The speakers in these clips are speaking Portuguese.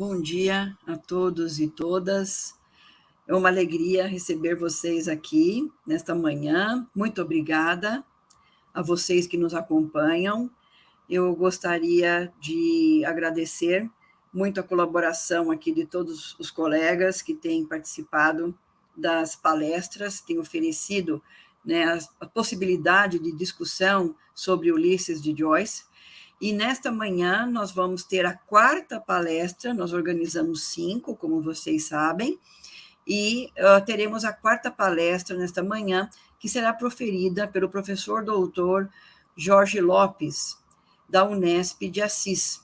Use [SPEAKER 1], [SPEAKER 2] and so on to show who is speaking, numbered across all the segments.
[SPEAKER 1] Bom dia a todos e todas. É uma alegria receber vocês aqui nesta manhã. Muito obrigada a vocês que nos acompanham. Eu gostaria de agradecer muito a colaboração aqui de todos os colegas que têm participado das palestras, têm oferecido, né, a possibilidade de discussão sobre Ulisses de Joyce. E nesta manhã nós vamos ter a quarta palestra, nós organizamos 5, como vocês sabem, e teremos a quarta palestra nesta manhã, que será proferida pelo professor doutor Jorge Lopes, da Unesp de Assis.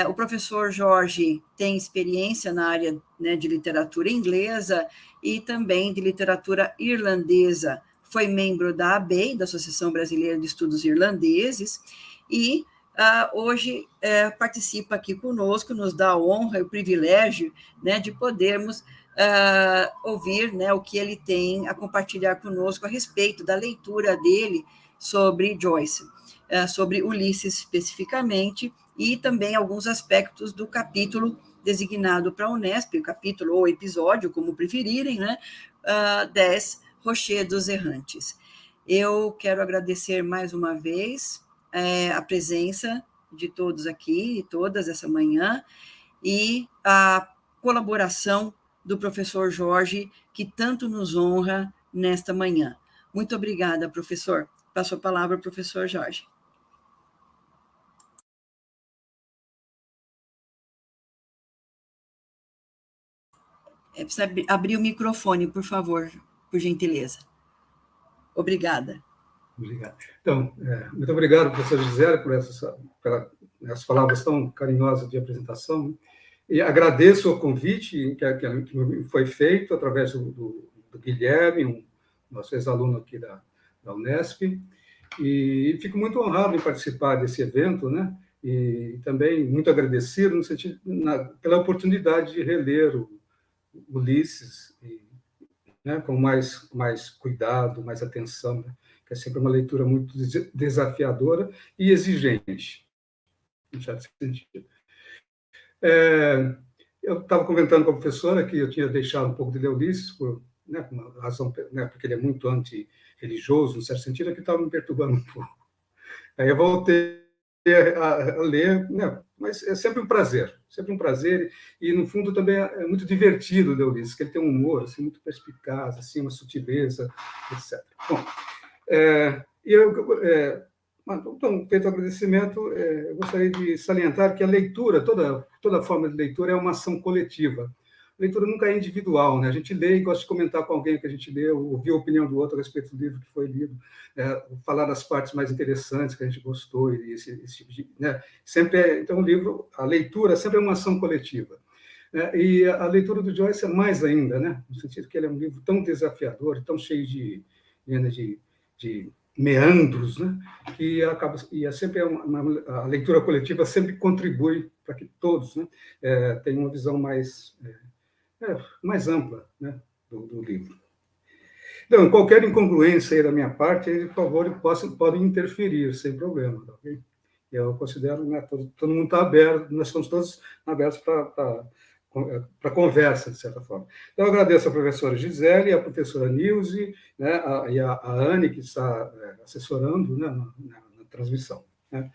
[SPEAKER 1] O professor Jorge tem experiência na área, né, de literatura inglesa e também de literatura irlandesa. Foi membro da ABEI, da Associação Brasileira de Estudos Irlandeses, e hoje participa aqui conosco, nos dá a honra e o privilégio, né, de podermos ouvir, né, o que ele tem a compartilhar conosco a respeito da leitura dele sobre Joyce, sobre Ulisses especificamente, e também alguns aspectos do capítulo designado para a Unesp, o capítulo ou episódio, como preferirem, né, 10, Rochedos Errantes. Eu quero agradecer mais uma vez a presença de todos aqui e todas essa manhã, e a colaboração do professor Jorge, que tanto nos honra nesta manhã. Muito obrigada, professor. Passo a palavra ao professor Jorge. Precisa abrir o microfone, por favor, por gentileza. Obrigada.
[SPEAKER 2] Obrigado. Então, muito obrigado, professor Gisele, por essas palavras tão carinhosas de apresentação. E agradeço o convite que foi feito através do Guilherme, nosso ex-aluno aqui da Unesp, e fico muito honrado em participar desse evento, né? E também muito agradecido no sentido, pela oportunidade de reler o Ulisses, né, com mais cuidado, mais atenção, né? Que é sempre uma leitura muito desafiadora e exigente, em certo sentido. Eu estava comentando com a professora que eu tinha deixado um pouco de ler Ulisses, por uma razão, né, porque ele é muito antirreligioso, em certo sentido, que estava me perturbando um pouco. Aí eu voltei a ler, né, mas é sempre um prazer, e no fundo também é muito divertido ler Ulisses, que ele tem um humor assim, muito perspicaz, assim, uma sutileza, etc. Bom, então, feito o agradecimento, eu gostaria de salientar que a leitura, toda forma de leitura é uma ação coletiva. A leitura nunca é individual, né? A gente lê e gosta de comentar com alguém que a gente leu, ouvir a opinião do outro a respeito do livro que foi lido, falar das partes mais interessantes que a gente gostou, e esse tipo de, né? Então, a leitura sempre é uma ação coletiva. E a leitura do Joyce é mais ainda, né? No sentido que ele é um livro tão desafiador, tão cheio de meandros, né? Que acaba, e é sempre a leitura coletiva sempre contribui para que todos, né, tenham uma visão mais ampla, né, do livro. Então, qualquer incongruência aí da minha parte, por favor, podem interferir sem problema, tá, ok? Eu considero, né, todo mundo está aberto, nós estamos todos abertos para conversa, de certa forma. Então, eu agradeço a professora Gisele, a professora Nilze, né, e a Anne, que está assessorando, né, na transmissão, né.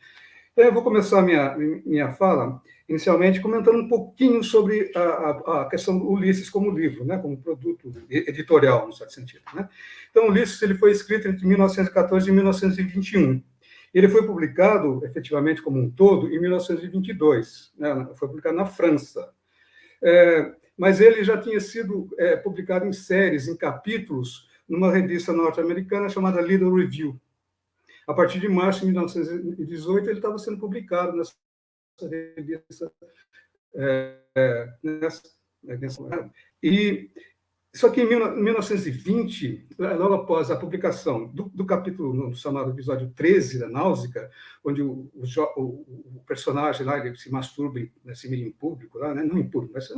[SPEAKER 2] Então, eu vou começar a minha fala, inicialmente, comentando um pouquinho sobre a questão do Ulisses como livro, né, como produto editorial, no certo sentido, né. Então, Ulisses ele foi escrito entre 1914 e 1921. Ele foi publicado, efetivamente, como um todo, em 1922, né, foi publicado na França. Mas ele já tinha sido publicado em séries, em capítulos, numa revista norte-americana chamada Little Review. A partir de março de 1918, ele estava sendo publicado nessa revista. Só que em 1920, logo após a publicação do capítulo chamado episódio 13 da Náusea, onde o personagem lá ele se masturba nesse meio em público, lá, né? Não em público, mas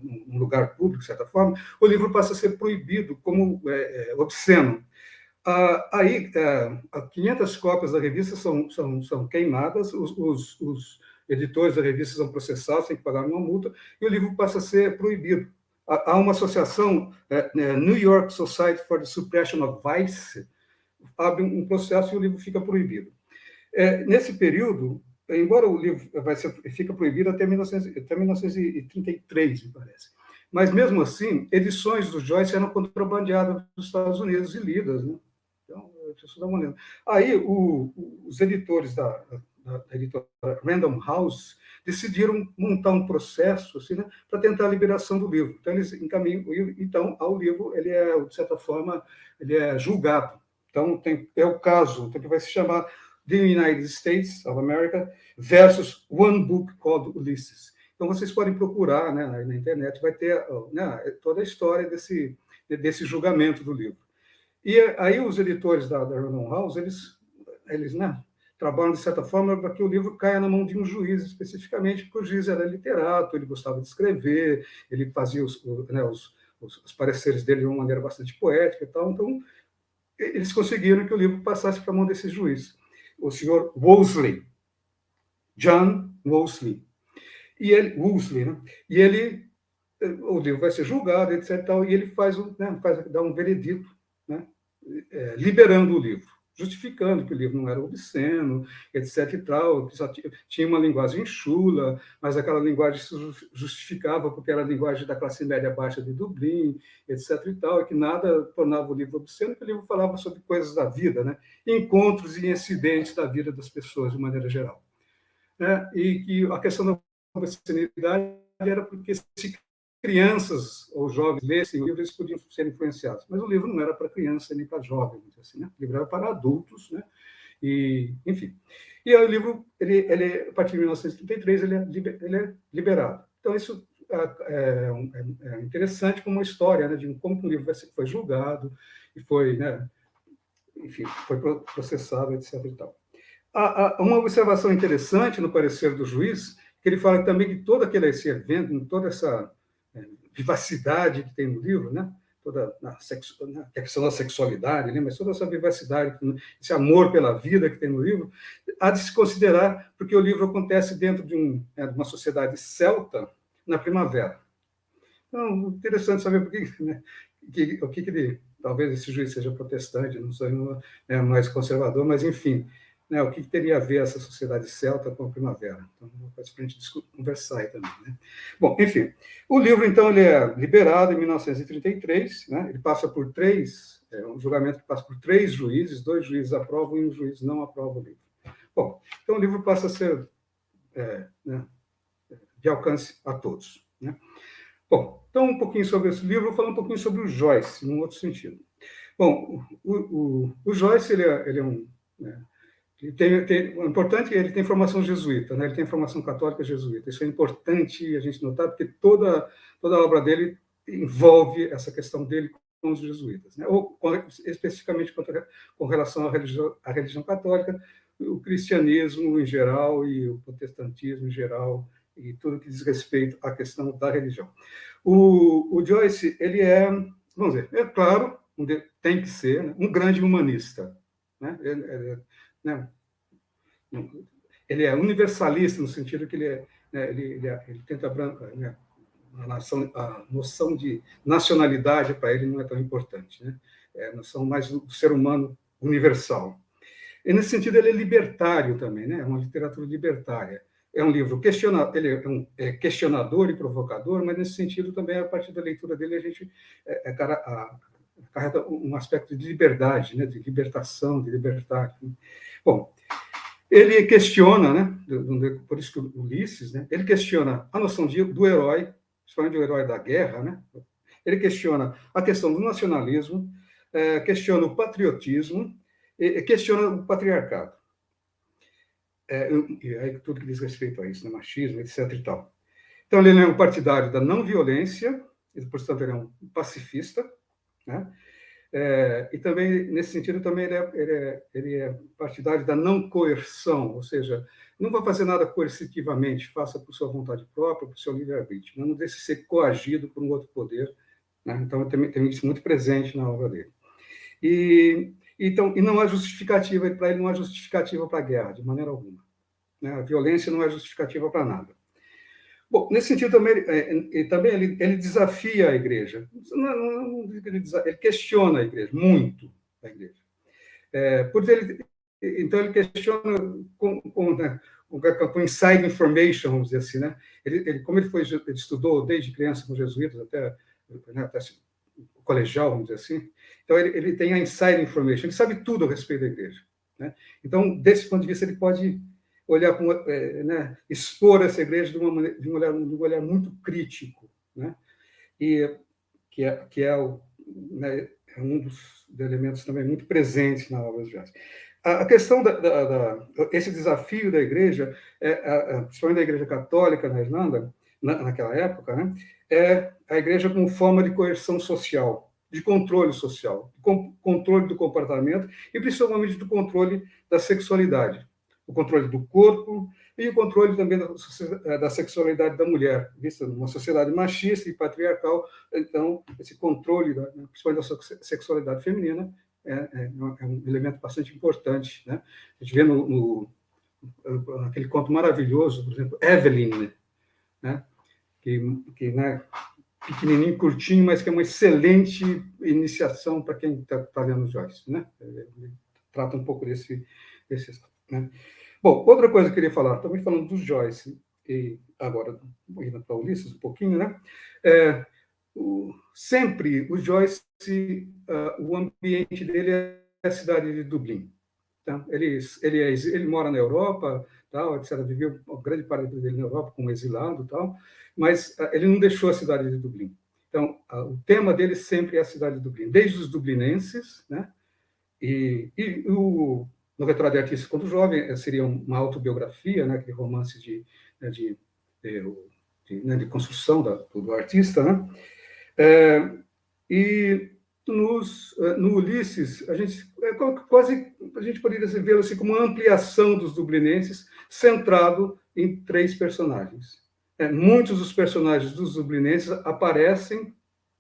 [SPEAKER 2] num lugar público, de certa forma, o livro passa a ser proibido como obsceno. Aí, 500 cópias da revista são queimadas, os editores da revista são processados, têm que pagar uma multa, e o livro passa a ser proibido. Há uma associação, New York Society for the Suppression of Vice, abre um processo e o livro fica proibido. Nesse período, embora o livro fica proibido até 1933, me parece, mas, mesmo assim, edições do Joyce eram contrabandeadas dos Estados Unidos e lidas, né? Então, deixa eu dar uma olhada. Aí, os editores da editora Random House decidiram montar um processo assim, né, para tentar a liberação do livro. Então, eles encaminham. Então, ao livro, ele é, de certa forma, ele é julgado. Então, é o caso que vai se chamar The United States of America versus One Book Called Ulysses. Então, vocês podem procurar, né, na internet, vai ter, né, toda a história desse julgamento do livro. E aí os editores da Random House, eles né, trabalham, de certa forma, para que o livro caia na mão de um juiz, especificamente, porque o juiz era literato, ele gostava de escrever, ele fazia os pareceres dele de uma maneira bastante poética e tal. Então, eles conseguiram que o livro passasse para a mão desse juiz, o senhor Wolseley, John Wolseley. E ele, Wolseley, né? E ele, o livro vai ser julgado, etc. Tal, e ele dá um veredito, né? Liberando o livro, justificando que o livro não era obsceno, etc. e tal, que só tinha uma linguagem chula, mas aquela linguagem se justificava porque era a linguagem da classe média baixa de Dublin, etc. e tal, e que nada tornava o livro obsceno, que o livro falava sobre coisas da vida, né? Encontros e incidentes da vida das pessoas, de maneira geral. Né? E que a questão da obscenidade era porque se crianças ou jovens lessem o livro, eles podiam ser influenciados. Mas o livro não era para criança nem para jovens, assim, né? O livro era para adultos, né? E, enfim. E aí, o livro, a partir de 1933, ele é liberado. Então, isso é interessante como uma história, né, de como o livro foi julgado e foi, né, enfim, foi processado, etc. E tal. Há uma observação interessante no parecer do juiz, que ele fala também que todo esse evento, toda essa vivacidade que tem no livro, né? Toda a questão da sexualidade, né? Mas toda essa vivacidade, esse amor pela vida que tem no livro, há de se considerar, porque o livro acontece dentro de uma sociedade celta na primavera. Então, interessante saber por que, né? O que ele, talvez esse juiz seja protestante, não sei, mais conservador, mas, enfim, né, o que teria a ver essa sociedade celta com a primavera? Então, para a gente conversar aí também. Né? Bom, enfim, o livro, então, ele é liberado em 1933, né? Ele passa por um julgamento que passa por 3 juízes, 2 juízes aprovam e um juiz não aprova o livro. Bom, então o livro passa a ser né, de alcance a todos. Né? Bom, então um pouquinho sobre esse livro, eu vou falar um pouquinho sobre o Joyce, num outro sentido. Bom, o Joyce, ele é um... Né, o importante é que ele tem formação jesuíta, né? Ele tem formação católica jesuíta. Isso é importante a gente notar, porque toda a obra dele envolve essa questão dele com os jesuítas, né? Ou especificamente com relação à religião católica, o cristianismo em geral e o protestantismo em geral, e tudo que diz respeito à questão da religião. O Joyce, ele vamos dizer, é claro, tem que ser, né, um grande humanista, né? Né? Ele é universalista no sentido que ele tenta né, a noção de nacionalidade para ele não é tão importante, né? É a noção mais do ser humano universal. E nesse sentido ele é libertário também, né? É uma literatura libertária. É um livro ele é questionador e provocador, mas nesse sentido também a partir da leitura dele a gente carrega um aspecto de liberdade, né? De libertação, de libertar. Bom, ele questiona, né, por isso que o Ulisses, né, ele questiona a noção do herói, principalmente do herói da guerra, né? Ele questiona a questão do nacionalismo, questiona o patriotismo, questiona o patriarcado. E aí tudo que diz respeito a isso, né, machismo, etc. e tal. Então, ele é um partidário da não violência, e, portanto, ele é um pacifista, né? E também, nesse sentido, também ele é partidário da não coerção, ou seja, não vai fazer nada coercitivamente, faça por sua vontade própria, por seu livre-arbítrio, não deixe ser coagido por um outro poder. Né? Então, tem isso muito presente na obra dele. E não há justificativa, para ele não há justificativa para a guerra, de maneira alguma. né? A violência não é justificativa para nada. Bom, nesse sentido também, ele desafia a igreja. Ele questiona a igreja, muito a igreja. Então, ele questiona né, com inside information, vamos dizer assim, né? Como ele estudou desde criança com jesuítas até o colegial, vamos dizer assim, então ele tem a inside information, ele sabe tudo a respeito da igreja, né? Então, desse ponto de vista, ele pode olhar, né, expor essa igreja de um olhar muito crítico, né? E que é né, um dos elementos também muito presentes na obra de Joyce. A questão esse desafio da igreja, principalmente da igreja católica na Irlanda, naquela época, né, é a igreja como forma de coerção social, de controle social, controle do comportamento e principalmente do controle da sexualidade, o controle do corpo e o controle também da sexualidade da mulher, vista numa sociedade machista e patriarcal. Então, esse controle, principalmente da sexualidade feminina, é um elemento bastante importante, né? A gente vê naquele conto maravilhoso, por exemplo, Evelyn, né? que né, pequenininho, curtinho, mas que é uma excelente iniciação para quem está lendo Joyce, né? Ele trata um pouco desse né? Bom, outra coisa que eu queria falar, também falando do Joyce, e agora indo para Ulisses um pouquinho, né? Sempre o Joyce, o ambiente dele é a cidade de Dublin. Tá? Ele mora na Europa, tal, etc. Viveu grande parte dele na Europa como exilado, tal, mas ele não deixou a cidade de Dublin. Então, o tema dele sempre é a cidade de Dublin, desde os dublinenses, né? No Retrato de Artista quando jovem seria uma autobiografia, né? Aquele romance de construção do artista, né? E no Ulisses, a gente poderia vê-lo assim como uma ampliação dos dublinenses, centrado em 3 personagens. Muitos dos personagens dos dublinenses aparecem,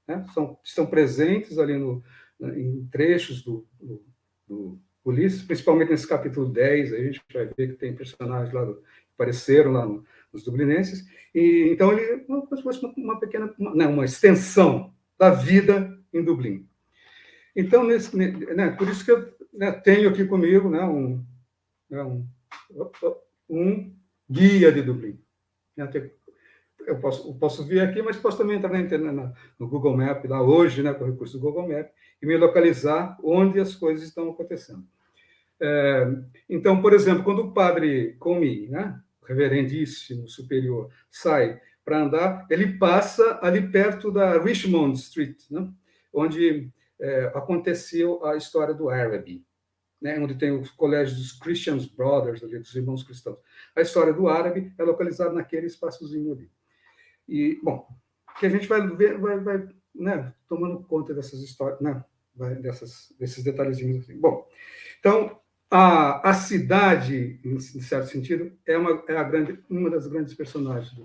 [SPEAKER 2] né, estão presentes ali em trechos do Ulisses, principalmente nesse capítulo 10, a gente vai ver que tem personagens lá que apareceram lá nos dublinenses, e então ele fosse uma extensão da vida em Dublin. Então, né, por isso que eu tenho aqui comigo, né, um guia de Dublin. Eu posso vir aqui, mas posso também entrar no Google Maps, lá hoje, né, com o recurso do Google Maps, e me localizar onde as coisas estão acontecendo. Então, por exemplo, quando o padre Comey, né, o reverendíssimo superior, sai para andar, ele passa ali perto da Richmond Street, né, onde aconteceu a história do Araby, né, onde tem os colégios dos Christian Brothers, ali, dos irmãos cristãos. A história do Araby é localizada naquele espaçozinho ali. E, bom, que a gente vai ver, vai né, tomando conta dessas histórias, né, desses detalhezinhos assim. Bom, então, a cidade, em certo sentido, é uma das grandes personagens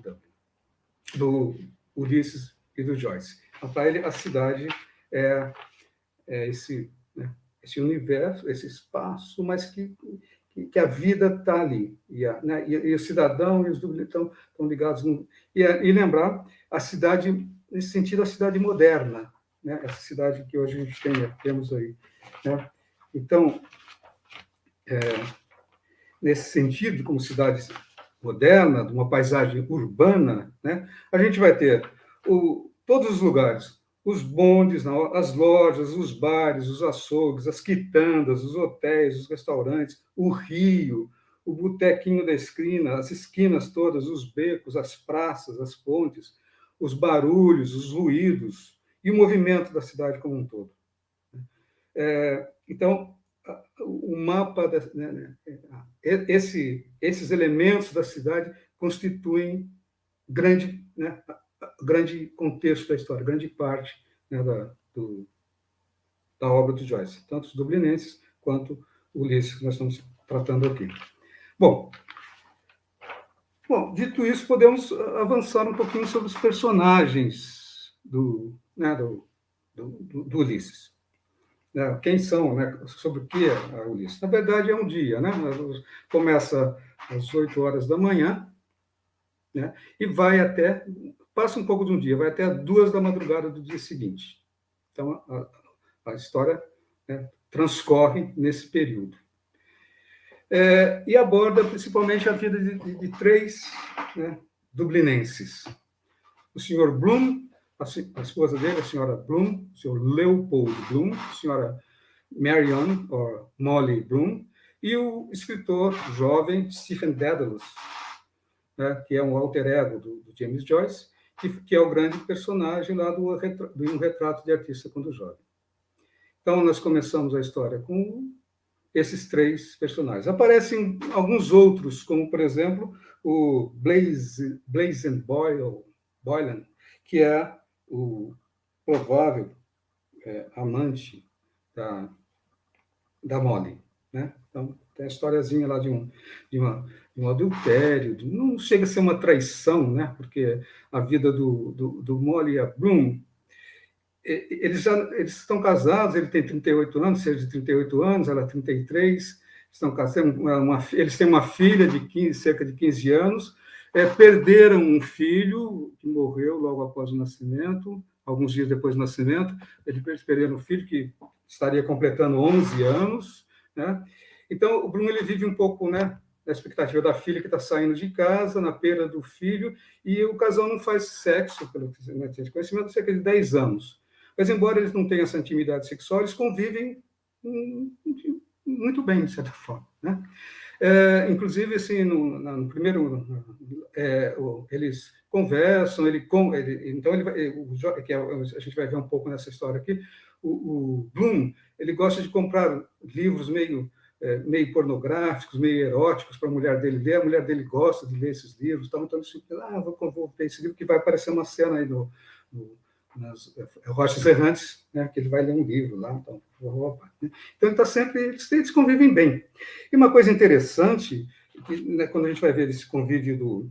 [SPEAKER 2] do Ulisses e do Joyce. Então, para ele, a cidade é esse universo, esse espaço, mas que a vida está ali. E o cidadão e os dublinenses estão ligados. E lembrar a cidade, nesse sentido, a cidade moderna, né? Essa cidade que hoje a gente temos aí. Né? Então, nesse sentido, como cidade moderna, de uma paisagem urbana, né? A gente vai ter todos os lugares, os bondes, as lojas, os bares, os açougues, as quitandas, os hotéis, os restaurantes, o rio, o botequinho da esquina, as esquinas todas, os becos, as praças, as pontes, os barulhos, os ruídos e o movimento da cidade como um todo. Então, o mapa, esses elementos da cidade constituem grande contexto da história, grande parte, né, da obra de Joyce, tanto os dublinenses quanto o Ulisses, que nós estamos tratando aqui. Bom, dito isso, podemos avançar um pouquinho sobre os personagens do Ulisses. Quem são, né? Sobre o que é Ulisses? Na verdade, é um dia, né? Começa às 8 horas da manhã, né? E vai até, passa um pouco de um dia, vai até 2 da madrugada do dia seguinte. Então, a história, né, transcorre nesse período. E aborda principalmente a vida de 3, né, dublinenses. O senhor Bloom, a esposa dele, a senhora Bloom, o senhor Leopold Bloom, a senhora Marion, ou Molly Bloom, e o escritor jovem Stephen Dedalus, né, que é um alter ego do James Joyce, que é o grande personagem lá do Um Retrato de Artista quando Jovem. Então, nós começamos a história com esses 3 personagens. Aparecem alguns outros, como, por exemplo, o Blazon Boylan, que é o provável amante da Molly, né? Então, tem a historiazinha lá de um adultério, não chega a ser uma traição, né? Porque a vida do Molly e a Bloom, eles estão casados, ele tem 38 anos, seja de 38 anos, ela 33, estão casados, eles têm uma filha de cerca de 15 anos, perderam um filho que morreu logo após o nascimento, alguns dias depois do nascimento, eles perderam um filho que estaria completando 11 anos, né? Então, o Bruno ele vive um pouco, né, na expectativa da filha que está saindo de casa, na perda do filho, e o casal não faz sexo, pelo que a gente tem conhecimento, há cerca de 10 anos. Mas, embora eles não tenham essa intimidade sexual, eles convivem muito bem, de certa forma, né? Inclusive, assim, no primeiro, eles conversam, então a gente vai ver um pouco nessa história aqui. O Bloom, ele gosta de comprar livros meio pornográficos, meio eróticos para a mulher dele ler. A mulher dele gosta de ler esses livros, então ele pensa, vou ter esse livro que vai aparecer uma cena aí nas Rochas Errantes, né, que ele vai ler um livro lá. Então ele está sempre, eles convivem bem. E uma coisa interessante, que, né, quando a gente vai ver esse convívio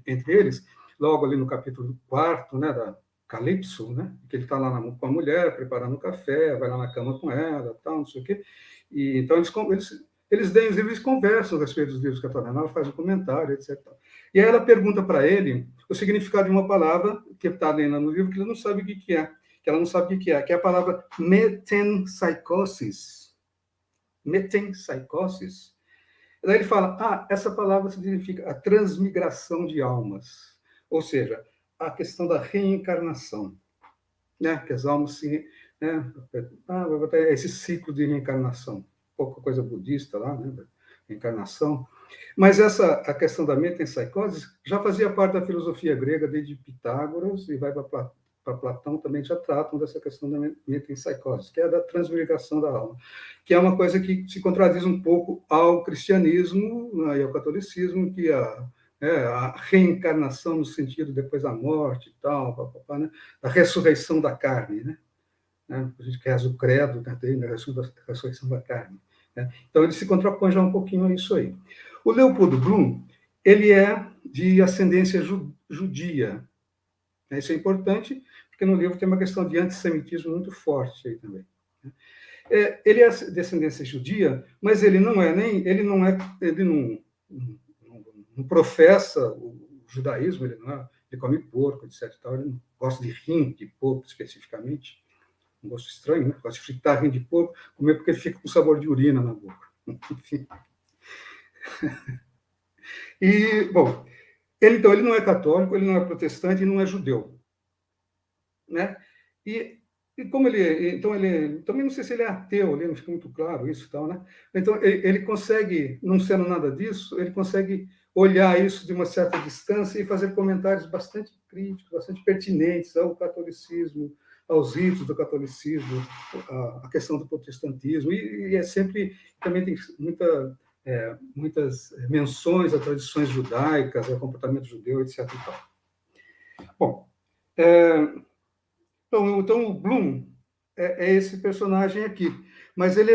[SPEAKER 2] entre eles, logo ali no capítulo 4, né, da Calypso, né, que ele está lá com a mulher, preparando o café, vai lá na cama com ela, tal, não sei o quê. E, então, eles leem os livros e conversam a respeito dos livros que ela está lendo, ela faz um comentário, etc. E aí ela pergunta para ele o significado de uma palavra que está lendo no livro que ele não sabe o que é, que ela não sabe o que é a palavra metempsychosis. Metempsychosis. Daí ele fala, essa palavra significa a transmigração de almas, ou seja, a questão da reencarnação, né? Que as almas se, né? Esse ciclo de reencarnação, pouca coisa budista lá, né? Reencarnação. Mas a questão da metempsychose já fazia parte da filosofia grega desde Pitágoras e vai para Platão, também já tratam dessa questão da metempsychose, que é da transmigração da alma, que é uma coisa que se contradiz um pouco ao cristianismo, né, e ao catolicismo, que a reencarnação no sentido depois da morte e tal, né, a ressurreição da carne, né? A gente reza o credo, né, tem a ressurreição da carne. Né? Então, ele se contrapõe já um pouquinho a isso aí. O Leopold Bloom, ele é de ascendência judia. Isso é importante, porque no livro tem uma questão de antissemitismo muito forte aí também. Ele é de descendência judia, mas ele não professa o judaísmo, ele come porco, etc. Ele não gosta de rim de porco especificamente, um gosto estranho, né? Gosta de fritar rim de porco, comer porque ele fica com sabor de urina na boca. Enfim. E, bom, ele não é católico, ele não é protestante e não é judeu, né? E como ele também não sei se ele é ateu, não fica muito claro isso e tal, né? Então ele consegue, não sendo nada disso, ele consegue olhar isso de uma certa distância e fazer comentários bastante críticos, bastante pertinentes ao catolicismo, aos ritos do catolicismo, a questão do protestantismo, e é sempre, também tem muitas menções a tradições judaicas, ao comportamento judeu, etc. E tal. Bom, então o Bloom é esse personagem aqui, mas ele é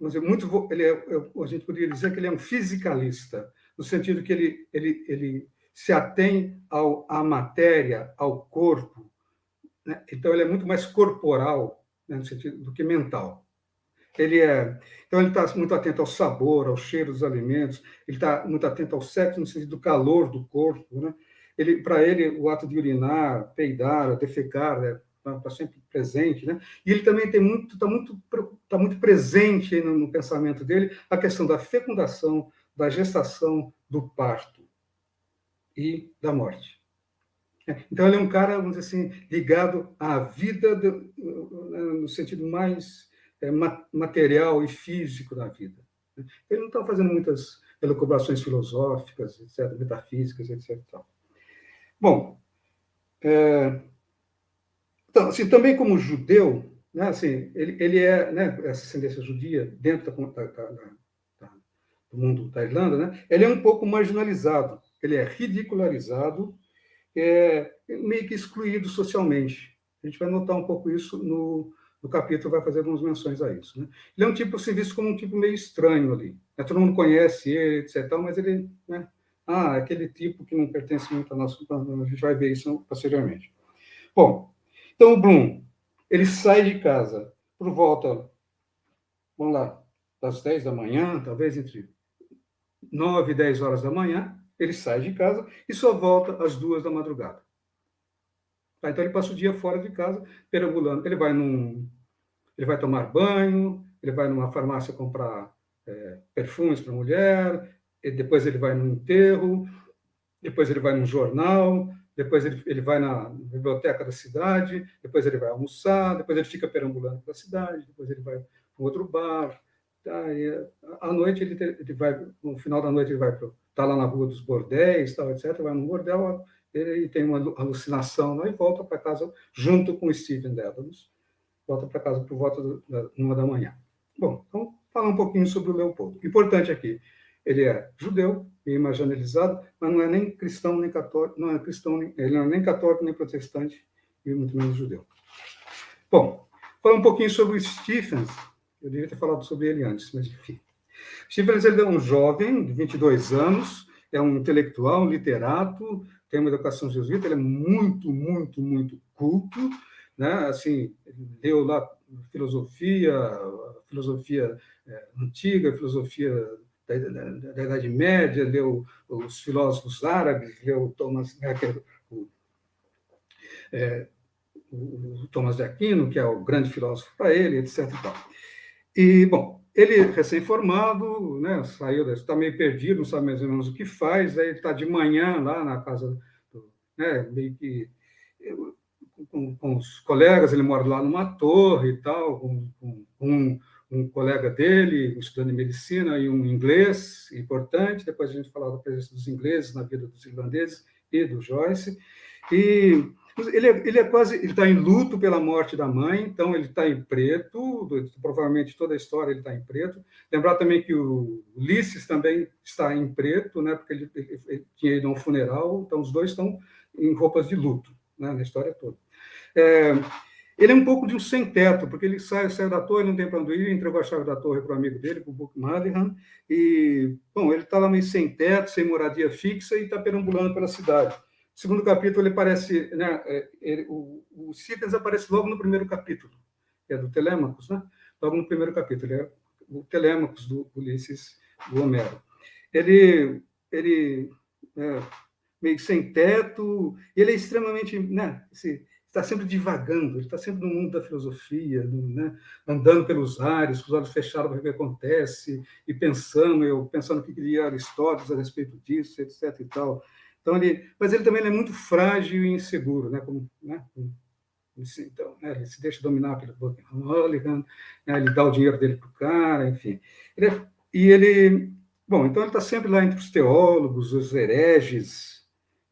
[SPEAKER 2] a gente poderia dizer que ele é um fisicalista, no sentido que ele se atém à matéria, ao corpo, né? Então ele é muito mais corporal, né, no sentido do que mental. Então, ele está muito atento ao sabor, ao cheiro dos alimentos, ele está muito atento ao sexo, no sentido do calor do corpo, né? Para ele, o ato de urinar, peidar, defecar, está sempre presente, né? E ele também está muito presente no pensamento dele a questão da fecundação, da gestação, do parto e da morte. Então, ele é um cara, vamos dizer assim, ligado à vida no sentido mais material e físico da vida. Ele não está fazendo muitas elucubrações filosóficas, etc., metafísicas, etc. Bom, então, assim, também como judeu, né, assim, ele é, né, essa ascendência judia dentro do mundo da Irlanda, né, ele é um pouco marginalizado, ele é ridicularizado, meio que excluído socialmente. A gente vai notar um pouco isso no capítulo, vai fazer algumas menções a isso. Né? Ele é um tipo, se visto como um tipo meio estranho ali. Todo mundo conhece ele, etc., mas ele, né, aquele tipo que não pertence muito a nós, a gente vai ver isso posteriormente. Bom, então o Bloom, ele sai de casa por volta, vamos lá, das 10 da manhã, talvez entre 9 e 10 horas da manhã, ele sai de casa e só volta às 2 da madrugada. Tá? Então, ele passa o dia fora de casa, perambulando. Ele vai tomar banho, ele vai numa farmácia comprar perfumes para a mulher, depois ele vai no enterro, depois ele vai num jornal, depois ele vai na biblioteca da cidade, depois ele vai almoçar, depois ele fica perambulando pela cidade, depois ele vai para um outro bar. Tá? E à noite ele vai, no final da noite ele vai tá lá na rua dos bordéis, tal, etc. Vai no bordel, ele tem uma alucinação lá e volta para casa junto com o Stephen Dedalus, volta para casa por volta da 1 da manhã. Bom, então falar um pouquinho sobre o Leopoldo. Importante aqui, ele é judeu, meio marginalizado, mas não é nem cristão nem católico, ele não é nem católico nem protestante e muito menos judeu. Bom, falar um pouquinho sobre o Stephens. Eu devia ter falado sobre ele antes, mas enfim. Stephens, ele é um jovem de 22 anos, é um intelectual, um literato, tem uma educação jesuíta, ele é muito, muito, muito culto, né? Assim, ele leu lá filosofia antiga, filosofia da Idade Média, leu os filósofos árabes, leu Thomas, o Tomás de Aquino, que é o grande filósofo para ele, etc. E, bom, ele recém-formado, né, saiu, está meio perdido, não sabe mais ou menos o que faz, aí está de manhã lá na casa, meio que com os colegas, ele mora lá numa torre e tal, com um colega dele, estudando medicina, e um inglês importante, depois a gente falar da presença dos ingleses na vida dos irlandeses e do Joyce, e ele está em luto pela morte da mãe, então ele está em preto, provavelmente toda a história ele está em preto. Lembrar também que o Ulisses também está em preto, né, porque ele tinha ido a um funeral, então os dois estão em roupas de luto, né, na história toda. Ele é um pouco de um sem-teto, porque ele saiu da torre, não tem para onde ir, entregou a chave da torre para o amigo dele, para o Buck Madigan, e, bom, ele está lá meio sem teto, sem moradia fixa e está perambulando pela cidade. No segundo capítulo, ele aparece, né, o Stephens aparece logo no primeiro capítulo, que é do Telêmacos, né? Logo no primeiro capítulo, ele é o Telêmacos do Ulisses, do Homero. Ele meio sem teto, ele é extremamente, né, está sempre divagando, ele está sempre no mundo da filosofia, né, andando pelos ares, com os olhos fechados para ver o que acontece, e pensando o que queria Aristóteles a respeito disso, etc. e tal. Então, mas ele também é muito frágil e inseguro, né, então, né, ele se deixa dominar pelo Buck Mulligan, né, ele dá o dinheiro dele para o cara, enfim. Bom, então ele está sempre lá entre os teólogos, os hereges,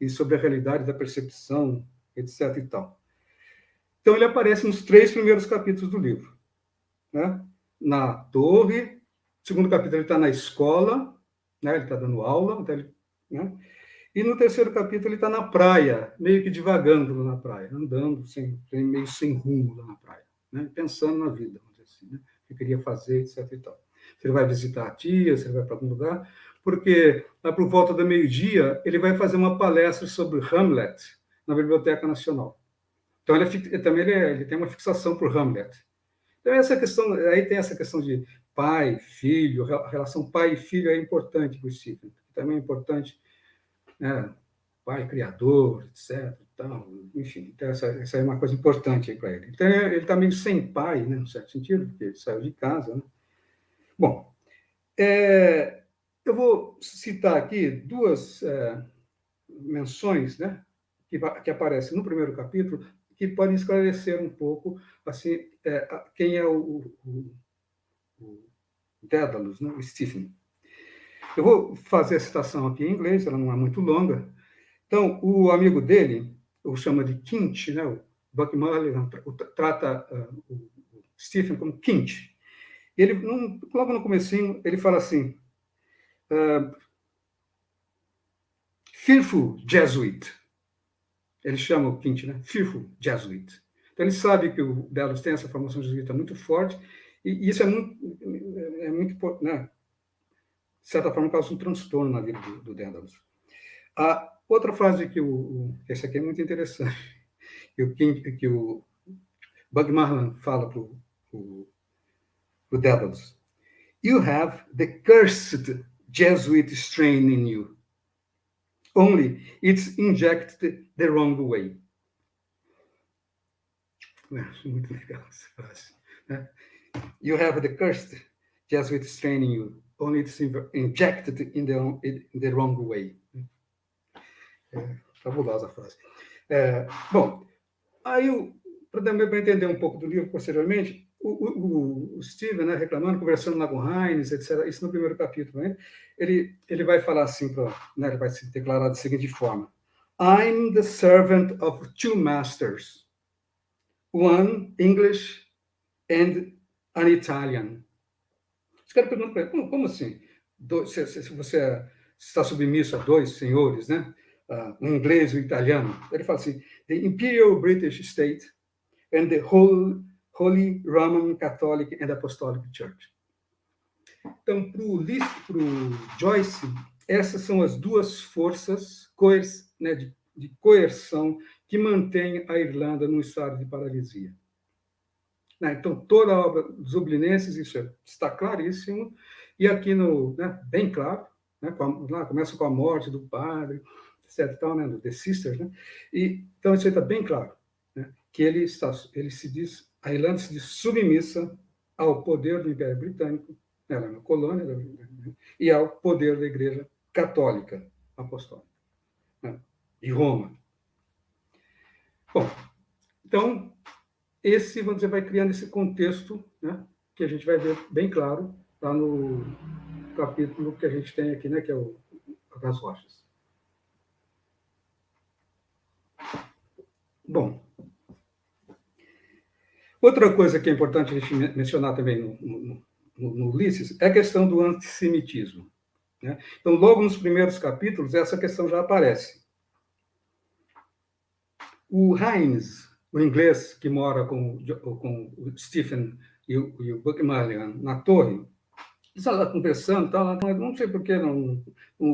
[SPEAKER 2] e sobre a realidade da percepção, etc. e tal. Então, ele aparece nos 3 primeiros capítulos do livro. Né? Na torre, no segundo capítulo ele está na escola, né? Ele está dando aula, né? E no terceiro capítulo ele está na praia, meio que divagando lá na praia, andando meio sem rumo lá na praia, né? Pensando na vida, vamos dizer assim, né? O que queria fazer, etc. e tal. Se ele vai visitar a tia, se ele vai para algum lugar, porque lá por volta do meio-dia ele vai fazer uma palestra sobre Hamlet na Biblioteca Nacional. Então ele tem uma fixação por Hamlet. Então, aí tem essa questão de pai, filho, a relação pai e filho é importante para o Stephen. Também é importante, né, pai, criador, etc. Então, enfim, então essa é uma coisa importante para ele. Então, ele está meio sem pai, né, no certo sentido, porque ele saiu de casa. Né? Bom, eu vou citar aqui duas menções, né, que aparecem no primeiro capítulo, que podem esclarecer um pouco assim, quem é o Dédalus, né, o Stephen. Eu vou fazer a citação aqui em inglês, ela não é muito longa. Então, o amigo dele, o chama de Kinch, né, o Buck Mulligan trata o Stephen como Kinch. Ele, logo no comecinho, ele fala assim, fearful Jesuit. Ele chama o Kinch, né? Fearful Jesuit. Então, ele sabe que o Dédalus tem essa formação jesuíta muito forte, e isso é muito, né? De certa forma, causa um transtorno na vida do Dédalus. A outra frase esse aqui é muito interessante, que o Bug Marlan fala para o Dédalus. You have the cursed Jesuit strain in you. Only it's injected the wrong way. Muito legal essa frase. Né? You have the cursed Jesuit strain in you. Only it's injected in the wrong way. Fabulosa a frase. Bom, aí, para entender um pouco do livro posteriormente, o Steven, né, reclamando, conversando lá com Heinz, etc., isso no primeiro capítulo, né, ele vai falar assim, né, ele vai se declarar da seguinte forma: I'm the servant of two masters, one English and an Italian. Os caras perguntam para ele, como assim? Se você está submisso a dois senhores, né? Um inglês e um italiano. Ele fala assim, the Imperial British State and the Holy Roman Catholic and Apostolic Church. Então, para o Joyce, essas são as duas forças né, de coerção que mantêm a Irlanda num estado de paralisia. Então, toda a obra dos Dublinenses, isso está claríssimo, e aqui, né, bem claro, né, lá começa com a morte do padre, etc. Tal, né, do The Sisters, né, então isso aí está bem claro, né, que a Irlanda se diz submissa ao poder do Império Britânico, ela é uma colônia, e ao poder da Igreja Católica Apostólica, né, de Roma. Bom, então, vamos dizer, vai criando esse contexto, né, que a gente vai ver bem claro lá no capítulo que a gente tem aqui, né, que é o das rochas. Bom, outra coisa que é importante a gente mencionar também no Ulisses é a questão do antissemitismo. Né? Então, logo nos primeiros capítulos, essa questão já aparece. O Heinz, o inglês que mora com o Stephen e o Buck Mulligan na torre, eles estavam lá conversando, não sei por que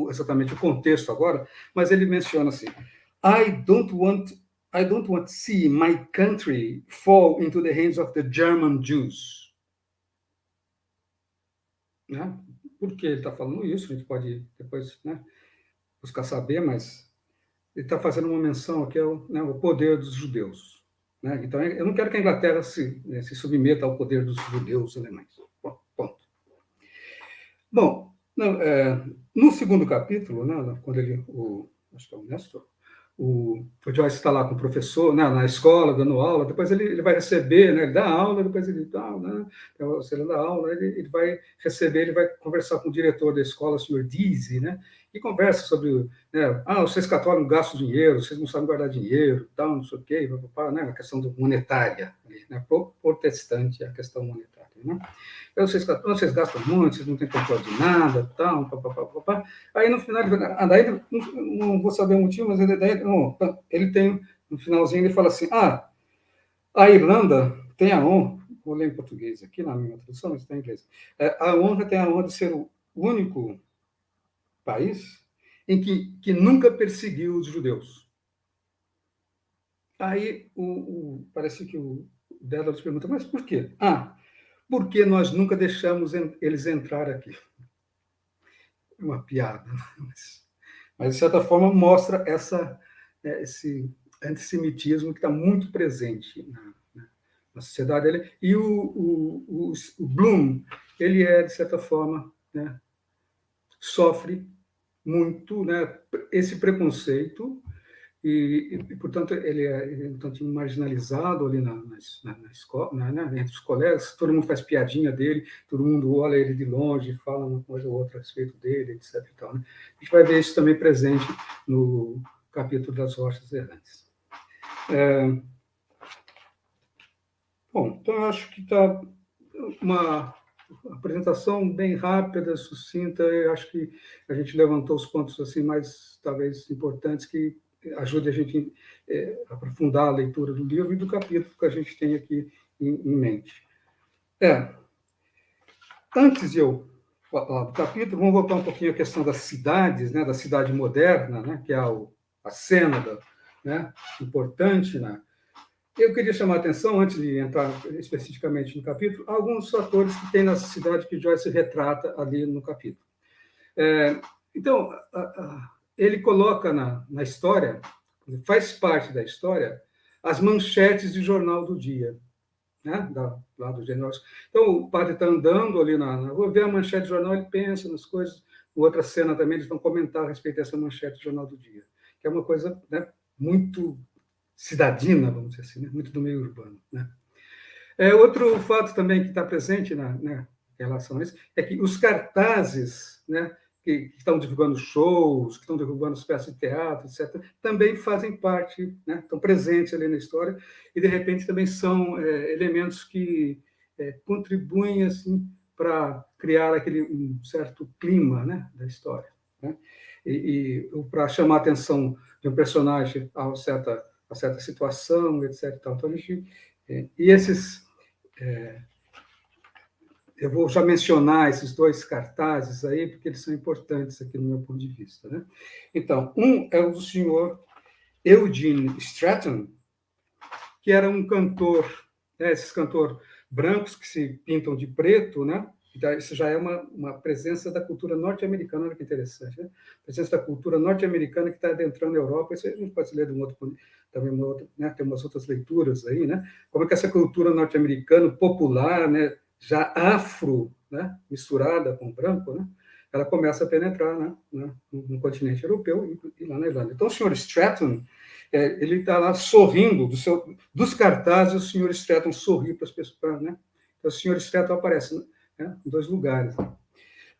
[SPEAKER 2] exatamente o contexto agora, mas ele menciona assim, I don't want to see my country fall into the hands of the German Jews. Né? Por que ele está falando isso? A gente pode depois, né, buscar saber, mas ele está fazendo uma menção aqui ao, né, o poder dos judeus. Né? Então, eu não quero que a Inglaterra se submeta ao poder dos judeus alemães. Ponto. Bom, no segundo capítulo, né, quando acho que é o Nestor, o Joyce está lá com o professor, né, na escola, dando aula, depois ele vai receber, né, ele dá aula, depois ele dá, né, você dá aula, ele vai receber, ele vai conversar com o diretor da escola, o senhor Deasy, né, e conversa sobre, né, vocês católicos gastam dinheiro, vocês não sabem guardar dinheiro, tal, não sei o quê, né, a questão monetária, né, protestante, a questão monetária, né. Vocês gastam muito, vocês não têm controle de nada, tal, papapá. Aí no final, daí não vou saber o motivo, mas ele tem, no finalzinho, ele fala assim, a Irlanda tem a honra, vou ler em português aqui, na minha tradução, mas está em inglês, tem a honra de ser o único país em que nunca perseguiu os judeus. Aí parece que o Dédalus pergunta, mas por quê? Por que nós nunca deixamos eles entrar aqui? É uma piada, mas de certa forma mostra esse antissemitismo que está muito presente na sociedade. E o Bloom, ele de certa forma, né, sofre muito, né, esse preconceito e, portanto, ele é um tanto marginalizado ali na escola, né, entre os colegas. Todo mundo faz piadinha dele, todo mundo olha ele de longe, fala uma coisa ou outra a respeito dele, etc. E tal, né? A gente vai ver isso também presente no capítulo das rochas errantes. Bom, então eu acho que está uma apresentação bem rápida, sucinta. Eu acho que a gente levantou os pontos assim mais, talvez, importantes que ajude a gente a aprofundar a leitura do livro e do capítulo que a gente tem aqui em mente. Antes de eu falar do capítulo, vamos voltar um pouquinho à questão das cidades, né, da cidade moderna, né, que é a cena né, importante, né? Eu queria chamar a atenção, antes de entrar especificamente no capítulo, alguns fatores que tem nessa cidade que Joyce retrata ali no capítulo. Então, ele coloca na história, faz parte da história, as manchetes de jornal do dia, né? Lá do jornal. Então, o padre está andando ali na rua, vê a manchete de jornal, ele pensa nas coisas. Outra cena também, eles vão comentar a respeito dessa manchete de jornal do dia, que é uma coisa, né, muito cidadina, vamos dizer assim, né? Muito do meio urbano. Né? Outro fato também que está presente em relação a isso é que os cartazes, né, que estão divulgando shows, que estão divulgando peças de teatro, etc., também fazem parte, né, estão presentes ali na história e, de repente, também são elementos que contribuem assim, para criar um certo clima, né, da história. Né? E para chamar a atenção de um personagem a certa situação, etc. Então, e esses... eu vou já mencionar esses dois cartazes aí, porque eles são importantes aqui no meu ponto de vista. Né? Então, um é o do senhor Eugene Stratton, que era um cantor, né, esses cantores brancos que se pintam de preto, né? Isso já é uma presença da cultura norte-americana, olha que interessante, né? Presença da cultura norte-americana que está adentrando a Europa. Isso a gente pode ler de um outro, também né? Tem umas outras leituras aí, né? Como é que essa cultura norte-americana popular, né? Já afro, né? Misturada com branco, né? Ela começa a penetrar, né? No continente europeu e lá na Irlanda. Então, o senhor Stratton, ele está lá sorrindo dos cartazes, o senhor Stratton sorri para as pessoas, né? Então, o senhor Stratton aparece, né, em dois lugares.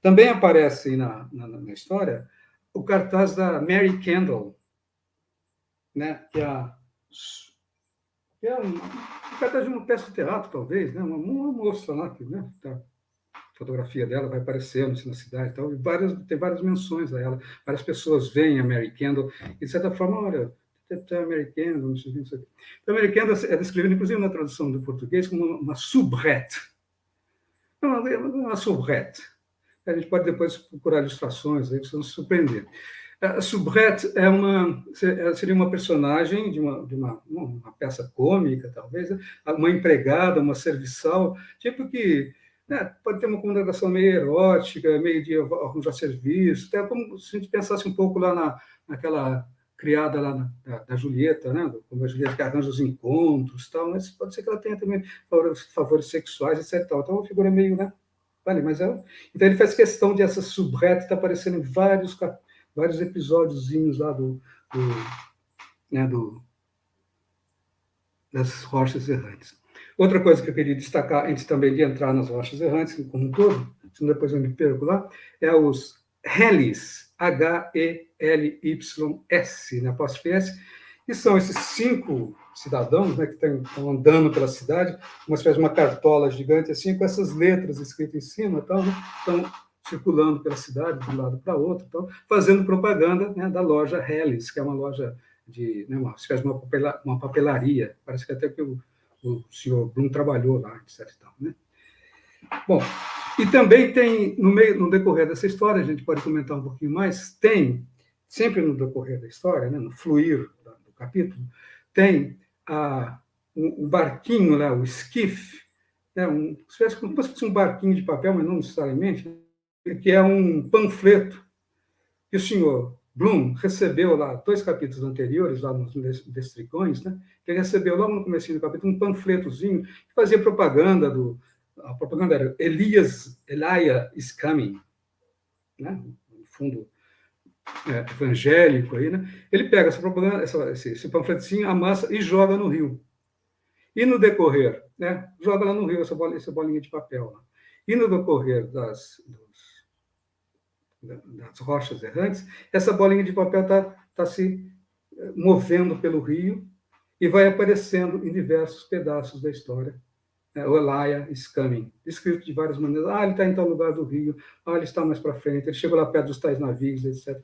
[SPEAKER 2] Também aparece na história o cartaz da Mary Kendall, né, que é um cartaz de uma peça de teatro, talvez, né, uma moça lá, que, né, a fotografia dela vai aparecendo assim, na cidade, tal, e tem várias menções a ela. Várias pessoas veem a Mary Kendall e, de certa forma, olha, a Mary Kendall, não sei o que. Então, a Mary Kendall é descrita, inclusive, na tradução do português, como uma soubrette. Uma soubrette. A gente pode depois procurar ilustrações aí, que vocês vão se surpreender. A soubrette seria uma personagem de uma peça cômica, talvez, né? Uma empregada, uma serviçal, tipo que, né, pode ter uma conotação meio erótica, meio de arranjar serviço, até como se a gente pensasse um pouco lá naquela criada lá da Julieta, né? Como a Julieta que arranja os encontros, tal, mas pode ser que ela tenha também favores sexuais, etc. Então, é uma figura meio, né? Vale, mas então ele faz questão de essa soubrette estar aparecendo em vários episódiozinhos lá das rochas errantes. Outra coisa que eu queria destacar, antes também de entrar nas rochas errantes, como um todo, senão depois eu me perco lá, é os Hellys, H-E-L-Y-S, né, apóstrofe S, que são esses 5 cidadãos, né, que estão andando pela cidade, uma espécie de uma cartola gigante, assim, com essas letras escritas em cima, tal, né, estão circulando pela cidade, de um lado para outro, tal, fazendo propaganda, né, da loja Hellys, que é uma loja né, uma espécie de uma papelaria. Parece que até que o senhor Bloom trabalhou lá, etc. Tal, né? Bom, e também tem, no decorrer dessa história, a gente pode comentar um pouquinho mais, tem, sempre no decorrer da história, né, no fluir do capítulo, tem um barquinho lá, o skiff, né, como se fosse um barquinho de papel, mas não necessariamente, que é um panfleto que o senhor Bloom recebeu lá, 2 capítulos anteriores, lá nos Lestrigões, né? Ele recebeu logo no começo do capítulo um panfletozinho que fazia propaganda a propaganda era Elijah is coming, né? No fundo evangélico aí, né? Ele pega essa propaganda, esse panfletozinho, amassa e joga no rio. E no decorrer, né? Joga lá no rio essa bolinha de papel lá. E no decorrer das rochas errantes, essa bolinha de papel está se movendo pelo rio e vai aparecendo em diversos pedaços da história. O Elijah is coming, escrito de várias maneiras. Ele está em tal lugar do rio, ele está mais para frente, ele chegou lá perto dos tais navios, etc.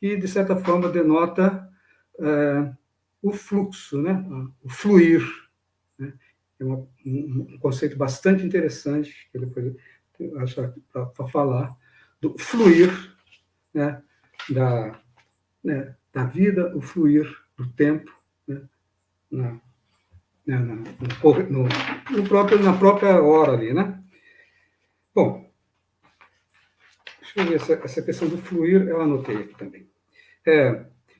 [SPEAKER 2] E, de certa forma, denota o fluxo, né? O fluir. Né? É um conceito bastante interessante que depois eu acho para falar do fluir, né, da vida, o fluir do tempo, né, na própria hora ali, né? Bom, deixa eu ver essa questão do fluir, eu anotei aqui também.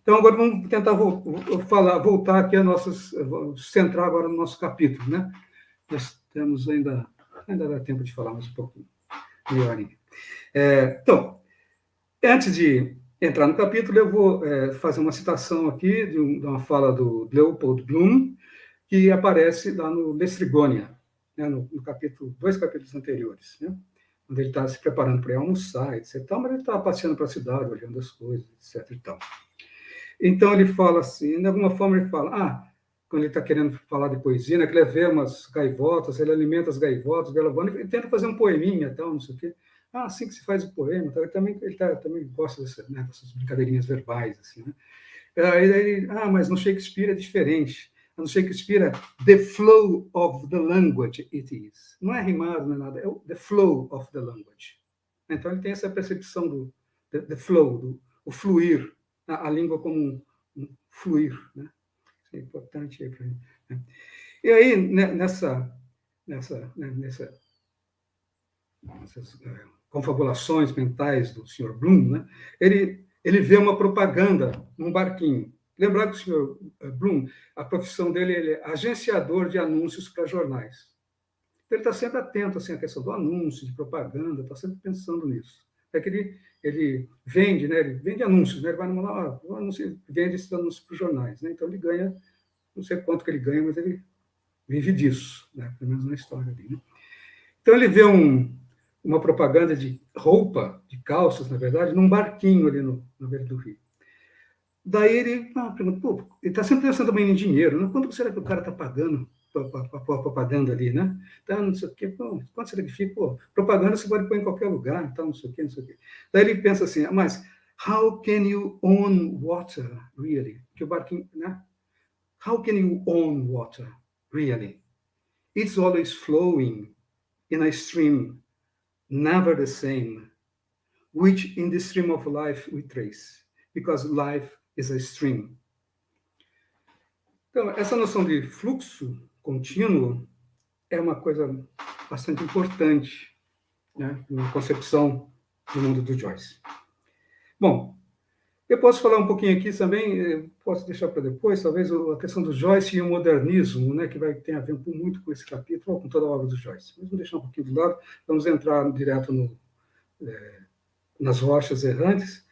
[SPEAKER 2] Então, agora vamos tentar voltar aqui centrar agora no nosso capítulo, né? Nós temos ainda dá tempo de falar mais um pouquinho, meia horinha. Então, antes de entrar no capítulo, eu vou fazer uma citação aqui de uma fala do Leopold Bloom, que aparece lá no Lestrigônia, né, no capítulo, 2 capítulos anteriores, né, onde ele está se preparando para ir almoçar, etc. Mas ele está passeando para a cidade, olhando as coisas, etc. E tal. Então, ele fala assim, de alguma forma ele fala, quando ele está querendo falar de poesia, né, que ele vê umas gaivotas, ele alimenta as gaivotas, ele tenta fazer um poeminha, tal, não sei o quê. Assim que se faz o poema. Ele também gosta dessas brincadeirinhas verbais. Assim, né? Mas no Shakespeare é diferente. No Shakespeare, the flow of the language it is. Não é rimado, não é nada, é the flow of the language. Então, ele tem essa percepção do the flow, o fluir, a língua como um fluir. Né? Isso é importante aí para mim. Né? E aí, nessas confabulações mentais do Sr. Bloom, né, ele vê uma propaganda num barquinho. Lembrar que o Sr. Bloom, a profissão dele, ele é agenciador de anúncios para jornais. Ele está sempre atento assim, à questão do anúncio, de propaganda, está sempre pensando nisso. É que ele vende, né, ele vende anúncios, né, ele vai numa vende esses anúncios para os jornais. Né, então, ele ganha, não sei quanto que ele ganha, mas ele vive disso, né, pelo menos na história dele. Né? Então, ele vê uma propaganda de roupa, de calças, na verdade, num barquinho ali na beira do rio. Daí ele pergunta, ele está sempre pensando também em dinheiro, né? Quanto será que o cara está pagando para a propaganda ali, né? Então, não sei o quê, quanto será que fica? Propaganda você pode pôr em qualquer lugar, então, não sei o quê, não sei o quê. Daí ele pensa assim, mas how can you own water, really? Que o barquinho, né? How can you own water, really? It's always flowing in a stream, never the same, which in the stream of life we trace, because life is a stream. Então, essa noção de fluxo contínuo é uma coisa bastante importante, né, na concepção do mundo do Joyce. Bom, eu posso falar um pouquinho aqui também, posso deixar para depois, talvez, a questão do Joyce e o modernismo, né, que tem a ver muito com esse capítulo, ou com toda a obra do Joyce. Mas vamos deixar um pouquinho de lado, vamos entrar direto nas rochas errantes,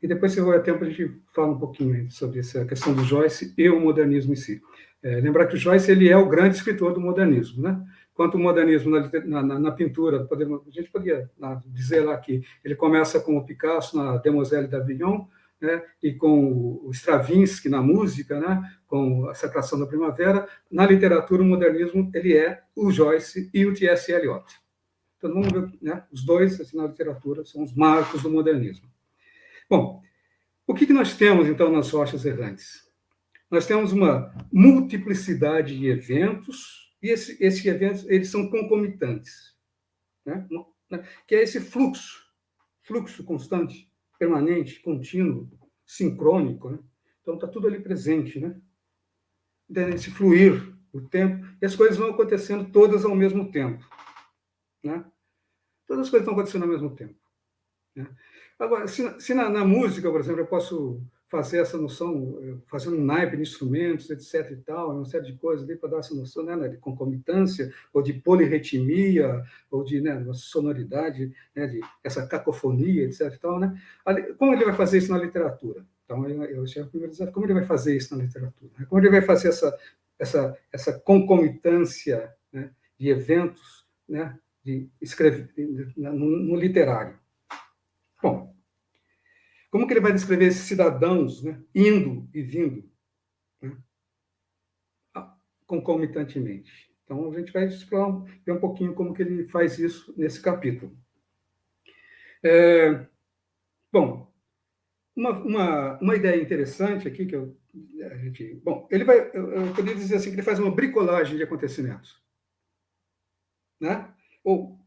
[SPEAKER 2] e depois, se houver tempo, a gente fala um pouquinho sobre essa questão do Joyce e o modernismo em si. Lembrar que o Joyce ele é o grande escritor do modernismo, né? Quanto o modernismo na pintura, a gente poderia dizer lá que ele começa com o Picasso na Demoiselle d'Avignon, né? E com o Stravinsky na música, né? Com a Sacração da Primavera. Na literatura, o modernismo ele é o Joyce e o T.S. Eliot. Então, vamos ver, né? Os dois, assim, na literatura, são os marcos do modernismo. Bom, o que nós temos, então, nas rochas errantes? Nós temos uma multiplicidade de eventos, e esses eventos eles são concomitantes, né? Que é esse fluxo constante, permanente, contínuo, sincrônico. Né? Então, está tudo ali presente. Né? Esse fluir o tempo, e as coisas vão acontecendo todas ao mesmo tempo. Né? Todas as coisas estão acontecendo ao mesmo tempo. Né? Agora, se na música, por exemplo, eu posso fazer essa noção, fazendo um naipe de instrumentos, etc. e tal, uma série de coisas ali para dar essa noção, né, de concomitância, ou de polirritmia, ou de, né, uma sonoridade, né, de essa cacofonia, etc. e tal, né? Como ele vai fazer isso na literatura? Então, eu achei a primeira desafio, como ele vai fazer isso na literatura? Né? Como ele vai fazer essa concomitância, né, de eventos, né, de escrever no literário? Bom, como que ele vai descrever esses cidadãos, né, indo e vindo, né, concomitantemente? Então, a gente vai explorar, ver um pouquinho como que ele faz isso nesse capítulo. Bom, uma ideia interessante aqui, eu poderia dizer assim, que ele faz uma bricolagem de acontecimentos. Né? Ou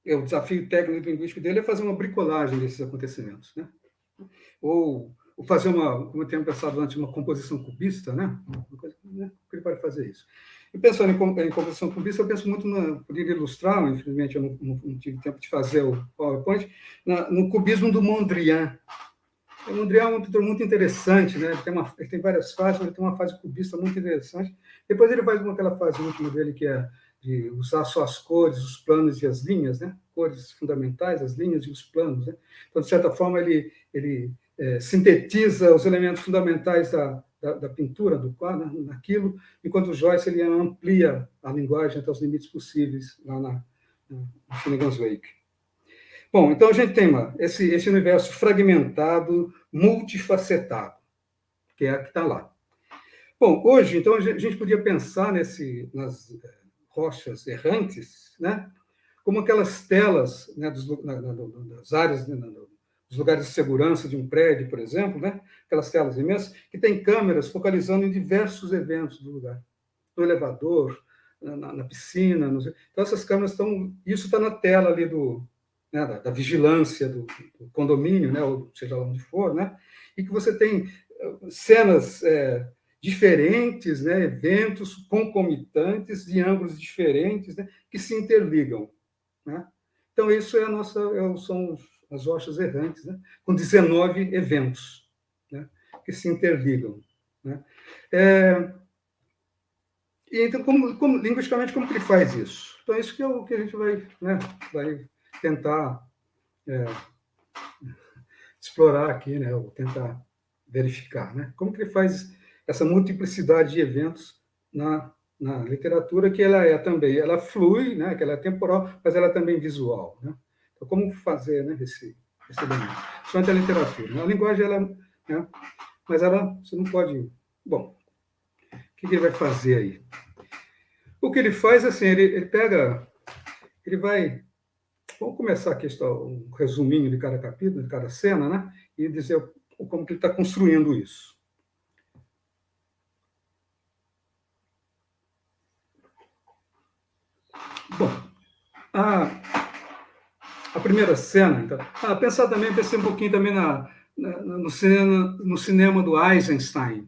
[SPEAKER 2] o desafio técnico-linguístico dele é fazer uma bricolagem desses acontecimentos. Né? Ou fazer como eu tenho pensado antes, uma composição cubista, né? Uma coisa, né? Que ele pode fazer isso. E pensando em composição cubista, eu penso muito poderia ilustrar, infelizmente eu não tive tempo de fazer o PowerPoint, no cubismo do Mondrian. O Mondrian é um pintor muito interessante, né? Ele tem várias fases, ele tem uma fase cubista muito interessante. Depois ele faz aquela fase última dele, que é de usar só as cores, os planos e as linhas, né? Cores fundamentais, as linhas e os planos. Né? Então, de certa forma, ele sintetiza os elementos fundamentais da pintura, do quadro, naquilo, enquanto o Joyce ele amplia a linguagem até os limites possíveis lá no Finnegan's Wake. Bom, então a gente tem esse universo fragmentado, multifacetado, que é a que está lá. Bom, hoje, então, a gente podia pensar nas rochas errantes, né, como aquelas telas, né, das áreas, né, dos lugares de segurança de um prédio, por exemplo, né, aquelas telas imensas, que tem câmeras focalizando em diversos eventos do lugar, no elevador, na piscina. Então, essas câmeras isso está na tela ali né, da vigilância do condomínio, né, ou seja lá onde for, né, e que você tem cenas diferentes, né, eventos concomitantes de ângulos diferentes, né, que se interligam. Né? Então, isso são as rochas errantes, né, com 19 eventos, né, que se interligam. Né? Então, linguisticamente, como que ele faz isso? Então, isso que é o que a gente vai tentar explorar aqui, né, ou tentar verificar. Né? Como que ele faz essa multiplicidade de eventos na literatura, que ela flui, né, que ela é temporal, mas ela é também visual. Né? Então, como fazer, né, esse elemento? Principalmente a literatura. Né? A linguagem, né, mas você não pode... Bom, o que ele vai fazer aí? O que ele faz, assim, ele vai... Vamos começar aqui, um resuminho de cada capítulo, de cada cena, né, e dizer como que ele está construindo isso. Bom, a primeira cena, então, pensei um pouquinho também no cinema do Eisenstein,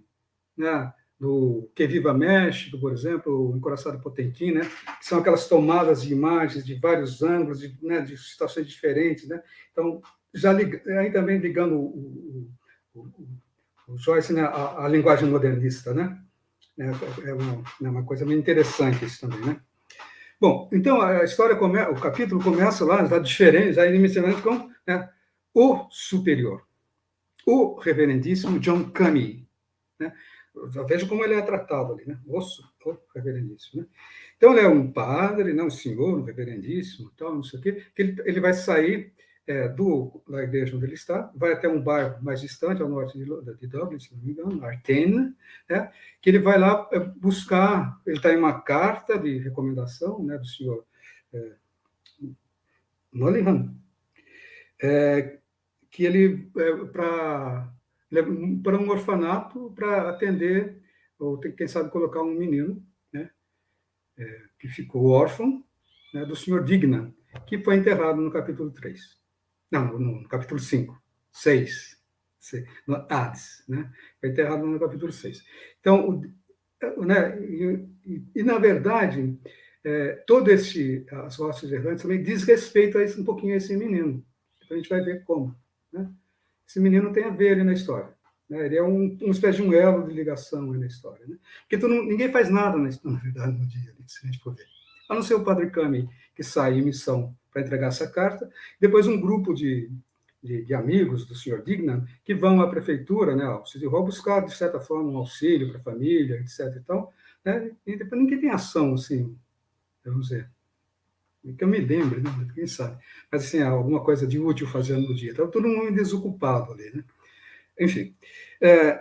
[SPEAKER 2] né? Do Que Viva México, por exemplo, o Encoraçado Potemkin, né? Que são aquelas tomadas de imagens de vários ângulos, de situações diferentes. Né? Então, aí também ligando o Joyce, né, a linguagem modernista. Né? É uma coisa meio interessante isso também. Né? Bom, então o capítulo começa lá, já diferente, já inicialmente com, né, o superior, o reverendíssimo John Cummey. Né? Já veja como ele é tratado ali, né? O reverendíssimo. Né? Então, ele é um padre, né, um senhor, um reverendíssimo, tal, não sei o quê, que ele vai sair da igreja onde ele está, vai até um bairro mais distante, ao norte de Dublin, se não me engano, Artene, né, que ele vai lá buscar, ele está em uma carta de recomendação, né, do senhor Nollihan, que ele para um orfanato para atender, ou quem sabe colocar um menino, né, que ficou órfão, né, do senhor Dignan, que foi enterrado no capítulo 3. Não, no capítulo 5, 6, no Hades, né? Foi enterrado no capítulo 6. Então, né, na verdade, todo as vozes errantes também diz respeito a um pouquinho a esse menino. Então, a gente vai ver como. Né? Esse menino tem a ver ali na história. Né? Ele é uma espécie de um elo de ligação ali na história. Né? Porque ninguém faz nada, na verdade, no dia, se a gente for ver. A não ser o padre Kami, que sai em missão para entregar essa carta. Depois, um grupo de amigos do senhor Dignan que vão à prefeitura, né, ao City Hall, buscar, de certa forma, um auxílio para a família, etc. Então, né, e depois ninguém tem ação, assim, vamos dizer, que eu me lembre, né, quem sabe, mas assim, alguma coisa de útil fazendo no dia. Estava todo mundo desocupado ali, né? Enfim.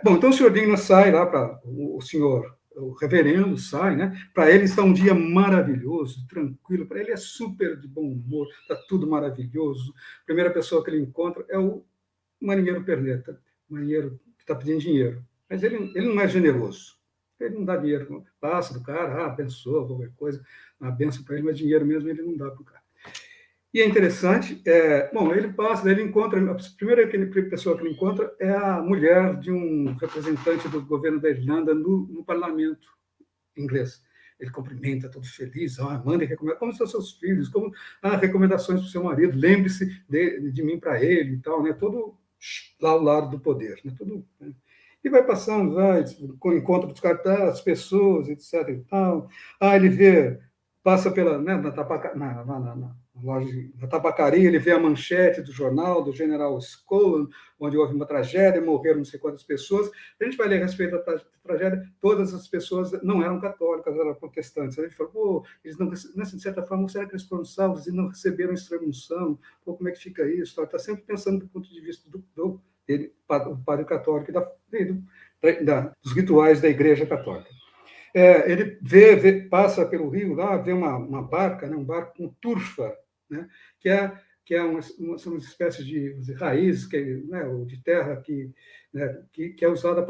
[SPEAKER 2] Bom, então o senhor Dignan sai lá para o senhor, o reverendo sai, né? Para ele está um dia maravilhoso, tranquilo, para ele é super de bom humor, está tudo maravilhoso. A primeira pessoa que ele encontra é o marinheiro perneta, marinheiro que está pedindo dinheiro. Mas ele não é generoso. Ele não dá dinheiro, passa do cara, abençoa, qualquer coisa, uma benção para ele, mas dinheiro mesmo ele não dá para o cara. E é interessante, bom, ele passa, ele encontra, a primeira pessoa que ele encontra é a mulher de um representante do governo da Irlanda no parlamento inglês. Ele cumprimenta, todo feliz, manda recomendações, como são seus filhos, como recomendações para o seu marido, lembre-se de mim para ele e tal, né? Todo lá ao lado do poder, né? Tudo, né? E vai passando, com o encontro dos cartazes, as pessoas, etc. E tal. Ele passa pela, né, na loja, na tabacaria, ele vê a manchete do jornal do General Scolan, onde houve uma tragédia, morreram não sei quantas pessoas. A gente vai ler a respeito da tragédia, todas as pessoas não eram católicas, eram protestantes. A gente fala, eles não, de certa forma, será que eles foram salvos e não receberam extrema-unção? Como é que fica isso? Está sempre pensando do ponto de vista do padre católico dos rituais da Igreja Católica. Ele passa pelo rio lá, vê uma barca, né, um barco com turfa, né, que é uma espécie de raízes né, de terra né, que é usada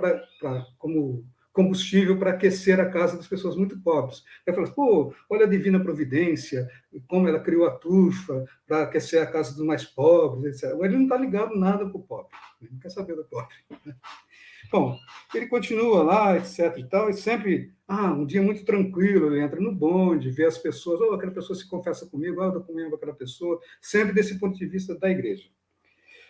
[SPEAKER 2] como combustível para aquecer a casa das pessoas muito pobres. Aí fala, olha a divina providência, como ela criou a turfa para aquecer a casa dos mais pobres, etc. Ele não está ligado nada com o pobre, ele não quer saber do pobre. Né? Bom, ele continua lá, etc. e tal, e sempre, um dia muito tranquilo, ele entra no bonde, vê as pessoas, aquela pessoa se confessa comigo, eu estou comendo aquela pessoa, sempre desse ponto de vista da igreja.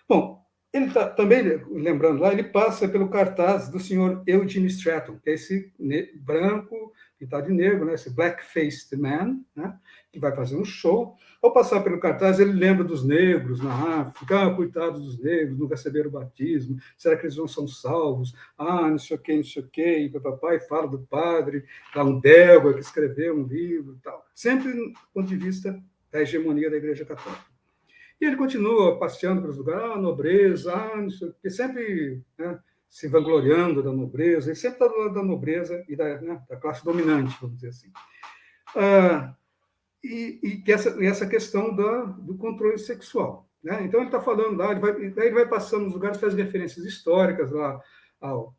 [SPEAKER 2] Bom, ele está também, lembrando lá, ele passa pelo cartaz do senhor Eugene Stratton, que é esse branco pintado de negro, né, esse black-faced man, né, que vai fazer um show. Ao passar pelo cartaz, ele lembra dos negros na África, coitados dos negros, não receberam o batismo, será que eles não são salvos? Não sei o quê, e papai fala do padre, lá um belga que escreveu um livro e tal. Sempre do ponto de vista da hegemonia da Igreja Católica. E ele continua passeando pelos lugares, nobreza, não sei o quê, sempre, né, se vangloriando da nobreza, ele sempre está do lado da nobreza e da classe dominante, vamos dizer assim. E essa questão do controle sexual. Né? Então, ele está falando lá, ele vai passando nos lugares, faz referências históricas lá ao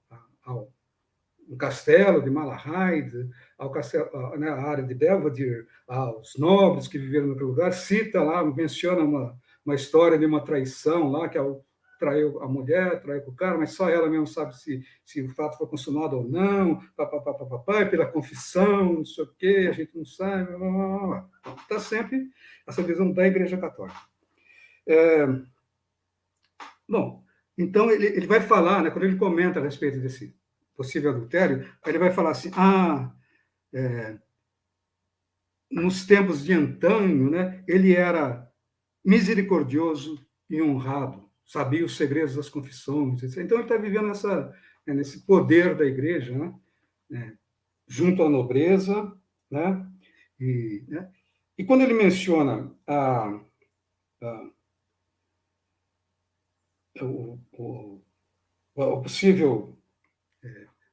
[SPEAKER 2] castelo de Malahide, ao castelo, né, a área de Belvedere, aos nobres que viveram naquele lugar, cita lá, menciona uma história de uma traição lá, que traiu a mulher, traiu o cara, mas só ela mesmo sabe se o fato foi consumado ou não, pela confissão, não sei o quê, a gente não sabe, está sempre essa visão da Igreja Católica. Bom, então ele vai falar, né, quando ele comenta a respeito desse possível adultério, ele vai falar assim, nos tempos de antanho, né, ele era misericordioso e honrado, sabia os segredos das confissões, etc. Então, ele está vivendo nesse poder da igreja, né, junto à nobreza, né, e quando ele menciona o possível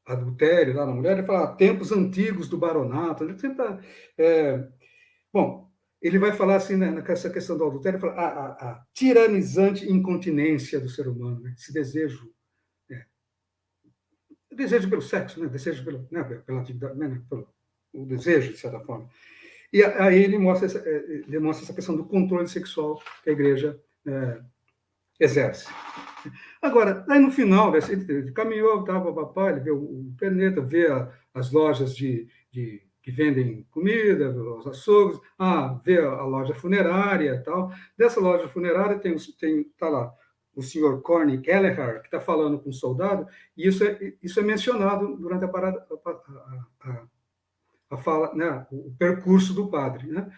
[SPEAKER 2] adultério lá na mulher, ele fala tempos antigos do baronato, ele sempre bom, ele vai falar assim, né, nessa questão do adultério, ele fala a tiranizante incontinência do ser humano, né, esse desejo, desejo pelo sexo, né, desejo pela atividade, né, o desejo, de certa forma. E aí ele mostra essa questão do controle sexual que a igreja exerce. Agora, aí no final, ele caminhou, ele vê o perneta, vê as lojas que vendem comida, os açougues, vê a loja funerária e tal. Dessa loja funerária tá lá o senhor Corny Kelleher, que está falando com um soldado, e isso é mencionado durante a parada, a fala, né, o percurso do padre, né?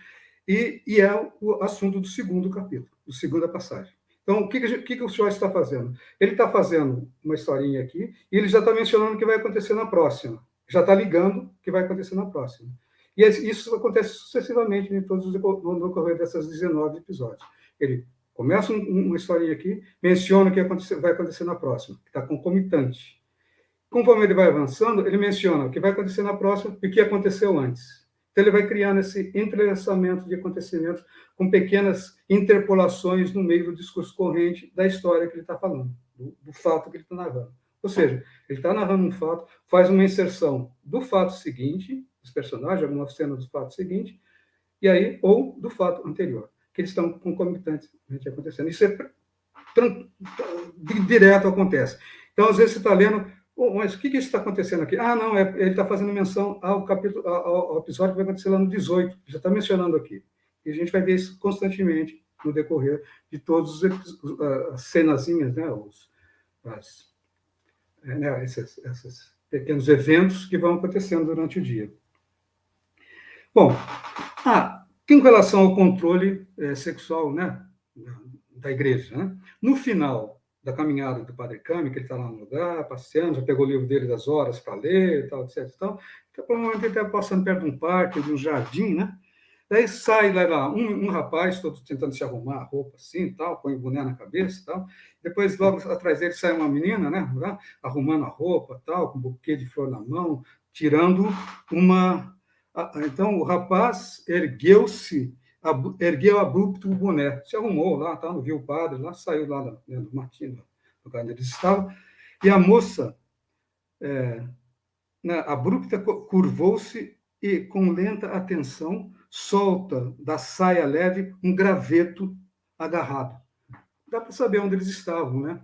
[SPEAKER 2] E é o assunto do segundo capítulo, da segunda passagem. Então, o que o Joyce está fazendo? Ele está fazendo uma historinha aqui, e ele já está mencionando o que vai acontecer na próxima. Já está ligando o que vai acontecer na próxima. E isso acontece sucessivamente no decorrer dessas 19 episódios. Ele começa uma historinha aqui, menciona o que vai acontecer na próxima, que está concomitante. Conforme ele vai avançando, ele menciona o que vai acontecer na próxima e o que aconteceu antes. Então, ele vai criando esse entrelaçamento de acontecimentos com pequenas interpolações no meio do discurso corrente da história que ele está falando, do fato que ele está narrando. Ou seja, ele está narrando um fato, faz uma inserção do fato seguinte, dos personagens, alguma cena do fato seguinte, e aí, ou do fato anterior, que eles estão concomitantemente acontecendo. Isso direto acontece. Então, às vezes, você está lendo, mas o que está acontecendo aqui? Não, ele está fazendo menção ao episódio que vai acontecer lá no 18, já está mencionando aqui. E a gente vai ver isso constantemente no decorrer de todas as cenazinhas, né, esses pequenos eventos que vão acontecendo durante o dia. Bom, com relação ao controle sexual, né, da igreja, né? No final da caminhada do Padre Kami, que ele está lá no lugar, passeando, já pegou o livro dele das horas para ler, e tal, etc. Então, provavelmente ele está passando perto de um parque, de um jardim, né? Daí sai lá um rapaz, todo tentando se arrumar a roupa assim, tal, põe o boné na cabeça e tal. Depois, logo atrás dele, sai uma menina, né? Arrumando a roupa, tal, com um buquê de flor na mão, tirando uma... Então, o rapaz ergueu abrupto o boné, se arrumou lá, não viu o padre, lá saiu lá do matinho, do lugar onde eles estavam, e a moça, abrupta, curvou-se e, com lenta atenção, solta da saia leve um graveto agarrado. Dá para saber onde eles estavam, né?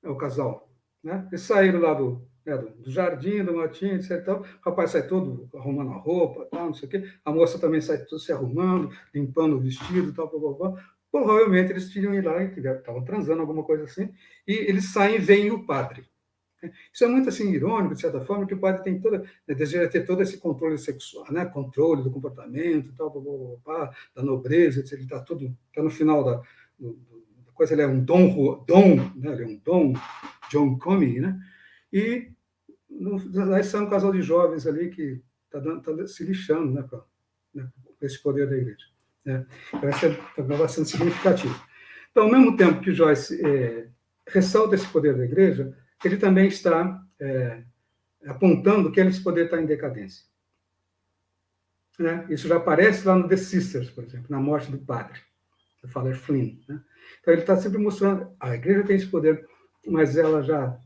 [SPEAKER 2] É o casal, né? Eles saíram lá do jardim, do matinho, etc. Então, o rapaz sai todo arrumando a roupa, tal, não sei o quê. A moça também sai tudo se arrumando, limpando o vestido, tal, blá. Provavelmente eles tinham ido lá e estavam transando, alguma coisa assim, e eles saem e veem o padre. Isso é muito assim irônico, de certa forma, que o padre tem deseja ter todo esse controle sexual, né? Controle do comportamento, tal, da nobreza, etc. Ele está no final da coisa, ele é um dom, né? Ele é um dom, John Comey, né? E aí sai um casal de jovens ali que está se lixando, né, com esse poder da igreja. Né? Então, isso é bastante significativo. Então, ao mesmo tempo que Joyce ressalta esse poder da igreja, ele também está apontando que esse poder está em decadência. Né? Isso já aparece lá no The Sisters, por exemplo, na morte do padre, do Father Flynn. Né? Então, ele está sempre mostrando a igreja tem esse poder, mas ela já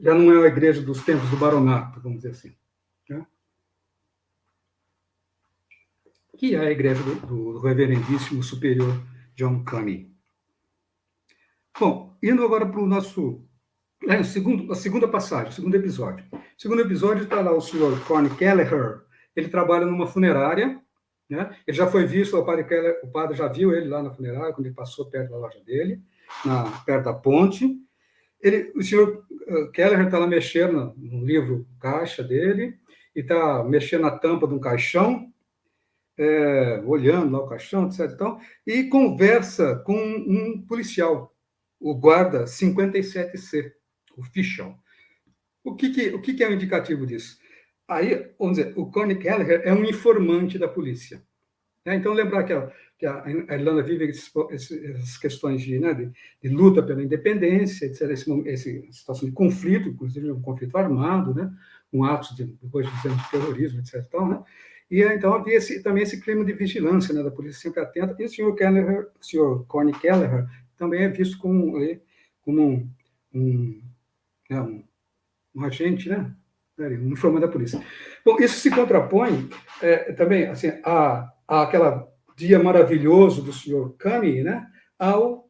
[SPEAKER 2] não é a igreja dos tempos do baronato, vamos dizer assim. Né? Que é a igreja do reverendíssimo superior John Comey. Bom, indo agora para o nosso... a segunda passagem, o segundo episódio. O segundo episódio está lá o senhor Corny Kelleher, ele trabalha numa funerária, né? Ele já foi visto, o padre já viu ele lá na funerária, quando ele passou perto da loja dele, perto da ponte. O senhor Kelleher está lá mexendo no livro caixa dele, e está mexendo na tampa de um caixão, olhando lá o caixão, etc. E conversa com um policial, o guarda 57C, o Fischel. O que é um indicativo disso? Aí, vamos dizer, o Corny Kelleher é um informante da polícia. Então, lembrar que a Irlanda vive essas questões de luta pela independência, etc., essa situação de conflito, inclusive um conflito armado, né, com atos depois de terrorismo, etc. Né? E então havia também esse clima de vigilância, né, da polícia sempre atenta. E o senhor Corny Kelleher também é visto como um agente, né, um informante da polícia. Bom, isso se contrapõe também assim, àquele dia maravilhoso do senhor Comey, né, ao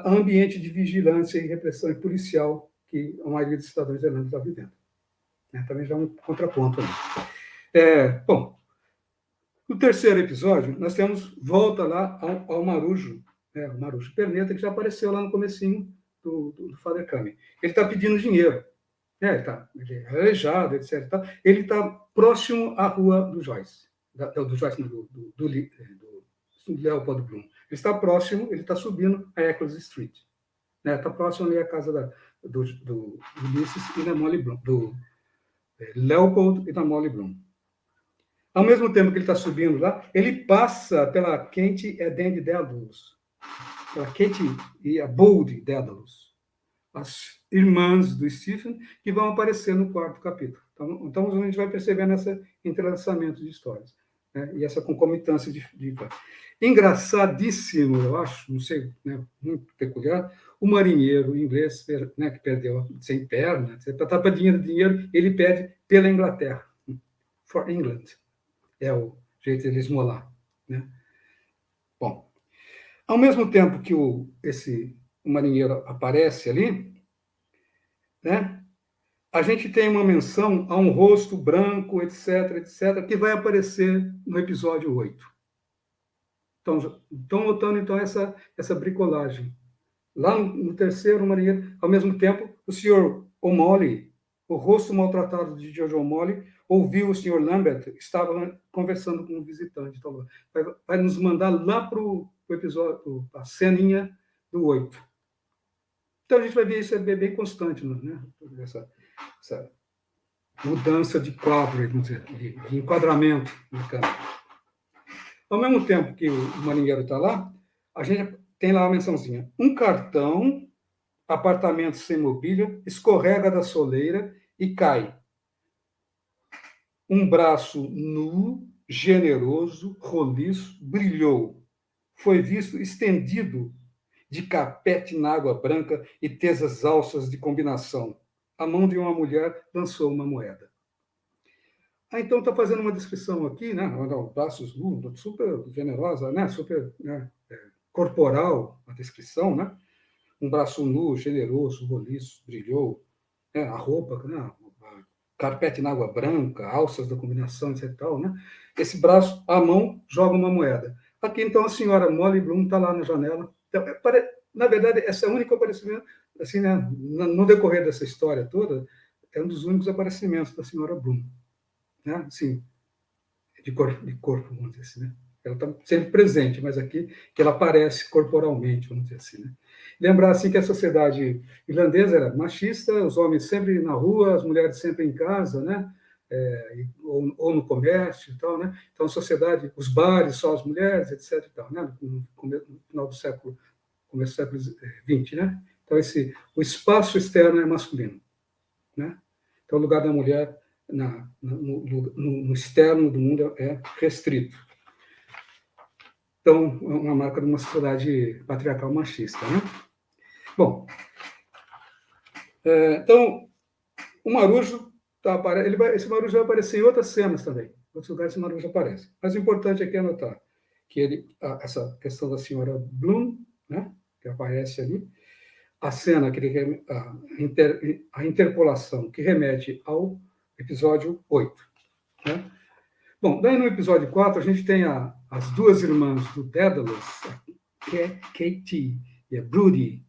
[SPEAKER 2] ambiente de vigilância e repressão policial que a maioria dos cidadãos irlandeses está vivendo. né? Também já é um contraponto ali. Bom, no terceiro episódio, nós temos volta lá ao Marujo, né? O Marujo Perneta, que já apareceu lá no comecinho do Father Kami. Ele está pedindo dinheiro. Ele é aleijado, etc. Ele está próximo à rua do Joyce, do Joyce, do Leopold Bloom. Ele está próximo, ele está subindo a Eccles Street. Está próximo ali à casa do Ulysses e da Molly Bloom, do Leopold e da Molly Bloom. Ao mesmo tempo que ele está subindo lá, ele passa pela Kate e Dandy Daedalus, pela Kate e a Bold Daedalus, as irmãs do Stephen, que vão aparecer no quarto capítulo. Então a gente vai percebendo esse entrelaçamento de histórias, né? E essa concomitância de engraçadíssimo, eu acho, não sei, né, muito peculiar, o marinheiro inglês, né, que perdeu sem perna, para dinheiro, ele pede pela Inglaterra, for England, é o jeito de ele esmolar, né? Bom, ao mesmo tempo que o marinheiro aparece ali, né, a gente tem uma menção a um rosto branco, etc., que vai aparecer no episódio 8. Então, estão notando, então, essa bricolagem. Lá no terceiro marinheiro, ao mesmo tempo, o senhor O'Malley, o rosto maltratado de George O'Malley, ouviu o senhor Lambert, estava conversando com um visitante. Então, vai nos mandar lá para o episódio, a ceninha do 8. Então, a gente vai ver isso bem constante, né? Essa mudança de quadro, vamos dizer, de enquadramento na câmera. Ao mesmo tempo que o marinheiro está lá, a gente tem lá uma mençãozinha. Um cartão, apartamento sem mobília, escorrega da soleira e cai. Um braço nu, generoso, roliço, brilhou. Foi visto estendido de carpete na água branca e tesas alças de combinação. A mão de uma mulher lançou uma moeda. Então está fazendo uma descrição aqui, né? Braços nus, super generosa, né? Super, né? Corporal a descrição, né? Um braço nu, generoso, roliço, brilhou, né? A roupa, né? Carpete na água branca, alças da combinação, etc. Tal, né? Esse braço, a mão, joga uma moeda. Aqui, então, a senhora Molly Bloom está lá na janela. Então, na verdade, esse é o único aparecimento, assim, né? No decorrer dessa história toda, é um dos únicos aparecimentos da senhora Bloom, né? Assim, de corpo, vamos dizer assim, né? Ela está sempre presente, mas aqui que ela aparece corporalmente, vamos dizer assim, né? Lembrar assim que a sociedade irlandesa era machista, os homens sempre na rua, as mulheres sempre em casa, né? Ou no comércio e tal, né? Então a sociedade, os bares só as mulheres, etc. E tal, né? No final do século, começo do século XX, né? Então o espaço externo é masculino, né? Então o lugar da mulher no externo do mundo é restrito. Então, é uma marca de uma sociedade patriarcal machista, né? Bom, então, o Marujo, esse Marujo vai aparecer em outras cenas também. Em outros lugares esse Marujo aparece. Mas o importante aqui é anotar que essa questão da senhora Bloom, né, que aparece ali, a cena, a interpolação que remete ao episódio 8. Né? Bom, daí no episódio 4, a gente tem as duas irmãs do Daedalus, Katie e a Broody,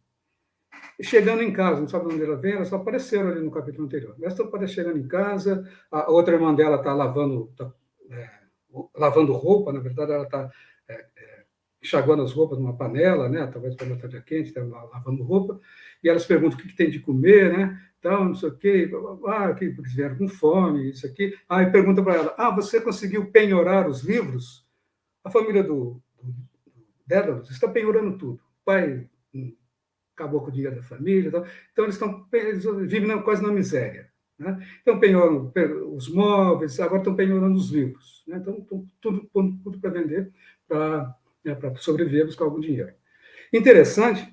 [SPEAKER 2] chegando em casa, não sabe onde ela vem, elas só apareceram ali no capítulo anterior. Elas estão chegando em casa, a outra irmã dela está lavando roupa, na verdade ela está enxaguando as roupas numa panela, né? Talvez para ela esteja quente, está lavando roupa, e elas perguntam o que tem de comer, né? Tal, não sei o quê, que eles vieram com fome, isso aqui. E pergunta para ela, você conseguiu penhorar os livros? A família do Daedalus está penhorando tudo. O pai acabou com o dinheiro da família, então eles vivem quase na miséria. Né? Então penhoram os móveis, agora estão penhorando os livros. Né? Então tudo para vender, para sobreviver, buscar algum dinheiro. Interessante,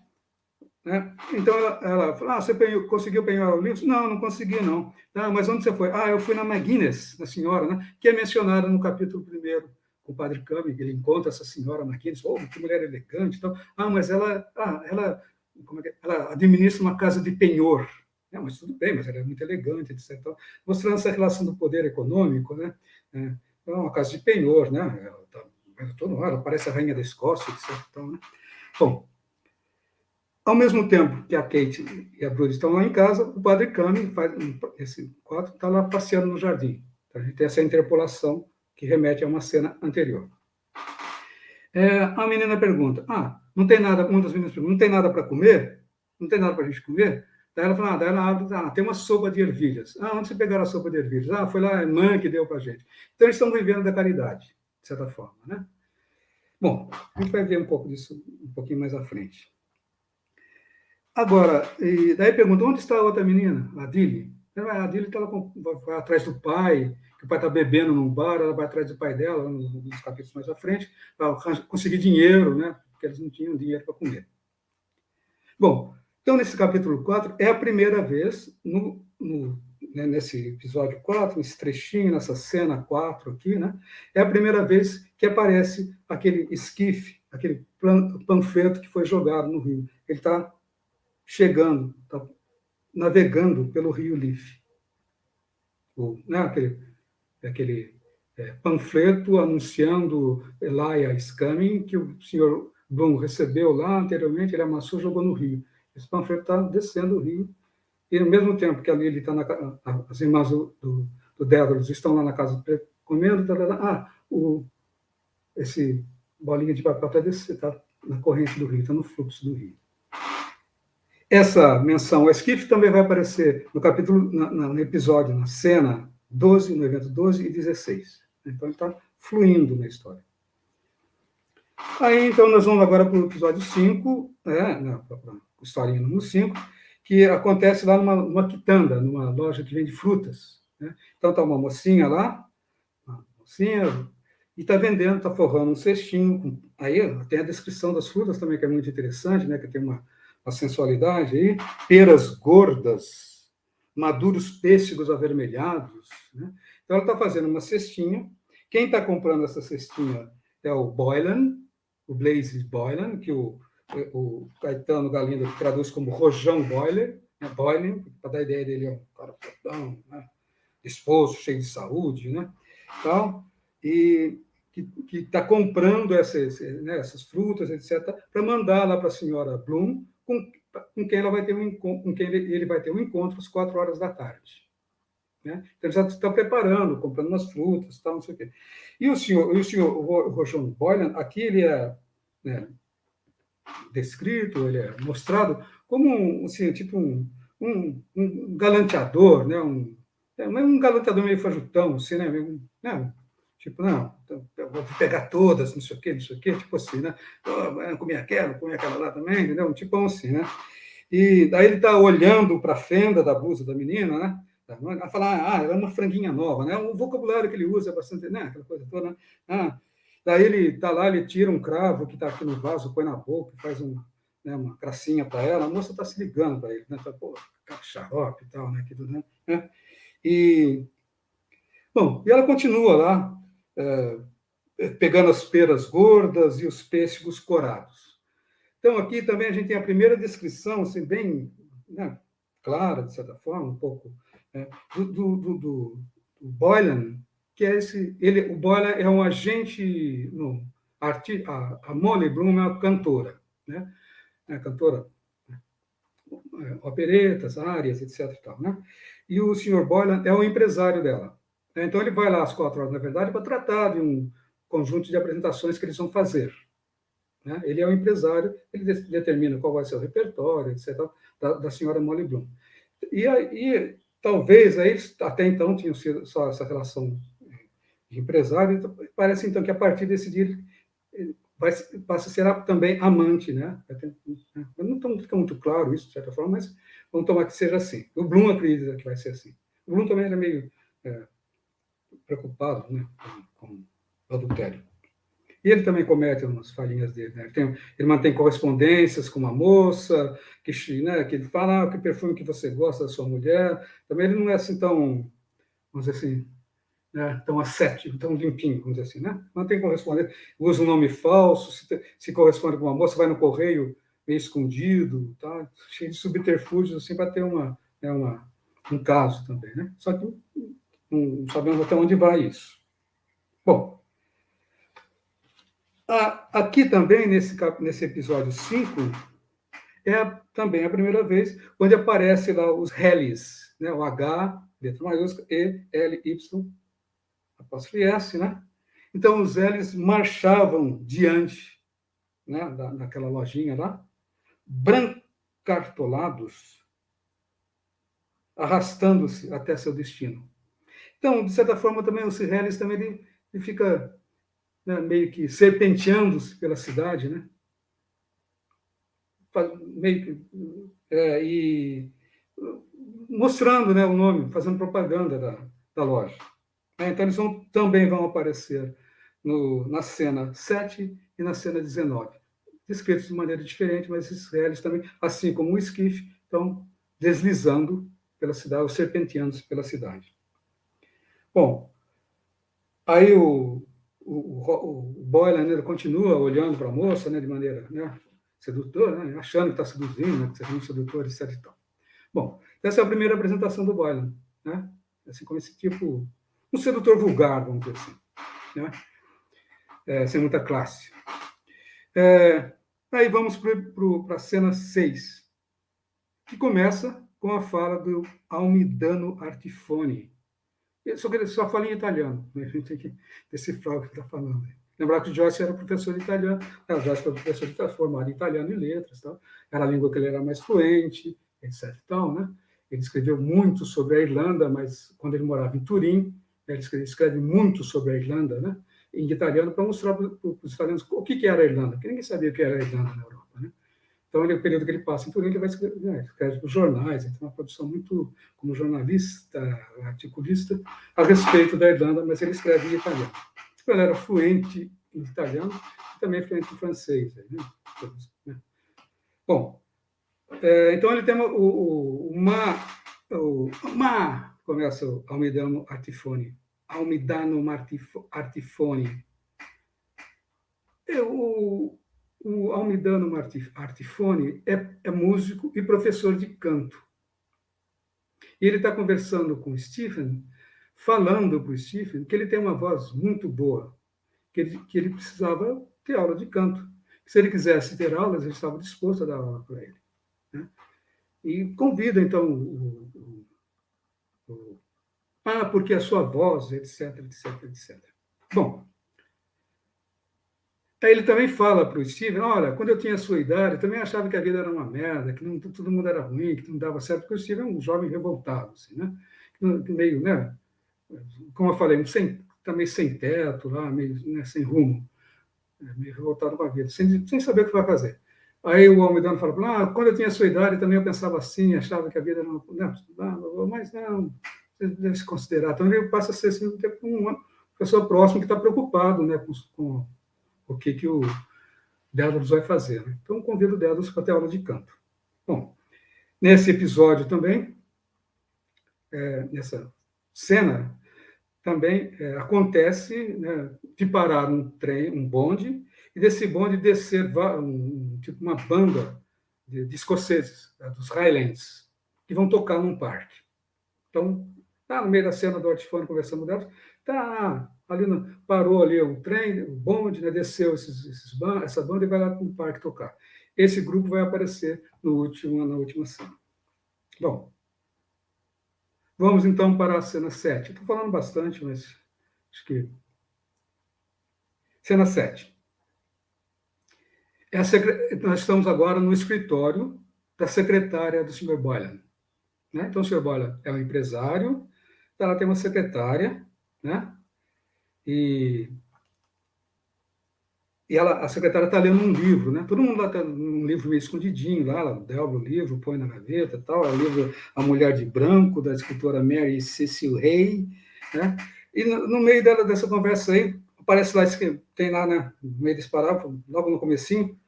[SPEAKER 2] né? Então ela fala, você conseguiu penhorar os livros? Não consegui, não. Mas onde você foi? Eu fui na McGuinness, na senhora, né? Que é mencionada no capítulo 1, com o padre Kami, ele encontra essa senhora McGuinness, que mulher elegante. Então, mas ela administra uma casa de penhor, Mas tudo bem, mas ela é muito elegante, etc. Então, mostrando essa relação do poder econômico, né? É uma casa de penhor, né? Ela parece a rainha da Escócia, etc. Então, né? Bom, ao mesmo tempo que a Kate e a Brooke estão lá em casa, o padre Cami esse quadro está lá passeando no jardim. Então, a gente tem essa interpolação que remete a uma cena anterior. A menina pergunta, não tem nada, uma das meninas pergunta, não tem nada para comer? Não tem nada para a gente comer? Daí ela fala, daí ela abre, tem uma sopa de ervilhas. Onde você pegaram a sopa de ervilhas? Foi lá a irmã que deu para a gente. Então, eles estão vivendo da caridade, de certa forma, né? Bom, a gente vai ver um pouco disso um pouquinho mais à frente. Agora, daí pergunta, onde está a outra menina, a Dilly? A Dilly vai atrás do pai, que o pai está bebendo num bar, ela vai atrás do pai dela, nos capítulos mais à frente, para conseguir dinheiro, né? Porque eles não tinham dinheiro para comer. Bom, então, nesse capítulo 4, é a primeira vez, nesse episódio 4, nesse trechinho, nessa cena 4 aqui, né? É a primeira vez que aparece aquele esquife, aquele panfleto que foi jogado no rio. Ele está chegando, está navegando pelo rio Liffey. Aquele panfleto anunciando Elijah is coming, que o senhor Bloom recebeu lá anteriormente, ele amassou e jogou no rio. Esse panfleto está descendo o rio, e ao mesmo tempo que ali ele está as irmãs do Dédalus estão lá na casa comendo, esse bolinha de papel está na corrente do rio, está no fluxo do rio. Essa menção ao esquife também vai aparecer no capítulo, no episódio, na cena 12, no evento 12 e 16. Então, ele está fluindo na história. Aí, então, nós vamos agora para o episódio 5, para a historinha número 5, que acontece lá numa quitanda, numa loja que vende frutas. Né? Então, está uma mocinha lá, e está vendendo, está forrando um cestinho. Aí tem a descrição das frutas também, que é muito interessante, né? Que tem uma sensualidade aí. Peras gordas, maduros pêssegos avermelhados. Né? Então, ela está fazendo uma cestinha. Quem está comprando essa cestinha é o Boylan, o Blaise Boylan, que o Caetano Galindo traduz como Rojão Boylan, para dar a ideia dele, é um cara fortão, né? Disposto, cheio de saúde, né? Então, e que está comprando essas frutas, etc., para mandar lá para a senhora Bloom, com quem ela vai ter com quem ele vai ter um encontro às 4 horas da tarde. Né? Então, ele já está preparando, comprando umas frutas, tal, não sei o quê. E o senhor Rojão Boylan, aqui ele é descrito, ele é mostrado como tipo um galanteador, né? Um galanteador meio fajutão, assim, né? Tipo, não, eu vou pegar todas, não sei o quê, tipo assim, né? Comer aquela lá também, entendeu? Um tipão assim, né? E daí ele está olhando para a fenda da blusa da menina, né? Ela fala, ela é uma franguinha nova, né? O vocabulário que ele usa é bastante, né? Aquela coisa toda, né? Daí ele está lá, ele tira um cravo que está aqui no vaso, põe na boca, faz uma gracinha para ela. A moça está se ligando para ele, né? Tá, pô, xarope e tal, né? Tudo, né? E ela continua lá, pegando as peras gordas e os pêssegos corados. Então, aqui também a gente tem a primeira descrição, assim, bem clara, de certa forma, um pouco, do Boylan, que é o Boylan é um agente, a Molly Bloom é uma cantora, né? Cantora, operetas, áreas, etc. E tal, né? E o Sr. Boylan é o empresário dela. Então, ele vai lá às 4 horas, na verdade, para tratar de um conjunto de apresentações que eles vão fazer. Né? Ele é o empresário, ele determina qual vai ser o repertório, etc., da senhora Molly Bloom. E talvez, eles até então tinham sido só essa relação de empresário, então, parece então que a partir desse dia ele passa a ser também amante, né? Não fica muito claro isso, de certa forma, mas vamos tomar que seja assim. O Bloom acredita que vai ser assim. O Bloom também era meio preocupado, né, com o adultério. E ele também comete umas falhinhas dele, né? Ele mantém correspondências com uma moça, que ele fala que perfume que você gosta da sua mulher. Também ele não é assim tão, vamos dizer assim, né, tão ascético, tão limpinho, vamos dizer assim, né? Mantém correspondência, usa um nome falso, se corresponde com uma moça, vai no correio meio escondido, tá? Cheio de subterfúgios, assim, para ter uma é um caso também, né? Só que não sabemos até onde vai isso. Bom, aqui também, nesse episódio 5, é também a primeira vez onde aparece lá os Hellis, né? O H, letra maiúscula, E, L, Y, apóstrofe S, né? Então, os Hellis marchavam diante, né, daquela lojinha lá, brancartolados, arrastando-se até seu destino. Então, de certa forma, também o Hellis também ele fica, né, meio que serpenteando-se pela cidade, né? Meio que, e mostrando, né, o nome, fazendo propaganda da loja. Então, eles também vão aparecer na cena 7 e na cena 19. Descritos de maneira diferente, mas esses réis também, assim como o esquife, estão deslizando pela cidade, ou serpenteando-se pela cidade. Bom, aí o Boylan, né, continua olhando para a moça, né, de maneira, né, sedutora, né, achando que está seduzindo, né, que está sendo sedutor, etc. E tal. Bom, essa é a primeira apresentação do Boylan, né? Assim como esse tipo, um sedutor vulgar, vamos dizer assim, né? Sem muita classe. Aí vamos para a cena 6, que começa com a fala do Almidano Artifoni. Só fala em italiano, né? A gente tem que decifrar o que está falando. Lembrar que o Joyce era professor de italiano, o Joyce foi professor formado em italiano e letras, tal. Era a língua que ele era mais fluente, etc. Então, né? Ele escreveu muito sobre a Irlanda, mas quando ele morava em Turim, ele escreve muito sobre a Irlanda, né? Em italiano, para mostrar para os italianos o que era a Irlanda, porque ninguém sabia o que era a Irlanda na Europa, né? Então, o período que ele passa em Turim, ele vai escrever, né, escreve para os jornais, então, uma produção muito, como jornalista, articulista, a respeito da Irlanda, mas ele escreve em italiano. Ele era fluente em italiano e também fluente em francês. Né? Bom, então ele tem começa o Almidano Artifoni. Almidano Artifoni. O Almidano Artifoni é músico e professor de canto. E ele está conversando com o Stephen, falando para o Stephen que ele tem uma voz muito boa, que ele precisava ter aula de canto. Se ele quisesse ter aulas, ele estava disposto a dar aula para ele. Né? E convida, então, porque a sua voz, etc, etc, etc. Bom, aí ele também fala para o Steven, olha, quando eu tinha a sua idade, eu também achava que a vida era uma merda, que todo mundo era ruim, que não dava certo, porque o Steven é um jovem revoltado, assim, né? Meio, né? Como eu falei, também sem teto, lá, meio, né, sem rumo, meio revoltado com a vida, sem saber o que vai fazer. Aí o Almidano fala, quando eu tinha a sua idade, também eu pensava assim, achava que a vida era uma... mas não, você deve se considerar. Então ele passa a ser assim, uma pessoa próxima que está preocupado, né, com o que o Dédalus vai fazer. Né? Então, convido o Dédalus para ter aula de canto. Bom, nesse episódio também, nessa cena, também acontece, né, de parar um trem, um bonde, e desse bonde descer tipo uma banda de escoceses, dos Highlands, que vão tocar num parque. Então, tá no meio da cena do Artifone conversando com o Dédalus, parou ali o trem, o bonde, né, desceu essa banda e vai lá no parque tocar. Esse grupo vai aparecer na última cena. Bom, vamos então para a cena 7. Estou falando bastante, mas acho que... Cena 7. Nós estamos agora no escritório da secretária do Sr. Boylan. Né? Então, o Sr. Boylan é um empresário, ela tem uma secretária, né? E a secretária está lendo um livro, né? Todo mundo lá está num livro meio escondidinho, lá, ela dobra o livro, põe na gaveta, tal. É o livro A Mulher de Branco, da escritora Mary Cecil Hay, né? E no meio dessa conversa aí, aparece lá, tem lá, né, no meio desse parágrafo, logo no comecinho,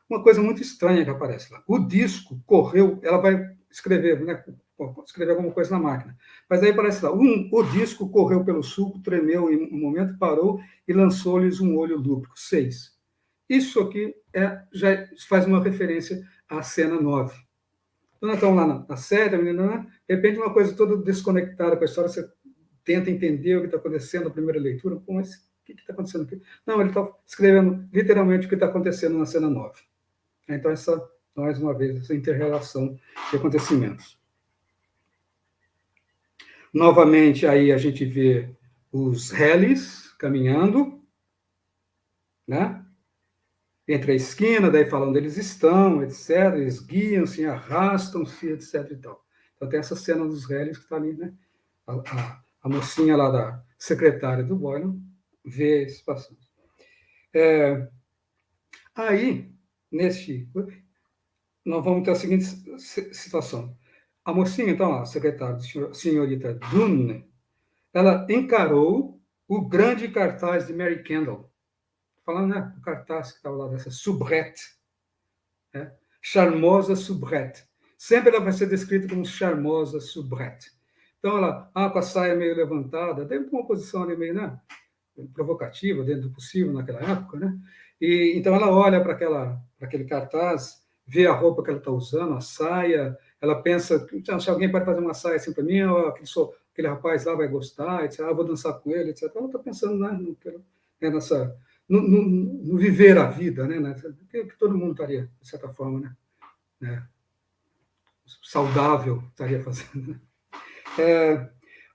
[SPEAKER 2] uma coisa muito estranha que aparece lá. O disco correu, ela vai escrever, né? Escrever alguma coisa na máquina. Mas aí aparece lá, o disco correu pelo sulco, tremeu em um momento, parou e lançou-lhes um olho lúbrico. 6. Isso aqui já faz uma referência à cena 9. Quando nós estamos lá na série, a menina, de repente, uma coisa toda desconectada com a história, você tenta entender o que está acontecendo na primeira leitura. Pô, mas o que está acontecendo aqui? Não, ele está escrevendo literalmente o que está acontecendo na cena 9. Então, mais uma vez, essa inter-relação de acontecimentos. Novamente, aí a gente vê os Hellis caminhando, né? Entre a esquina, daí falando onde eles estão, etc. Eles guiam-se, arrastam-se, etc. E tal. Então, tem essa cena dos Hellis que está ali, né? A mocinha lá da secretária do Boylan vê isso passando. Aí, nós vamos ter a seguinte situação. A mocinha, então, a secretária, a senhorita Dunne, ela encarou o grande cartaz de Mary Kendall, falando, né, o cartaz que estava lá dessa soubrette, né, charmosa soubrette. Sempre ela vai ser descrita como charmosa soubrette. Então, ela, com a saia meio levantada, dentro de uma posição ali meio, né, provocativa, dentro do possível naquela época, né? E então ela olha para aquele cartaz, vê a roupa que ela está usando, a saia, ela pensa, se alguém pode fazer uma saia assim para mim, aquele rapaz lá vai gostar, etc. Vou dançar com ele, etc. Ela está pensando, né, no viver a vida, né? Que todo mundo estaria, de certa forma, né? Saudável estaria fazendo.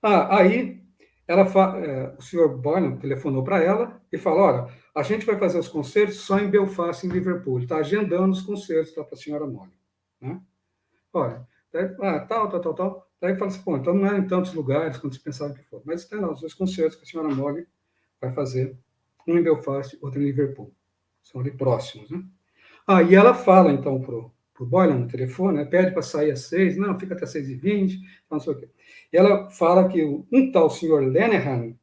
[SPEAKER 2] Aí o senhor Boylan telefonou para ela e falou: olha, a gente vai fazer os concertos só em Belfast, em Liverpool. Ele está agendando os concertos para a senhora Molly. Né? Olha, daí, tal. Daí fala assim: pô, então não é em tantos lugares quanto você pensava que for. Mas tem lá os dois concertos que a senhora Molly vai fazer, um em Belfast, outro em Liverpool. São ali próximos. Né? E ela fala, então, para o Boylan no telefone, né, pede para sair às 6, não, fica até 6h20, não sei o quê. E ela fala que um tal senhor Lenihan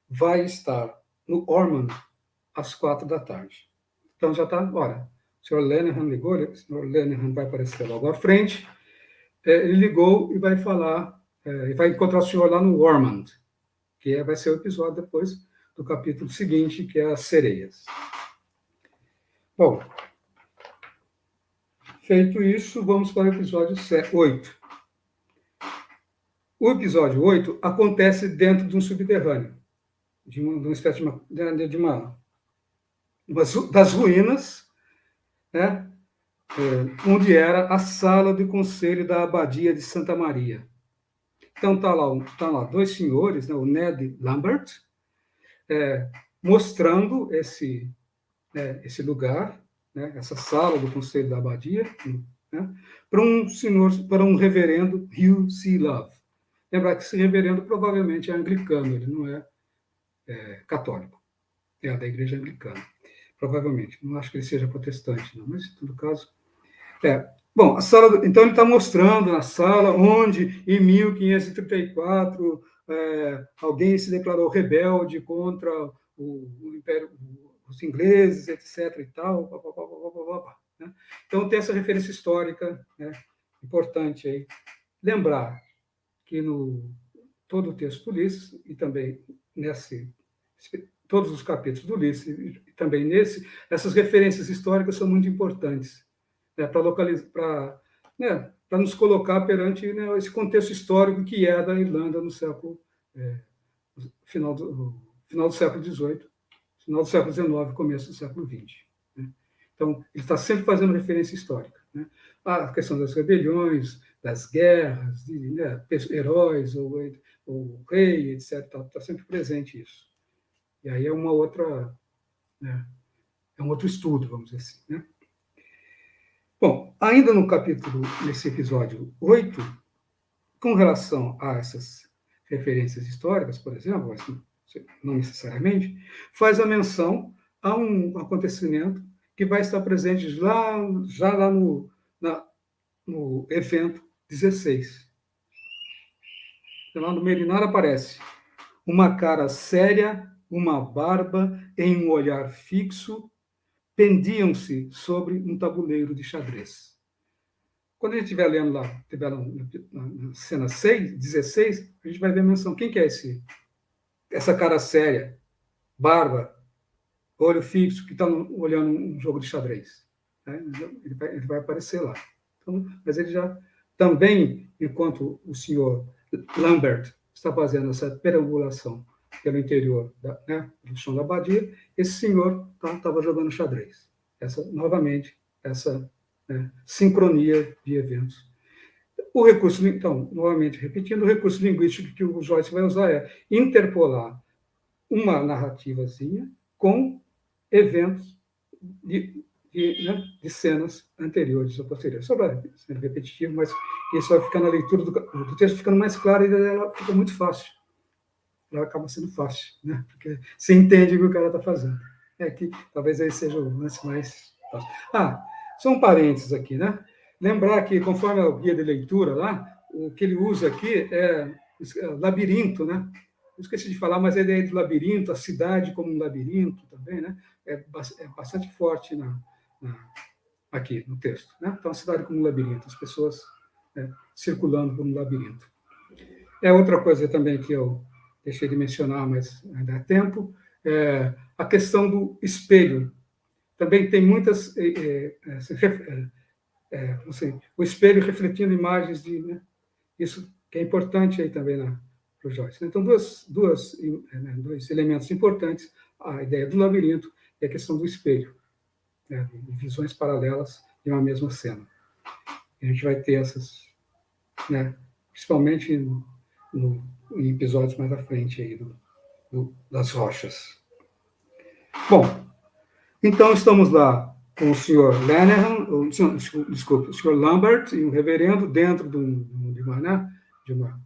[SPEAKER 2] vai estar no Ormond às 4 da tarde. Então já está, olha, o senhor Lenihan ligou, o senhor Lenihan vai aparecer logo à frente, ele ligou e vai falar, e vai encontrar o senhor lá no Ormond, que vai ser o episódio depois do capítulo seguinte, que é as sereias. Bom, feito isso, vamos para o episódio 8. O episódio 8 acontece dentro de um subterrâneo, de uma espécie das ruínas, né, onde era a sala de conselho da abadia de Santa Maria. Então, tá lá dois senhores, né, o Ned Lambert, mostrando esse lugar, né, essa sala do conselho da abadia, né, para um reverendo Hugh C. Love. Lembrar que esse reverendo provavelmente é anglicano, ele não é católico, é da igreja anglicana, provavelmente. Não acho que ele seja protestante, não, mas, em todo caso... Bom, então ele está mostrando na sala onde, em 1534, alguém se declarou rebelde contra o Império, os ingleses, etc. e tal, né? Então tem essa referência histórica, né, importante aí. Lembrar que todo o texto do Ulisses, e também todos os capítulos do Ulisses, e também essas referências históricas são muito importantes, né, para localizar, para nos colocar perante, né, esse contexto histórico que é da Irlanda no final do século XVIII, final do século XIX, começo do século XX. Né? Então, ele está sempre fazendo referência histórica. Né? A questão das rebeliões, das guerras, heróis, ou rei, etc. Está sempre presente isso. E aí é uma outra... Né, é um outro estudo, vamos dizer assim. Né? Bom, ainda nesse episódio 8, com relação a essas referências históricas, por exemplo, assim, não necessariamente, faz a menção a um acontecimento que vai estar presente já lá no evento 16. Lá no Melinar aparece uma cara séria, uma barba em um olhar fixo, pendiam-se sobre um tabuleiro de xadrez. Quando a gente estiver lendo lá, na cena 16, a gente vai ver a menção. Quem que é essa cara séria, barba, olho fixo, que está olhando um jogo de xadrez? Né? Ele vai aparecer lá. Então, mas ele já Também, enquanto o senhor Lambert está fazendo essa perambulação pelo interior do chão da abadia, esse senhor estava jogando xadrez. Novamente, essa sincronia de eventos. O recurso, então, novamente repetindo, o recurso linguístico que o Joyce vai usar é interpolar uma narrativazinha com eventos de cenas anteriores ou posteriores. Só para ser repetitivo, mas isso vai ficar na leitura do texto ficando mais claro e ela fica muito fácil. Ela acaba sendo fácil, né? Porque você entende o que o cara está fazendo. Que talvez aí seja o lance mais fácil. Só um parênteses aqui, né? Lembrar que, conforme o guia de leitura lá, o que ele usa aqui é labirinto, né? Eu esqueci de falar, mas a ideia de labirinto, a cidade como um labirinto também, né? É bastante forte aqui no texto, né? Então, a cidade como um labirinto, as pessoas circulando por um labirinto. Outra coisa também que eu deixei de mencionar, mas ainda há tempo, a questão do espelho. Também tem muitas... o espelho refletindo imagens isso que é importante aí também para o Joyce. Então, dois elementos importantes, a ideia do labirinto e a questão do espelho, de visões paralelas de uma mesma cena. A gente vai ter essas, principalmente em episódios mais à frente aí das rochas. Bom, então estamos lá com o senhor Lenihan, desculpe, o senhor Lambert e o reverendo dentro de uma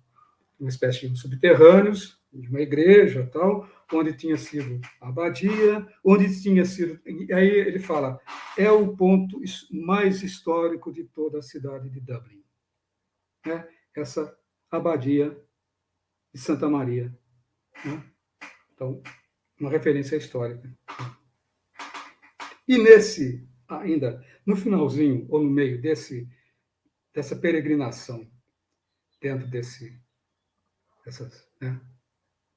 [SPEAKER 2] espécie de subterrâneos, de uma igreja, tal, onde tinha sido a abadia, onde tinha sido... E aí ele fala, é o ponto mais histórico de toda a cidade de Dublin. Essa abadia de Santa Maria. Então, uma referência histórica. E ainda, no finalzinho, ou no meio dessa peregrinação, dentro desses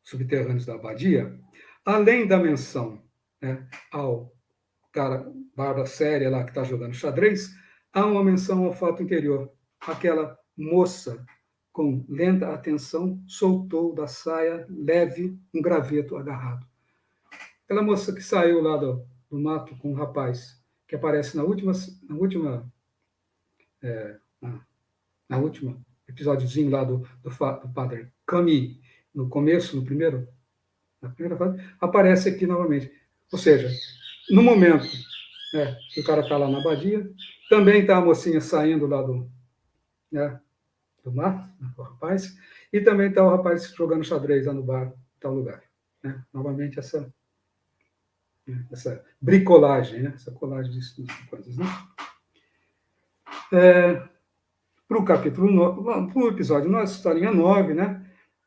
[SPEAKER 2] subterrâneos da abadia, além da menção ao cara, barba séria lá que está jogando xadrez, há uma menção ao fato interior. Aquela moça com lenta atenção soltou da saia leve um graveto agarrado. Aquela moça que saiu lá do mato com um rapaz que aparece na última episódiozinho lá do padre Camille, no começo, na primeira fase, aparece aqui novamente. Ou seja, no momento que o cara está lá na abadia, também está a mocinha saindo lá do mato, o rapaz, e também está o rapaz jogando xadrez lá no bar, tal lugar. Novamente essa bricolagem, essa colagem de coisas. Para o capítulo 9, para o episódio, nossa historinha 9,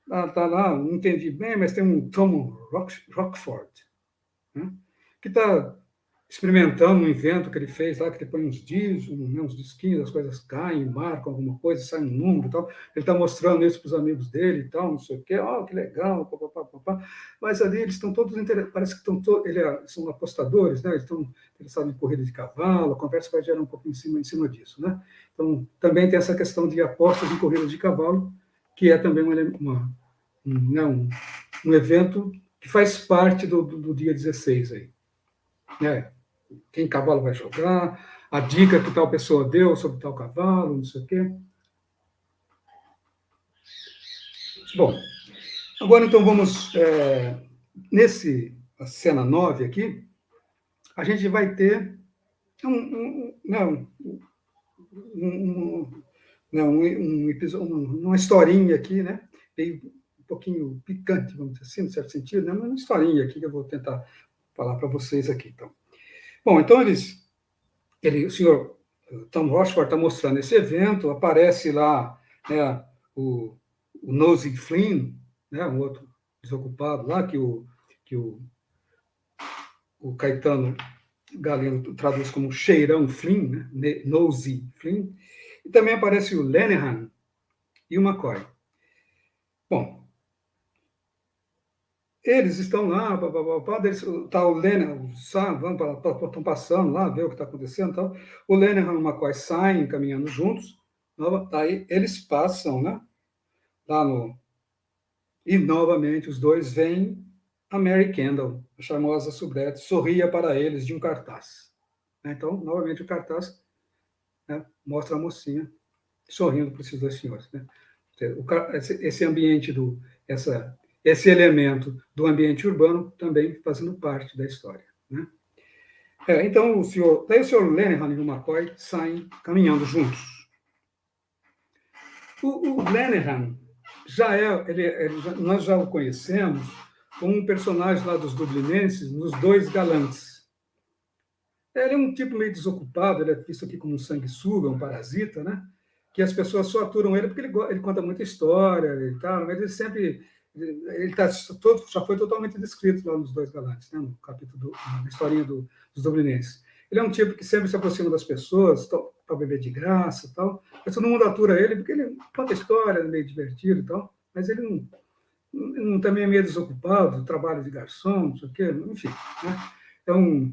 [SPEAKER 2] está lá, não entendi bem, mas tem um Tom Rockford, que está experimentando um evento que ele fez lá, que ele põe uns disquinhos, as coisas caem, marcam alguma coisa, sai um número e tal. Ele está mostrando isso para os amigos dele e tal, não sei o quê, que legal, papapá. Mas ali eles estão todos interessados, parece que eles são apostadores, eles estão interessados em corrida de cavalo, a conversa vai gerar um pouco em cima disso. Então, também tem essa questão de apostas em corrida de cavalo, que é também um evento que faz parte do dia 16 aí. Quem cavalo vai jogar, a dica que tal pessoa deu sobre tal cavalo, não sei o quê. Bom, agora então vamos... nesse cena 9 aqui, a gente vai ter uma historinha aqui, meio um pouquinho picante, vamos dizer assim, no certo sentido, mas uma historinha aqui que eu vou tentar falar para vocês aqui, então. Bom, então o senhor Tom Rochford está mostrando esse evento, aparece lá o Nosey Flynn, um outro desocupado lá, que o Caetano Galeno traduz como Cheirão Flynn, Nosey Flynn, e também aparece o Lenihan e o McCoy. Bom, eles estão lá, tá o Lenihan, estão passando lá, ver o que está acontecendo. Tal. O Lenihan e o McCoy saem caminhando juntos, Aí eles passam, né? Lá no... E, novamente, os dois veem a Mary Kendall, a charmosa soubrette, sorria para eles de um cartaz. Então, novamente, o cartaz, né, mostra a mocinha sorrindo para esses dois senhores. Né? Esse ambiente, esse elemento do ambiente urbano também fazendo parte da história. Né? Então, daí o senhor Lenihan e o McCoy saem caminhando juntos. O Lenihan nós já o conhecemos como um personagem lá dos Dublinenses, nos Dois Galantes. Ele é um tipo meio desocupado, ele é visto aqui como um sanguessuga, um parasita, né? Que as pessoas só aturam ele porque ele conta muita história e tal, mas ele sempre... já foi totalmente descrito lá nos Dois Galantes, né? No capítulo, na historinha dos Dublinenses. Ele é um tipo que sempre se aproxima das pessoas para beber de graça e tal, mas todo mundo atura ele porque ele conta história, é meio divertido e tal, mas ele também é meio desocupado, trabalha de garçom, não sei o quê, enfim. Né? Então,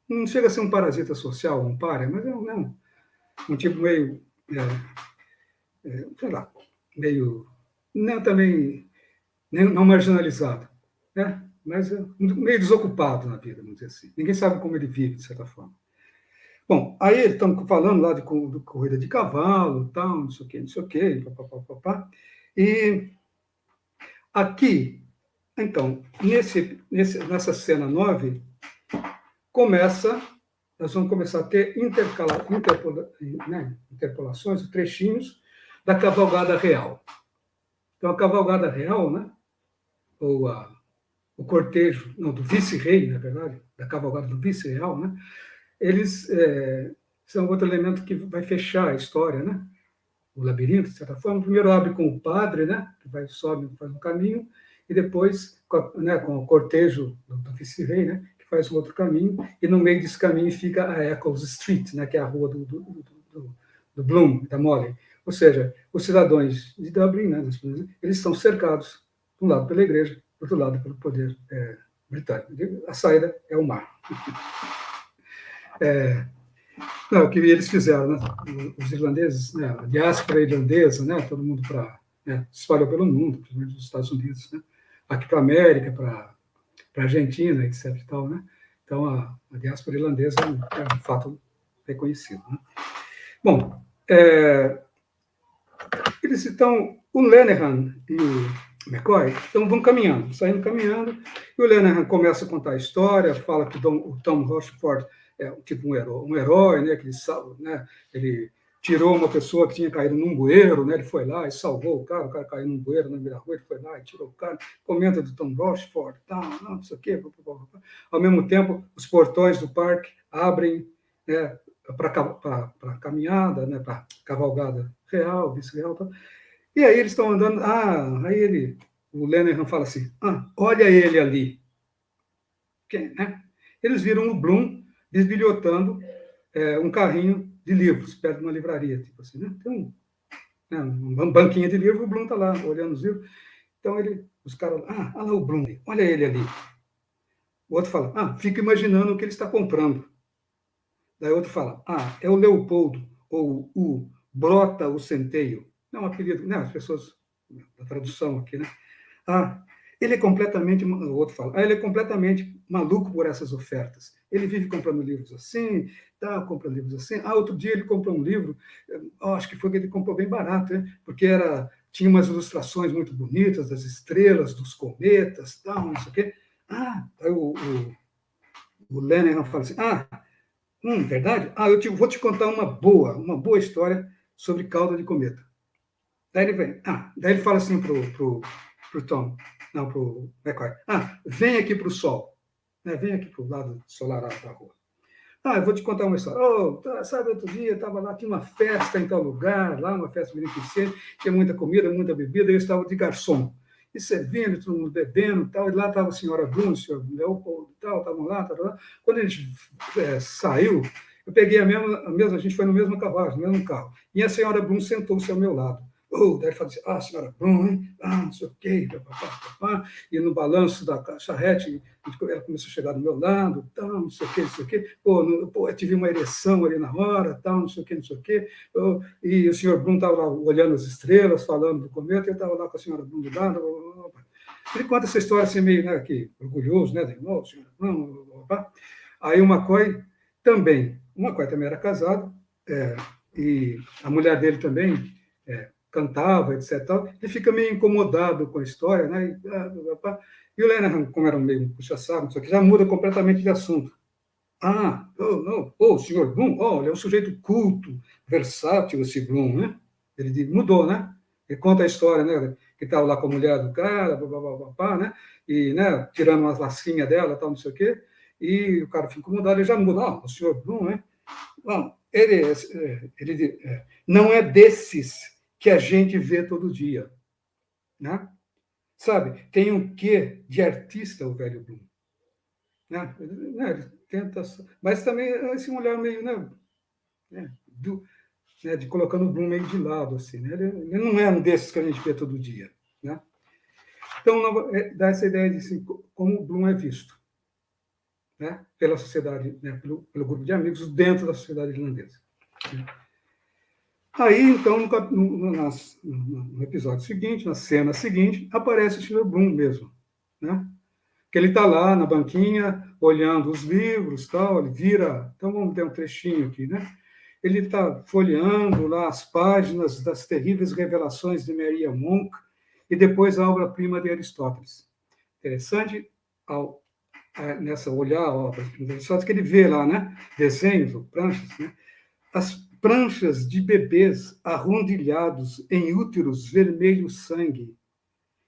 [SPEAKER 2] não chega a ser um parasita social, um pária, mas é um tipo meio, sei lá, meio, também não marginalizado, né? Mas meio desocupado na vida, vamos dizer assim. Ninguém sabe como ele vive, de certa forma. Bom, aí estamos falando lá de corrida de cavalo, tal, não sei o quê, papapá. E aqui, então, nessa cena 9, nós vamos começar a ter interpolações, trechinhos da cavalgada real. Então, a cavalgada real, né, ou o cortejo, do vice-rei, na verdade, da cavalgada do vice-real, né, eles são outro elemento que vai fechar a história, né, o labirinto, de certa forma. Primeiro abre com o padre, né, que sobe, faz um caminho, e depois com o cortejo do vice-rei, né, que faz um outro caminho, e no meio desse caminho fica a Eccles Street, né, que é a rua do Bloom, da Molly. Ou seja, os cidadãos de Dublin, né, eles estão cercados, de um lado pela igreja, do outro lado pelo poder britânico. A saída é o mar. O que eles fizeram, né? Os irlandeses, né? A diáspora irlandesa, né? Todo mundo se espalhou pelo mundo, principalmente nos Estados Unidos, né? Aqui para a América, para a Argentina, etc. E tal, né? Então, a diáspora irlandesa é um fato reconhecido. Né? Bom, eles estão, o Lenihan e o McCoy vão caminhando, saindo caminhando, e o Lenihan começa a contar a história, fala que o Tom Rochford é tipo um herói, né, ele tirou uma pessoa que tinha caído num bueiro, né, ele foi lá e salvou o cara caiu num bueiro na meio da rua, ele foi lá e tirou o cara, comenta do Tom Rochford, não sei o quê, ao mesmo tempo, os portões do parque abrem, né, para a caminhada, né, para a cavalgada real, vice-real, tá? E aí eles estão andando, o Lenihan fala assim, olha ele ali. Quem, né? Eles viram o Bloom desbilhotando um carrinho de livros perto de uma livraria, tipo assim, né? Tem um banquinho de livro, o Bloom está lá olhando os livros. Então os caras, olha lá o Bloom, olha ele ali. O outro fala, fica imaginando o que ele está comprando. Daí o outro fala, é o Leopoldo, ou o Brota o Centeio. Não, um apelido, né? As pessoas, da tradução aqui, né? Ele é completamente, o outro fala, ele é completamente maluco por essas ofertas. Ele vive comprando livros assim, compra livros assim. Outro dia ele comprou um livro, acho que foi que ele comprou bem barato, né? Porque tinha umas ilustrações muito bonitas das estrelas, dos cometas, não sei o quê. Aí o Lenihan fala assim, verdade? Eu vou te contar uma boa história sobre cauda de cometa. Daí ele vem. Daí ele fala assim pro Tom, não, pro McCoy. Vem aqui pro sol. Vem aqui pro lado solarado da rua. Eu vou te contar uma história. Sabe, outro dia eu estava lá, tinha uma festa em tal lugar, lá, uma festa beneficente, tinha muita comida, muita bebida, e eu estava de garçom. E servindo, todo mundo bebendo, tal, e lá estava a senhora Bloom, o senhor Leopoldo, estavam lá, tal. Quando a gente saiu, eu peguei a gente foi no mesmo cavalo, no mesmo carro, e a senhora Bloom sentou-se ao meu lado. Daí ele fala assim, senhora Blum, hein? Não sei o quê, papapá, e no balanço da charrete, ela começou a chegar do meu lado, tal, não sei o quê, não sei o quê. Eu tive uma ereção ali na hora, tal, não sei o quê, não sei o quê. E o senhor Blum estava lá olhando as estrelas, falando do cometa, e eu estava lá com a senhora Blum do lado. Ele conta essa história assim, meio, né, que, orgulhoso, né, da senhora Blum, Aí o McCoy também era casado, e a mulher dele também cantava, etc. Ele fica meio incomodado com a história, né? E o Lenihan, como era meio puxa-saco, já muda completamente de assunto. Não, o senhor Bloom, ele é um sujeito culto, versátil, esse Bloom, né? Ele mudou, né? Ele conta a história, né? Que estava lá com a mulher do cara, né? E, né? Tirando umas lasquinhas dela, tal, não sei o quê. E o cara fica incomodado, ele já muda. O senhor Bloom, né? Não, ele não é desses que a gente vê todo dia, né? Sabe? Tem um quê de artista, o velho Bloom, né? Ele tenta, mas também esse olhar meio, né, de colocando o Bloom meio de lado, assim, né? Ele não é um desses que a gente vê todo dia, né? Então, dá essa ideia de assim, como o Bloom é visto, né? Pela sociedade, né? pelo grupo de amigos dentro da sociedade irlandesa. Né? Aí, então, no episódio seguinte, na cena seguinte, aparece o Sr. Bloom mesmo, né? Que ele está lá na banquinha, olhando os livros, tal, ele vira... Então, vamos ter um trechinho aqui, né? Ele está folheando lá as páginas das terríveis revelações de Maria Monk e depois a obra-prima de Aristóteles. Interessante, nessa olhar a obra-prima de Aristóteles, que ele vê lá, né? Desenhos ou pranchas, né? As pranchas de bebês arrondilhados em úteros vermelho sangue,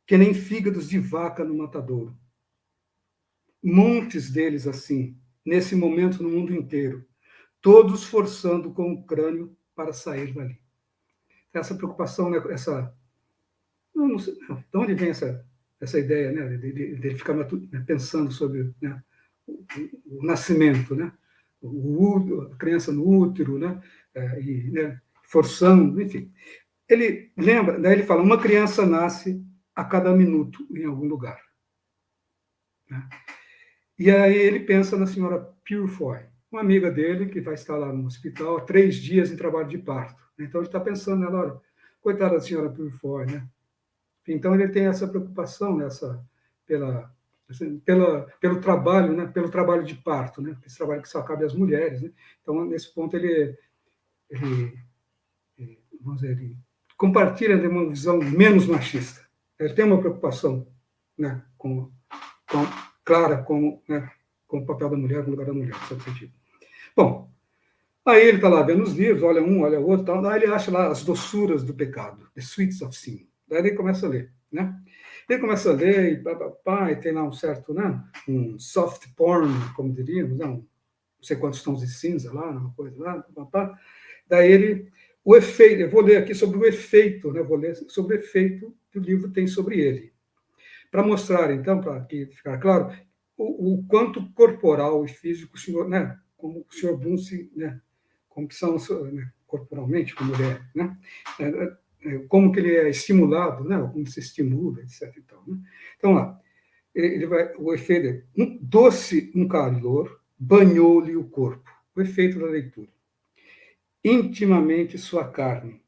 [SPEAKER 2] que nem fígados de vaca no matadouro. Montes deles assim, nesse momento no mundo inteiro, todos forçando com o crânio para sair dali. Essa preocupação, né, não sei, de onde vem essa ideia, né, de ficar pensando sobre, né, o nascimento, né, a criança no útero, né, e, né, forçando, enfim. Ele lembra, daí ele fala, uma criança nasce a cada minuto em algum lugar. Né? E aí ele pensa na senhora Purefoy, uma amiga dele que vai estar lá no hospital há 3 dias em trabalho de parto. Então ele está pensando nela, olha, coitada da senhora Purefoy, né? Então ele tem essa preocupação pelo trabalho, né? Pelo trabalho de parto, né? Esse trabalho que só cabe às mulheres, né? Então nesse ponto ele vamos dizer, ele compartilha de uma visão menos machista. Ele tem uma preocupação, né? Clara né, com o papel da mulher, com o lugar da mulher, nesse sentido. Bom, aí ele está lá vendo os livros, olha um, olha outro, tal, daí ele acha lá as doçuras do pecado, The Sweets of Sin. Daí ele começa a ler, né? Ele começa a ler e tem lá um certo, né, um soft porn, como diríamos, não sei quantos tons de cinza lá, uma coisa lá, daí o efeito, eu vou ler aqui sobre o efeito, né? Vou ler sobre o efeito que o livro tem sobre ele. Para mostrar, então, para ficar claro, o quanto corporal e físico o senhor, né, como o senhor Bloom né, como que são, né, corporalmente, como ele é, né, como que ele é estimulado, né, como se estimula, etc. Então, lá, o efeito é, doce um calor banhou-lhe o corpo, o efeito da leitura. Intimamente sua carne.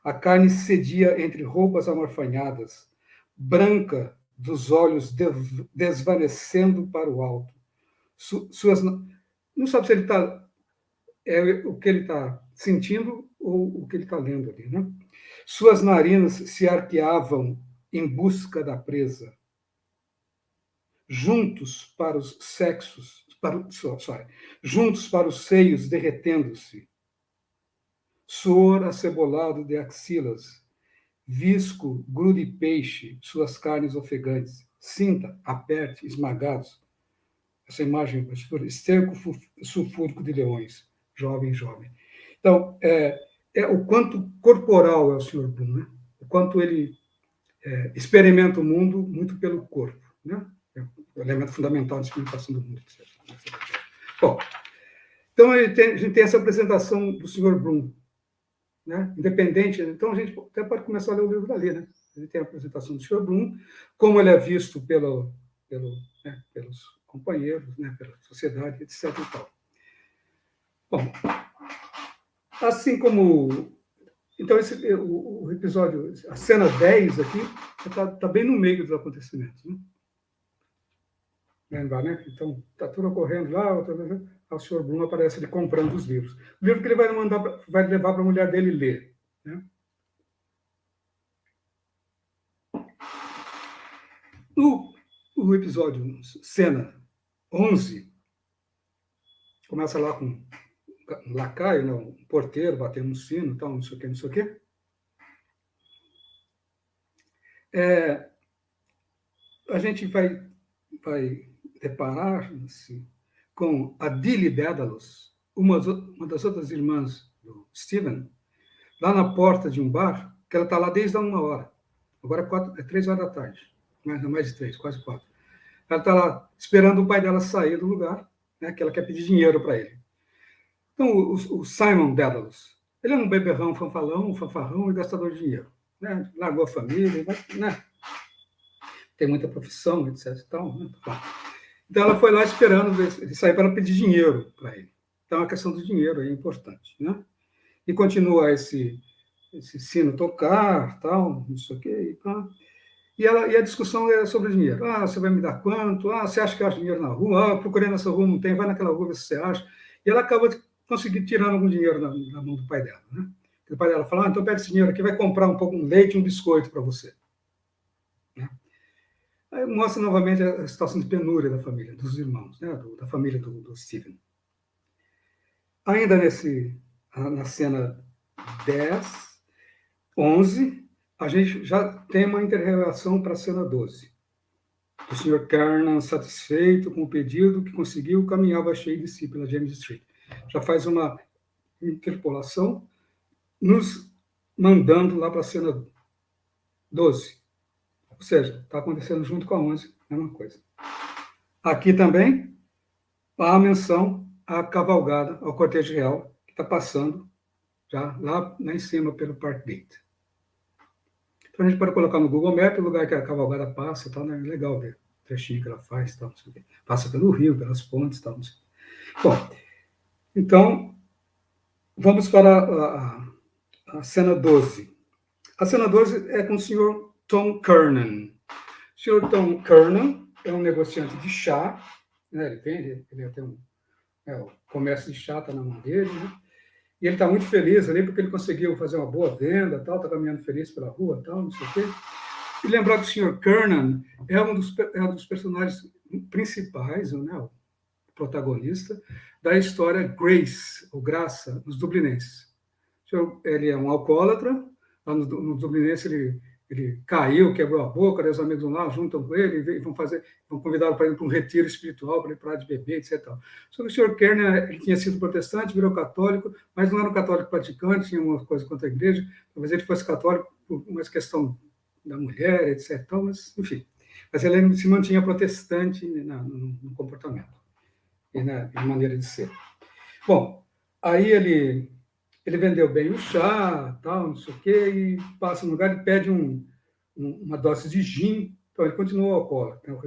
[SPEAKER 2] A carne cedia entre roupas amorfanhadas, branca dos olhos desvanecendo para o alto. Não sabe se ele está o que ele está sentindo ou o que ele está lendo ali, né? Suas narinas se arqueavam em busca da presa. Juntos para os sexos, juntos para os seios derretendo-se. Suor acebolado de axilas, visco, grude peixe, suas carnes ofegantes. Sinta, aperte, esmagados. Essa imagem, esterco sulfúrico de leões, jovem. Então, o quanto corporal é o Sr. Bloom, né? O quanto ele experimenta o mundo muito pelo corpo, né? É o elemento fundamental da experimentação do mundo. Etc. Bom, então a gente tem essa apresentação do Sr. Bloom, né? Independente. Então, a gente até pode começar a ler o livro dali, né? Ele tem a apresentação do Sr. Bloom, como ele é visto pelos companheiros, né? Pela sociedade, etc. E tal. Bom, assim como... Então, o episódio, a cena 10 aqui, está bem no meio dos acontecimentos, né? Lembra, né? Então, está tudo ocorrendo lá, o Sr. Bloom aparece ele comprando os livros. O livro que ele vai levar para a mulher dele ler, né? O episódio, cena 11, começa lá com um lacaio, né? Um porteiro batendo no sino, tal, não sei o quê, não sei o quê. A gente vai deparar-se com a Dilly Dédalus, uma das outras irmãs do Stephen, lá na porta de um bar, que ela está lá desde a 1h. Agora é 3h da tarde, mais de 3, quase 4. Ela está lá esperando o pai dela sair do lugar, né, que ela quer pedir dinheiro para ele. Então, o Simon Dédalus, ele é um beberrão, um fanfarrão e gastador de dinheiro. Né? Largou a família, né? Tem muita profissão, etc. E tal, né? Então, ela foi lá esperando ele sair para pedir dinheiro para ele. Então, a questão do dinheiro é importante. Né? E continua esse sino tocar, tal, não sei o quê. E a discussão é sobre o dinheiro. Ah, você vai me dar quanto? Ah, você acha que eu acho dinheiro na rua? Ah, procurei nessa rua, não tem. Vai naquela rua, ver se você acha. E ela acaba conseguindo tirar algum dinheiro na mão do pai dela. Né? O pai dela fala, então pega esse dinheiro aqui, vai comprar um leite e um biscoito para você. Né? Aí mostra novamente a situação de penúria da família, dos irmãos, né? Da família do Stephen. Ainda na cena 10, 11, a gente já tem uma inter-relação para a cena 12. O Sr. Kernan, satisfeito com o pedido que conseguiu, caminhava cheio de si pela James Street. Já faz uma interpolação, nos mandando lá para a cena 12. Ou seja, está acontecendo junto com a 11, a mesma coisa. Aqui também há a menção à cavalgada, ao cortejo real, que está passando já lá em cima pelo Park Gate. Então a gente pode colocar no Google Maps o lugar que a cavalgada passa, tal, né? É legal ver o trechinho que ela faz, tal, não sei o quê. Passa pelo rio, pelas pontes, tal, não sei o quê. Bom, então vamos para a cena 12. A cena 12 é com o Sr. Tom Kernan. O Sr. Tom Kernan é um negociante de chá, né? Ele vende, ele tem o comércio de chá está na mão dele, né? E ele está muito feliz ali porque ele conseguiu fazer uma boa venda, tal, está caminhando feliz pela rua, tal, não sei o quê. E lembrar que o Sr. Kernan é um dos personagens principais, né, o protagonista da história Grace, ou Graça, nos Dublinenses. Ele é um alcoólatra, lá no Dublinense ele caiu, quebrou a boca, os amigos lá juntam com ele e vão convidá-lo para ir para um retiro espiritual, para ele parar de beber, etc. Só que o Sr. Kernan, ele tinha sido protestante, virou católico, mas não era um católico praticante, tinha uma coisa contra a igreja, talvez ele fosse católico por uma questão da mulher, etc. Mas, enfim, mas ele se mantinha protestante no comportamento e na maneira de ser. Bom, aí ele vendeu bem o chá, tal, não sei o quê, e passa no lugar e pede uma dose de gin. Então, ele continua alcoólatra. O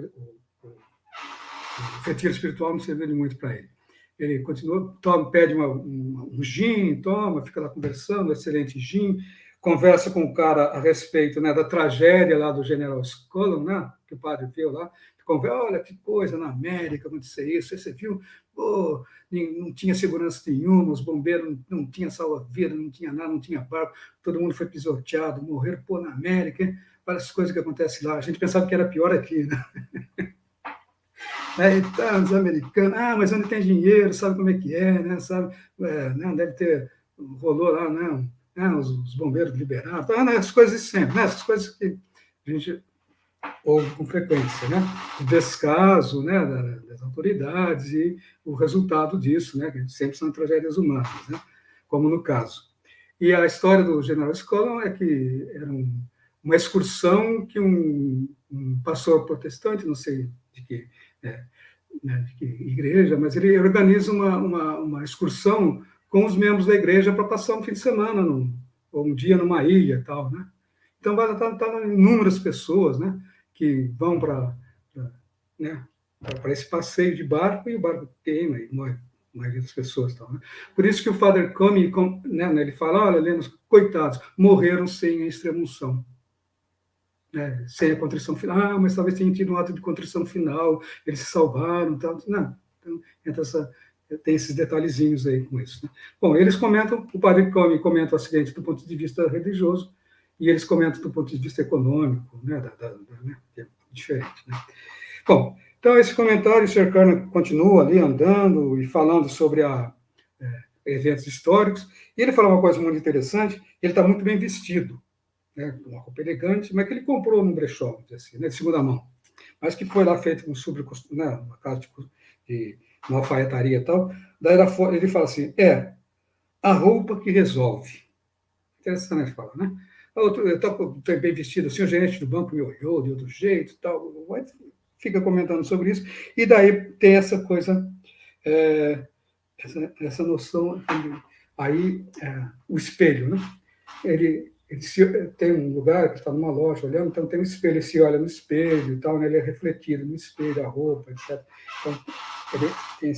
[SPEAKER 2] retiro espiritual não serviu de muito para ele. Ele continua, pede um gin, toma, fica lá conversando, excelente gin, conversa com o cara a respeito, né, da tragédia lá do General Scullin, né, que o padre viu lá. Olha que coisa na América acontecer isso. Você viu? Oh, não tinha segurança nenhuma, os bombeiros não tinham salva-vida, não tinha nada, não tinha barco, todo mundo foi pisoteado, morreram, na América, hein? Olha as coisas que acontecem lá. A gente pensava que era pior aqui, né? Então, os americanos, mas onde tem dinheiro, sabe como é que é, né? Sabe, né? Deve ter, rolou lá, né? Os bombeiros liberaram, né? As coisas sempre, né? Essas coisas que a gente ouve com frequência, né? O descaso, né, das autoridades e o resultado disso, né, que sempre são tragédias humanas, né, como no caso. E a história do General Scullin é que era uma excursão que um pastor protestante, não sei de que igreja, mas ele organiza uma excursão com os membros da igreja para passar um fim de semana um dia numa ilha, tal, né? Então, vai estar inúmeras pessoas, né, que vão para, né, para esse passeio de barco, e o barco queima e morre a maioria das pessoas. Tal, né? Por isso que o Father Come, né, ele fala, olha, Lenos, coitados, morreram sem a extremunção. Né, sem a contrição final, mas talvez tenham tido um ato de contrição final, eles se salvaram, tal. Não, então, tem esses detalhezinhos aí com isso. Né? Bom, eles comentam, o Padre Come comenta o acidente do ponto de vista religioso, e eles comentam do ponto de vista econômico, né, né, que é diferente. Né? Bom, então esse comentário, o Sr. Kerner continua ali andando e falando sobre eventos históricos, e ele fala uma coisa muito interessante, ele está muito bem vestido, né, uma roupa elegante, mas que ele comprou num brechó, assim, né, de segunda mão, mas que foi lá feito com né, uma casa de uma alfaiataria e tal. Daí ele fala assim, a roupa que resolve. Interessante ele fala, né? Eu estou bem vestido assim, o gerente do banco me olhou de outro jeito e tal, fica comentando sobre isso, e daí tem essa coisa, essa noção, aí, o espelho, né? Ele tem um lugar que está numa loja olhando, então tem um espelho, ele se olha no espelho e tal, né? Ele é refletido no espelho, a roupa, etc. Então, ele tem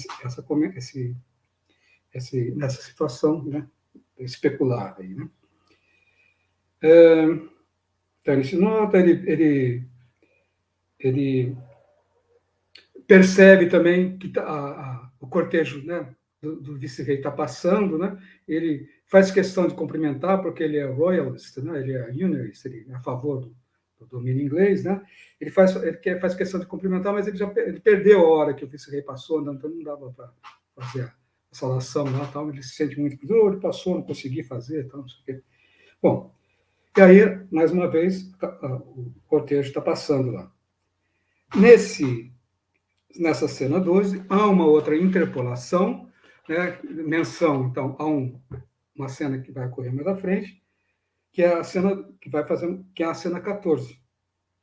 [SPEAKER 2] nessa situação, né? Especular aí, né? Então, ele se nota, ele percebe também que o cortejo, né, do vice-rei está passando, né? Ele faz questão de cumprimentar, porque ele é royalist, né? Ele é unionist, ele é a favor do domínio inglês, né? Ele faz questão de cumprimentar, mas ele perdeu a hora que o vice-rei passou, então não dava para fazer a saudação lá, tal. Ele se sente muito, ele passou, não consegui fazer, tal, não sei o quê. Bom, e aí, mais uma vez, o cortejo está passando lá. Nessa cena 12, há uma outra interpolação, né, menção, então, a uma cena que vai ocorrer mais à frente, que é a cena que é a cena 14.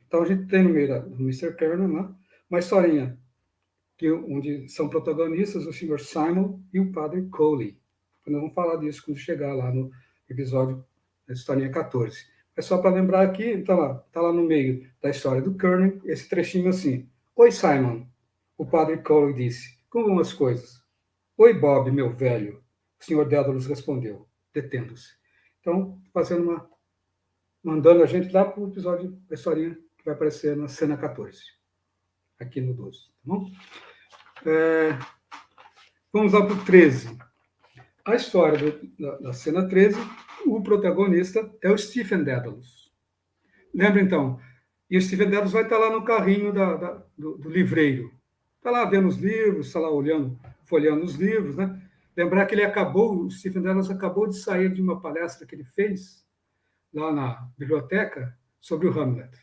[SPEAKER 2] Então, a gente tem no meio do Mr. Kerner, né, uma historinha onde são protagonistas o Sr. Simon e o Padre Coley. Nós vamos falar disso quando chegar lá no episódio da historinha 14. É só para lembrar aqui, está lá no meio da história do Kerner, esse trechinho assim. Oi, Simon. O Padre Coley disse, como vão as coisas? Oi, Bob, meu velho. O Sr. Dédalus respondeu, detendo-se. Então, mandando a gente lá para o episódio da historinha que vai aparecer na cena 14, aqui no 12, tá bom? Vamos lá para o 13. A história da cena 13, o protagonista é o Stephen Dédalus. Lembra, então? E o Stephen Dédalus vai estar lá no carrinho do livreiro. Está lá vendo os livros, está lá folheando os livros, né? Lembrar que o Stephen Dédalus acabou de sair de uma palestra que ele fez lá na biblioteca sobre o Hamlet.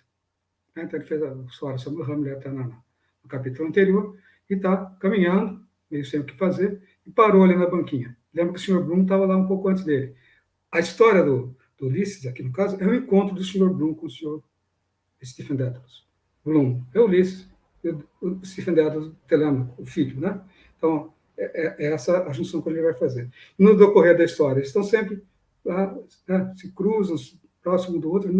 [SPEAKER 2] Então, ele fez a história sobre o Hamlet no capítulo anterior e está caminhando, meio sem o que fazer, e parou ali na banquinha. Lembra que o Sr. Bloom estava lá um pouco antes dele. A história do Ulisses, aqui no caso, é o encontro do Sr. Bloom com o Sr. Stephen Dédalus. Bloom é Ulisses, e o Stephen Dédalus, o filho, né? Então, é essa a junção que ele vai fazer. No decorrer da história, eles estão sempre lá, né, se cruzam, próximo do outro,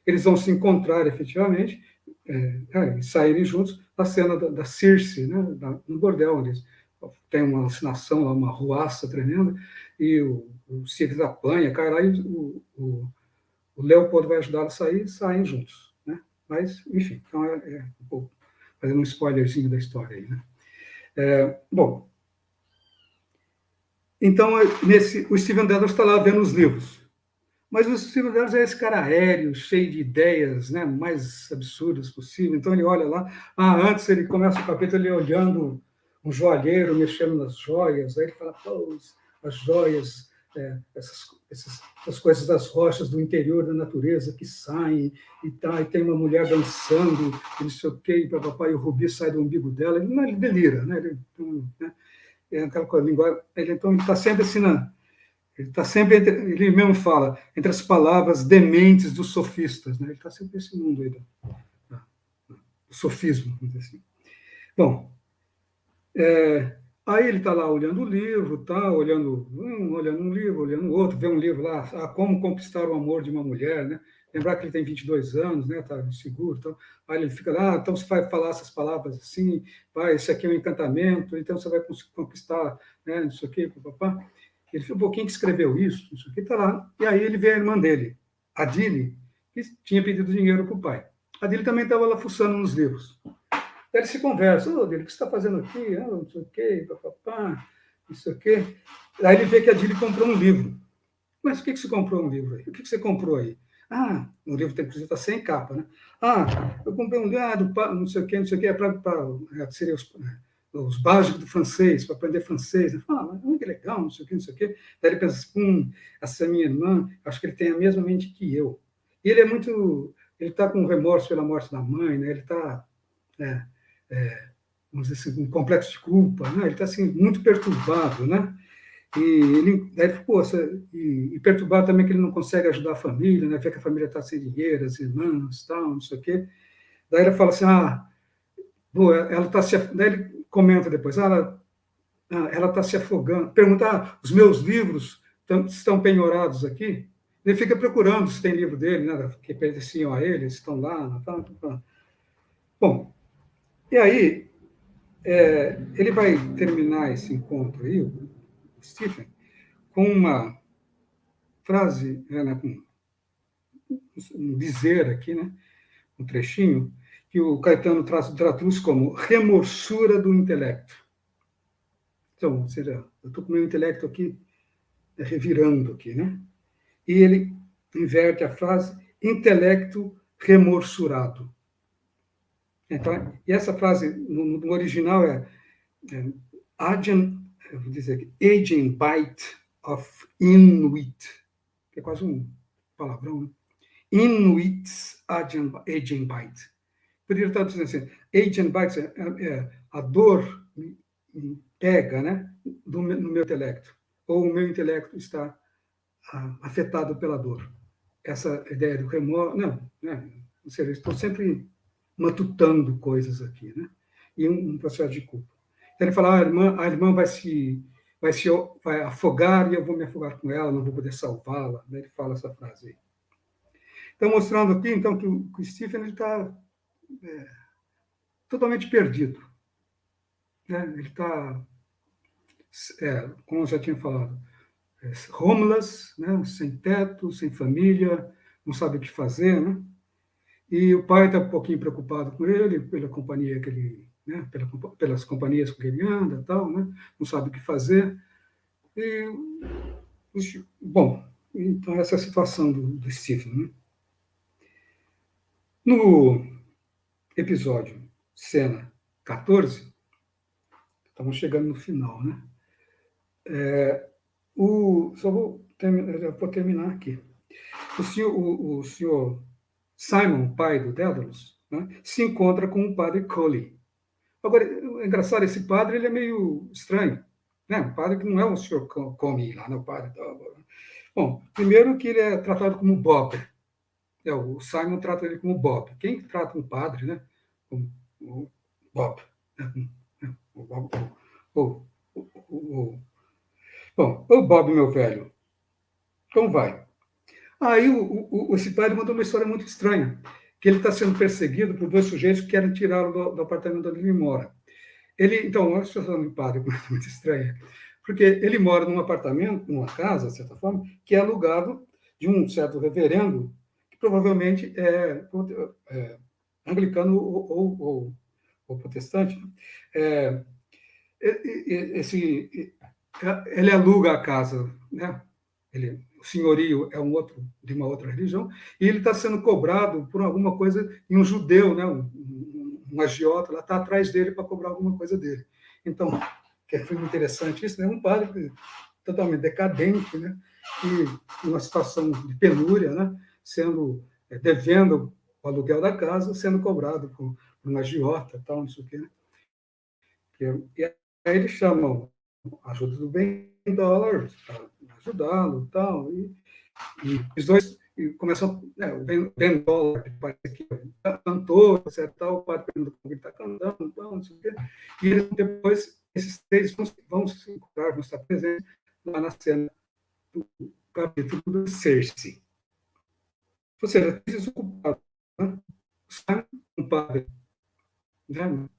[SPEAKER 2] eles vão se encontrar efetivamente, e saírem juntos, na cena da Circe, né, no bordel, onde tem uma alucinação, uma ruaça tremenda, e o Circe apanha, cai lá, e o Leopoldo vai ajudá-lo a sair, saem juntos. Né? Mas, enfim, então um pouco fazendo um spoilerzinho da história aí. Né? Bom, então, o Stephen Dédalus está lá vendo os livros. Mas o Stephen Dédalus é esse cara aéreo, cheio de ideias, né, mais absurdas possível. Então, ele olha lá. Antes ele começa o capítulo ele olhando um joalheiro, mexendo nas joias. Aí ele fala, as joias, essas coisas das rochas do interior da natureza que saem, e tem uma mulher dançando, e não sei o quê, e o rubi sai do umbigo dela. Ele delira, né? Aquela coisa, então, ele está sempre assim, ele está sempre, ele mesmo fala, entre as palavras dementes dos sofistas. Né? Ele está sempre nesse mundo aí do sofismo, vamos dizer assim. Bom, Aí ele está lá olhando o livro, tá, olhando um livro, olhando outro, vê um livro lá, Como Conquistar o Amor de uma Mulher, né? Lembrar que ele tem 22 anos, né? Está seguro. Então, aí ele fica lá, então você vai falar essas palavras assim, vai, esse aqui é um encantamento, então você vai conquistar, né? Isso aqui, papapá. Ele foi um pouquinho que escreveu isso aqui está lá. E aí ele vê a irmã dele, a Dili, que tinha pedido dinheiro para o pai. A Dili também estava lá fuçando nos livros. Eles se conversam, o que você está fazendo aqui? Não sei o quê, papapá, não sei o quê. Aí ele vê que a Dili comprou um livro. Mas o que você comprou um livro aí? O que você comprou aí? Ah, o livro tem que estar sem capa, né? Ah, eu comprei um livro, não sei o quê, seria os básicos do francês, para aprender francês. Que legal, não sei o quê, não sei o quê. Daí ele pensa assim, essa minha irmã, acho que ele tem a mesma mente que eu. E ele está com remorso pela morte da mãe, né? Ele está vamos dizer assim, um complexo de culpa, né? Ele está assim, muito perturbado, né? E perturbado também que ele não consegue ajudar a família, né? Vê que a família está sem dinheiro, as irmãs, tal, não sei o quê. Daí ele fala assim, ela está se... Daí ele comenta depois, ela está se afogando. Pergunta, os meus livros estão penhorados aqui? Ele fica procurando se tem livro dele, né? Que pertenciam a ele, estão lá, tal. Bom, e aí ele vai terminar esse encontro aí, o Stephen, com uma frase, né, com um dizer aqui, né, um trechinho, que o Caetano traduz como remorsura do intelecto. Então, ou seja, eu estou com o meu intelecto aqui revirando aqui, né? E ele inverte a frase intelecto remorsurado. Então, e essa frase no original é eu vou dizer aqui, aging bite of Inuit, que é quase um palavrão, né? Inuit's aging bite. Poderia estar dizendo assim, aging bite é a dor me pega, né, no meu intelecto, ou o meu intelecto está afetado pela dor. Essa ideia do remorso, não, né? Ou seja, estou sempre matutando coisas aqui, né? E um processo de culpa. Então ele fala, a irmã vai afogar e eu vou me afogar com ela, não vou poder salvá-la. Ele fala essa frase aí. Então, mostrando aqui, então, que o Stephen está totalmente perdido. Né? Ele está, como eu já tinha falado, homeless, né? Sem teto, sem família, não sabe o que fazer, né? E o pai está um pouquinho preocupado com ele, pela companhia que ele, né? Pelas companhias com que ele anda, tal, né? Não sabe o que fazer. E, bom, então essa é a situação do Stephen, né? No episódio, cena 14, estamos chegando no final, né? Eu vou terminar aqui. O senhor Simon, pai do Dédalus, né, se encontra com o padre Coley. Agora, é engraçado, esse padre ele é meio estranho. Né? Um padre que não é o senhor Comey lá, né? O padre. Bom, primeiro que ele é tratado como Bob. O Simon trata ele como Bob. Quem trata um padre, né? Como o Bob. Né? O Bob. Bom, ô Bob, meu velho, como vai? Aí esse padre mandou uma história muito estranha, que ele está sendo perseguido por dois sujeitos que querem tirá-lo do apartamento onde ele mora. Então, uma situação do padre muito estranha, porque ele mora num apartamento, numa casa, de certa forma, que é alugado de um certo reverendo, que provavelmente é anglicano ou protestante. Né? Ele aluga a casa, né? O senhorio é de uma outra religião, e ele está sendo cobrado por alguma coisa, e um judeu, né, um agiota, lá está atrás dele para cobrar alguma coisa dele. Então, que foi muito interessante isso, né? Um padre totalmente decadente, né? E uma situação de penúria, né? Devendo o aluguel da casa, sendo cobrado por um agiota, tal, não sei o quê. E aí eles chamam ajuda do bem dólar para ajudá-lo, tal, e os dois e começam, né, o Ben Dollar, que parece que é cantor, etc. O padre pergunta como ele está cantando, então, não sei o quê. E eles, depois, esses três vão se encontrar, vão estar presentes lá na cena do capítulo do Cersei. Ou seja, três ocupados, né? Simon, um padre, né?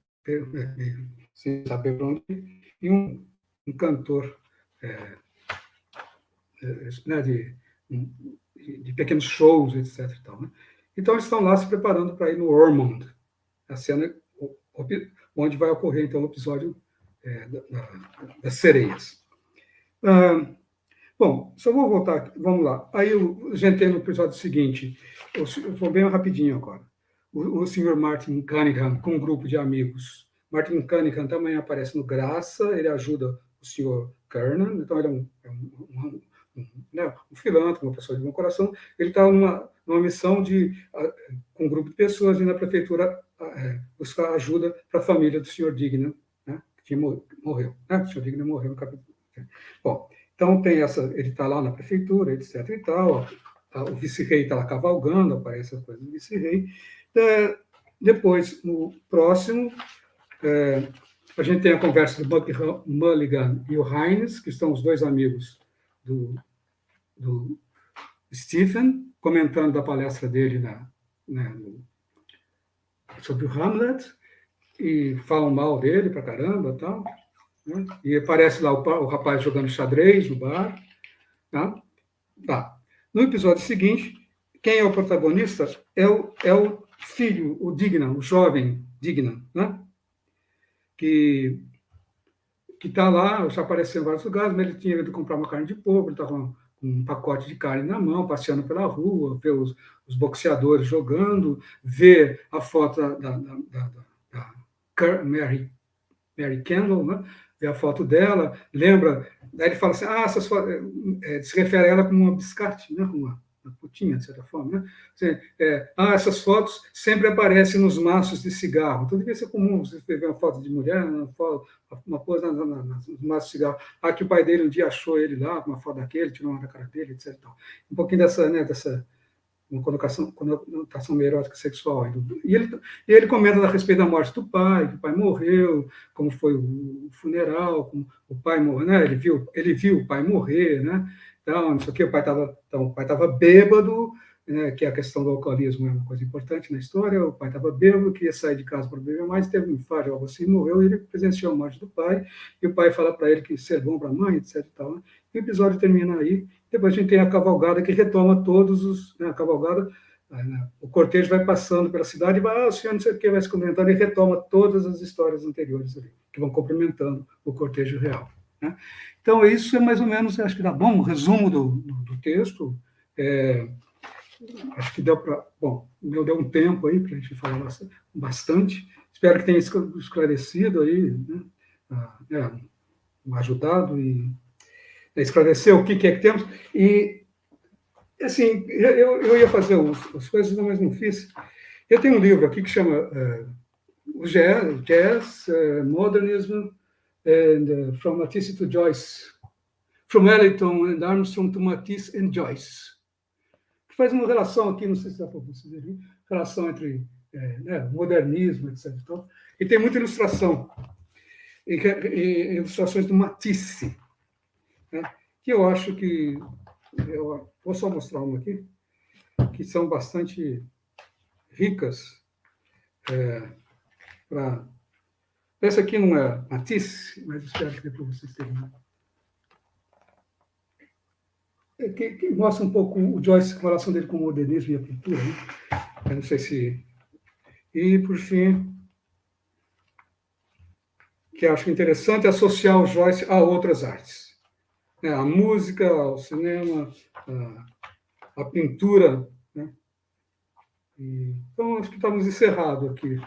[SPEAKER 2] Sem saber para onde, e um cantor né, de pequenos shows, etc. E tal, né? Então, eles estão lá se preparando para ir no Ormond, a cena onde vai ocorrer, então, o episódio das sereias. Bom, só vou voltar aqui, vamos lá. Aí a gente tem no episódio seguinte, eu vou bem rapidinho agora, o senhor Martin Cunningham com um grupo de amigos. Martin Cunningham também aparece no Graça, ele ajuda o senhor Kernan, então ele é um filântropo, uma pessoa de bom coração. Ele está numa missão com um grupo de pessoas ir na prefeitura buscar ajuda para a família do senhor Dignan, né, que morreu. Né? O senhor Dignan morreu no capítulo. Bom, então tem ele está lá na prefeitura, etc. e tal. O vice-rei está lá cavalgando, aparece as coisas do vice-rei. Depois, no próximo, a gente tem a conversa do Mulligan e o Hines, que estão os dois amigos do Stephen, comentando da palestra dele sobre o Hamlet, e falam mal dele pra caramba, tal, né? E aparece lá o rapaz jogando xadrez no bar. Tá? No episódio seguinte, quem é o protagonista é o filho, o Dignan, o jovem Dignan, né? Que está lá, já apareceu em vários lugares, mas ele tinha ido comprar uma carne de porco, ele estava com um pacote de carne na mão, passeando pela rua, ver os boxeadores jogando, ver a foto da Mary Kendall, né? Ver a foto dela, lembra, daí ele fala assim, essas fotos, se refere a ela como uma biscate, né? Uma putinha, de certa forma, né? Assim, essas fotos sempre aparecem nos maços de cigarro. Então, devia ser comum você ver uma foto de mulher, uma pose nos maços de cigarro. Que o pai dele um dia achou ele lá, com uma foto daquele, tirou uma da cara dele, etc. Um pouquinho dessa uma conotação meio erótica sexual. E ele comenta a respeito da morte do pai, que o pai morreu, como foi o funeral, como o pai morreu, né? Ele viu o pai morrer, né? Então, não sei o que, o pai estava bêbado, né? Que a questão do alcoolismo é uma coisa importante na história. O pai estava bêbado, queria sair de casa para beber mais, teve um infarto, algo assim, morreu, e ele presenciou a morte do pai, e o pai fala para ele que ser bom para a mãe, etc. E tal, né? E o episódio termina aí. Depois a gente tem a cavalgada que retoma todos os... Né, a cavalgada, o cortejo vai passando pela cidade e vai, o senhor não sei o que, vai se comentando e retoma todas as histórias anteriores ali, que vão complementando o cortejo real. Né? Então, isso é mais ou menos, acho que dá bom, um resumo do texto. Acho que deu para... Bom, deu um tempo aí para a gente falar bastante. Espero que tenha esclarecido aí, né, ajudado e esclarecer o que é que temos. E, assim, eu ia fazer as coisas, mas não fiz. Eu tenho um livro aqui que chama o Jazz, Modernism, and From Matisse to Joyce, From Ellington and Armstrong to Matisse and Joyce, que faz uma relação aqui, não sei se dá para vocês verem, relação entre modernismo, etc. E tem muita ilustração, e ilustrações do Matisse, né? Que eu acho que... Eu vou só mostrar uma aqui, que são bastante ricas. Essa aqui não é Matisse, mas espero que depois vocês tenham. Que mostra um pouco o Joyce, com a relação dele com o modernismo e a pintura. Né? Eu não sei se... E, por fim, que acho interessante, associar o Joyce a outras artes. A música, o cinema, a pintura. Né? Então, acho que estamos encerrados aqui.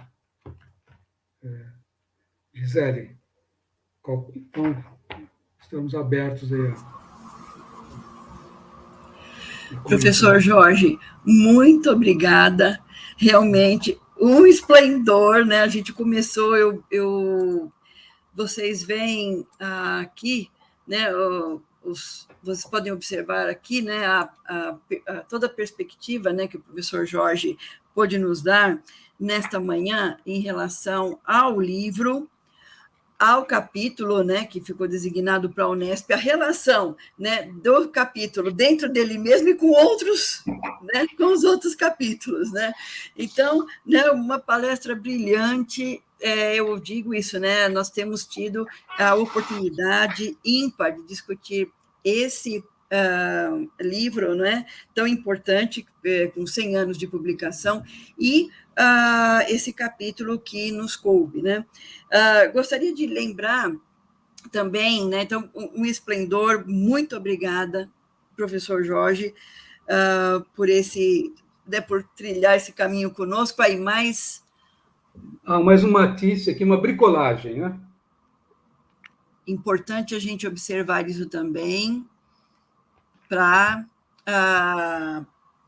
[SPEAKER 2] Gisele, então, estamos abertos aí.
[SPEAKER 1] Professor Jorge, muito obrigada. Realmente, um esplendor, né? A gente começou, vocês veem aqui, né, os vocês podem observar aqui, né, toda a perspectiva, né, que o professor Jorge pôde nos dar nesta manhã em relação ao livro, ao capítulo, né, que ficou designado para a Unesp, a relação, né, do capítulo dentro dele mesmo e com outros, né, com os outros capítulos, né? Então, né, uma palestra brilhante. Eu digo isso, né? Nós temos tido a oportunidade ímpar de discutir esse livro, né, tão importante, com 100 anos de publicação, e esse capítulo que nos coube, né? Gostaria de lembrar também, né, então, um esplendor, muito obrigada, professor Jorge, por né, por trilhar esse caminho conosco, aí mais...
[SPEAKER 2] Mais um matice aqui, uma bricolagem, né?
[SPEAKER 1] Importante a gente observar isso também, para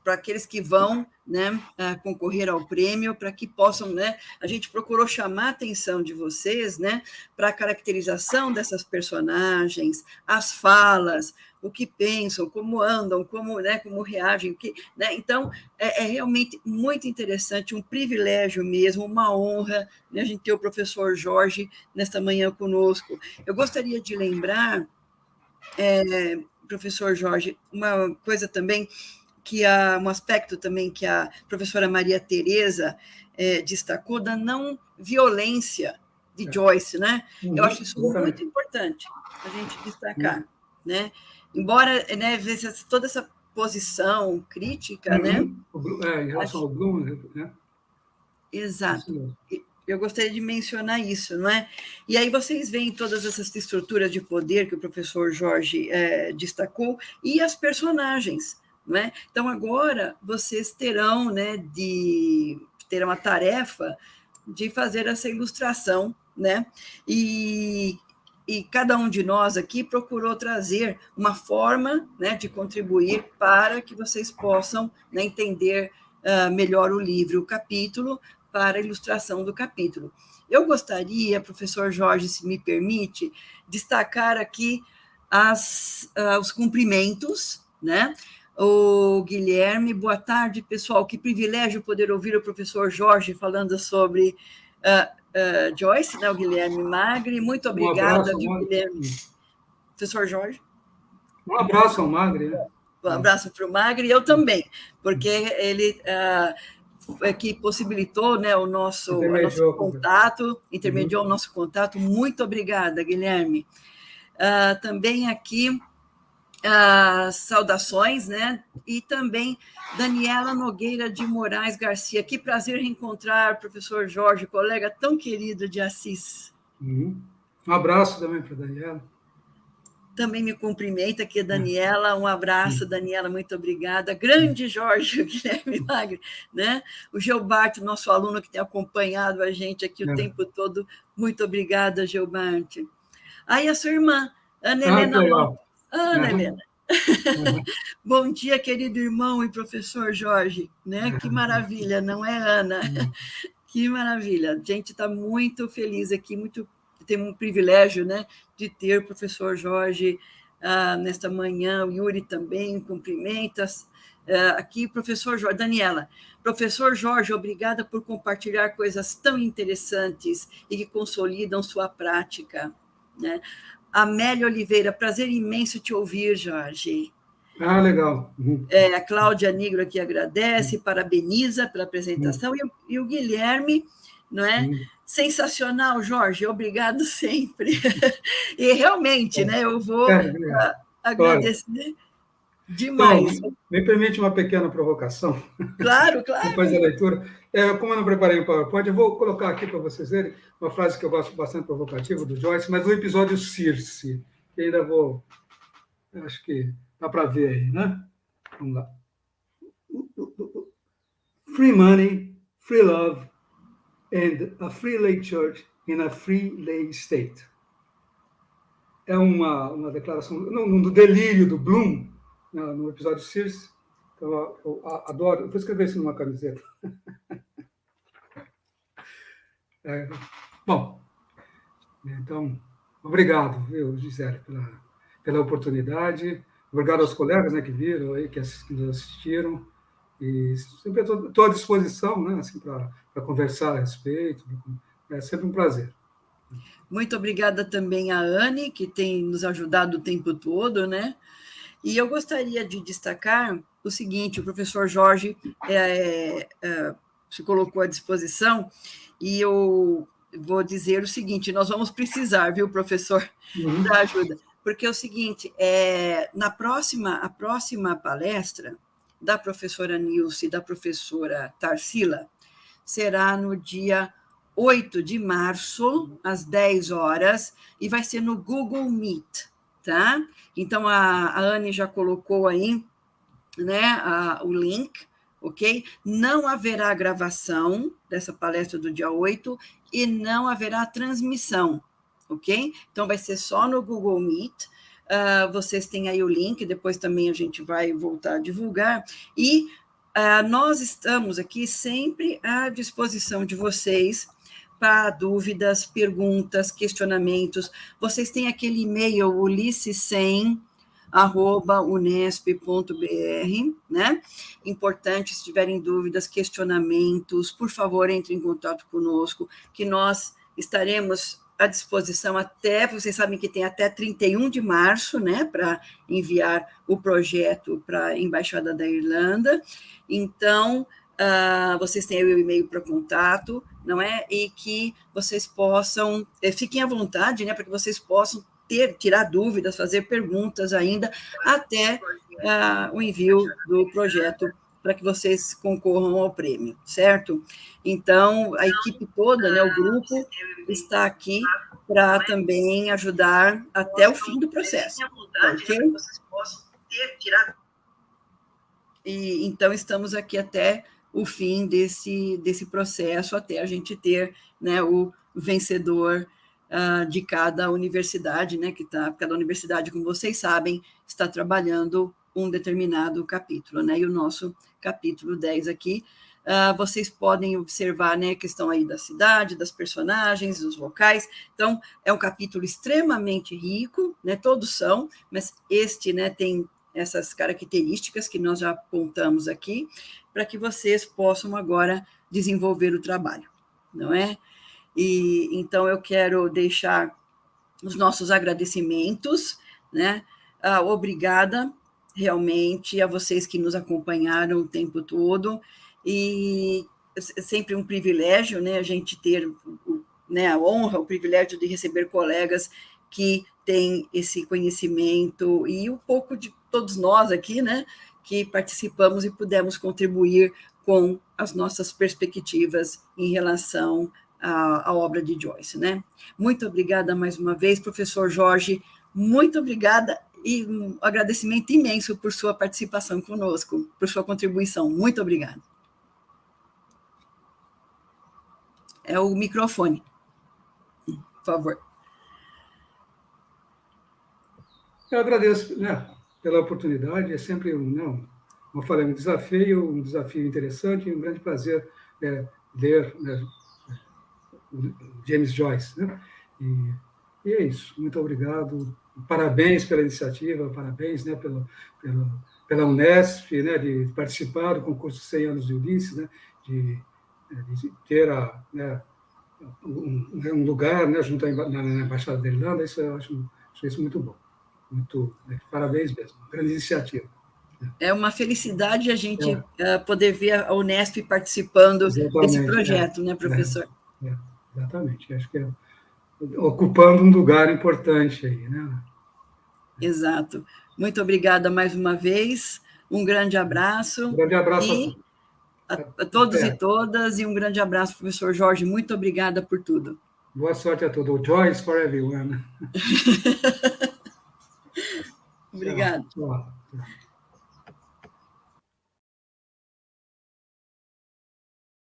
[SPEAKER 1] aqueles que vão, né, concorrer ao prêmio, para que possam, né, a gente procurou chamar a atenção de vocês, né, para a caracterização dessas personagens, as falas, o que pensam, como andam, como, né, como reagem, né, então é realmente muito interessante, um privilégio mesmo, uma honra, né, a gente ter o professor Jorge nesta manhã conosco. Eu gostaria de lembrar, professor Jorge, uma coisa também um aspecto também que a professora Maria Tereza destacou, da não violência de Joyce, né? Eu acho isso muito importante a gente destacar, né? Embora, né, toda essa posição crítica, né?
[SPEAKER 2] Em relação ao Bloom, né?
[SPEAKER 1] Exato. Eu gostaria de mencionar isso, não é? E aí vocês veem todas essas estruturas de poder que o professor Jorge destacou e as personagens, não é? Então, agora vocês terão, né, terão a tarefa de fazer essa ilustração, né? E cada um de nós aqui procurou trazer uma forma, né, de contribuir para que vocês possam, né, entender melhor o livro, o capítulo, para a ilustração do capítulo. Eu gostaria, professor Jorge, se me permite, destacar aqui os cumprimentos, né? O Guilherme, boa tarde, pessoal. Que privilégio poder ouvir o professor Jorge falando sobre Joyce, né? O Guilherme Magri. Muito obrigada, Guilherme. Professor Jorge.
[SPEAKER 2] Um abraço ao Magri, né?
[SPEAKER 1] Um abraço para o Magri, eu também, porque ele que possibilitou, né, o nosso contato, intermediou o nosso contato. Muito obrigada, Guilherme. Também aqui saudações, né? E também Daniela Nogueira de Moraes Garcia. Que prazer reencontrar, professor Jorge, colega tão querido de Assis.
[SPEAKER 2] Um abraço também para a Daniela.
[SPEAKER 1] Também me cumprimenta aqui a Daniela, um abraço, Daniela, muito obrigada. Grande Jorge, o Guilherme Magri, né? O Geobarte, nosso aluno que tem acompanhado a gente aqui o tempo todo, muito obrigada, Geobarte. Aí a sua irmã, Ana Helena Lopes. Ana Helena. Bom dia, querido irmão e professor Jorge, né? Que maravilha, não é, Ana? Que maravilha. A gente está muito feliz aqui, tem um privilégio, né, de ter o professor Jorge nesta manhã, o Yuri também, cumprimentas. Aqui, professor Jorge, Daniela, professor Jorge, obrigada por compartilhar coisas tão interessantes e que consolidam sua prática, né? Amélia Oliveira, prazer imenso te ouvir, Jorge.
[SPEAKER 2] Legal.
[SPEAKER 1] A Cláudia Nigro aqui agradece, parabeniza pela apresentação, e o Guilherme, não é? Sensacional, Jorge, obrigado sempre. E realmente, né, eu vou agradecer demais.
[SPEAKER 2] Então, me permite uma pequena provocação?
[SPEAKER 1] Claro, claro.
[SPEAKER 2] Depois da leitura. Como eu não preparei o PowerPoint, eu vou colocar aqui para vocês verem uma frase que eu gosto bastante provocativa do Joyce, mas do episódio Circe, que ainda vou... Acho que dá para ver aí, né? Vamos lá. Free money, free love, and a free lay church in a free lay state. É uma declaração no delírio do Bloom, no episódio Circe. Então, eu adoro. Eu vou escrever isso numa camiseta. Bom, então, obrigado, viu, Gisele, pela oportunidade. Obrigado aos colegas, né, que viram aí, que nos assistiram. E sempre estou à disposição, né, assim, para conversar a respeito. É sempre um prazer.
[SPEAKER 1] Muito obrigada também à Anne, que tem nos ajudado o tempo todo, né? E eu gostaria de destacar o seguinte: o professor Jorge se colocou à disposição, e eu vou dizer o seguinte: nós vamos precisar, viu, professor, da ajuda, porque é o seguinte, a próxima palestra da professora Nilce e da professora Tarsila será no dia 8 de março, às 10 horas, e vai ser no Google Meet, tá? Então, a Anne já colocou aí, né, o link, ok? Não haverá gravação dessa palestra do dia 8 e não haverá transmissão, ok? Então, vai ser só no Google Meet. Vocês têm aí o link, depois também a gente vai voltar a divulgar. E nós estamos aqui sempre à disposição de vocês para dúvidas, perguntas, questionamentos. Vocês têm aquele e-mail, ulice100@unesp.br, né? Importante, se tiverem dúvidas, questionamentos, por favor, entre em contato conosco, que nós estaremos à disposição até, vocês sabem que tem até 31 de março, né, para enviar o projeto para a Embaixada da Irlanda. Então, vocês têm o e-mail para contato, não é? E que vocês possam, fiquem à vontade, né, para que vocês possam tirar dúvidas, fazer perguntas ainda, até o envio do projeto, para que vocês concorram ao prêmio, certo? Então, a equipe toda, né, o grupo, está aqui para também ajudar até o fim do processo. Ok? E, então, estamos aqui até o fim desse processo, até a gente ter, né, o vencedor de cada universidade, né, cada universidade, como vocês sabem, está trabalhando um determinado capítulo, né, e o nosso capítulo 10 aqui, vocês podem observar, né, a questão aí da cidade, das personagens, dos locais. Então, é um capítulo extremamente rico, né, todos são, mas este, né, tem essas características que nós já apontamos aqui, para que vocês possam agora desenvolver o trabalho, não é? E então eu quero deixar os nossos agradecimentos, né? Obrigada realmente a vocês que nos acompanharam o tempo todo, e é sempre um privilégio, né, a gente ter, né, a honra, o privilégio de receber colegas que têm esse conhecimento, e um pouco de todos nós aqui, né, que participamos e pudemos contribuir com as nossas perspectivas em relação à obra de Joyce, né? Muito obrigada mais uma vez, professor Jorge, muito obrigada, e um agradecimento imenso por sua participação conosco, por sua contribuição. Muito obrigada. É o microfone, por favor.
[SPEAKER 2] Eu agradeço, né, pela oportunidade, é sempre como eu falei, um desafio interessante, e um grande prazer ler, né, James Joyce, né? E é isso. Muito obrigado. Parabéns pela iniciativa, parabéns, né, pela Unesp, né, de participar do concurso 100 anos de Ulisses, né, de ter um lugar, né, junto na Embaixada da Irlanda. Isso eu acho isso muito bom. Parabéns mesmo. Grande iniciativa.
[SPEAKER 1] É uma felicidade a gente poder ver a Unesp participando desse projeto, né, professor?
[SPEAKER 2] Exatamente. Acho que ocupando um lugar importante aí, né?
[SPEAKER 1] Exato. Muito obrigada mais uma vez. Um grande abraço.
[SPEAKER 2] Um grande abraço
[SPEAKER 1] a todos e todas, e um grande abraço, professor Jorge. Muito obrigada por tudo.
[SPEAKER 2] Boa sorte a todos. Joyce for everyone.
[SPEAKER 1] Obrigada.
[SPEAKER 2] Tchau.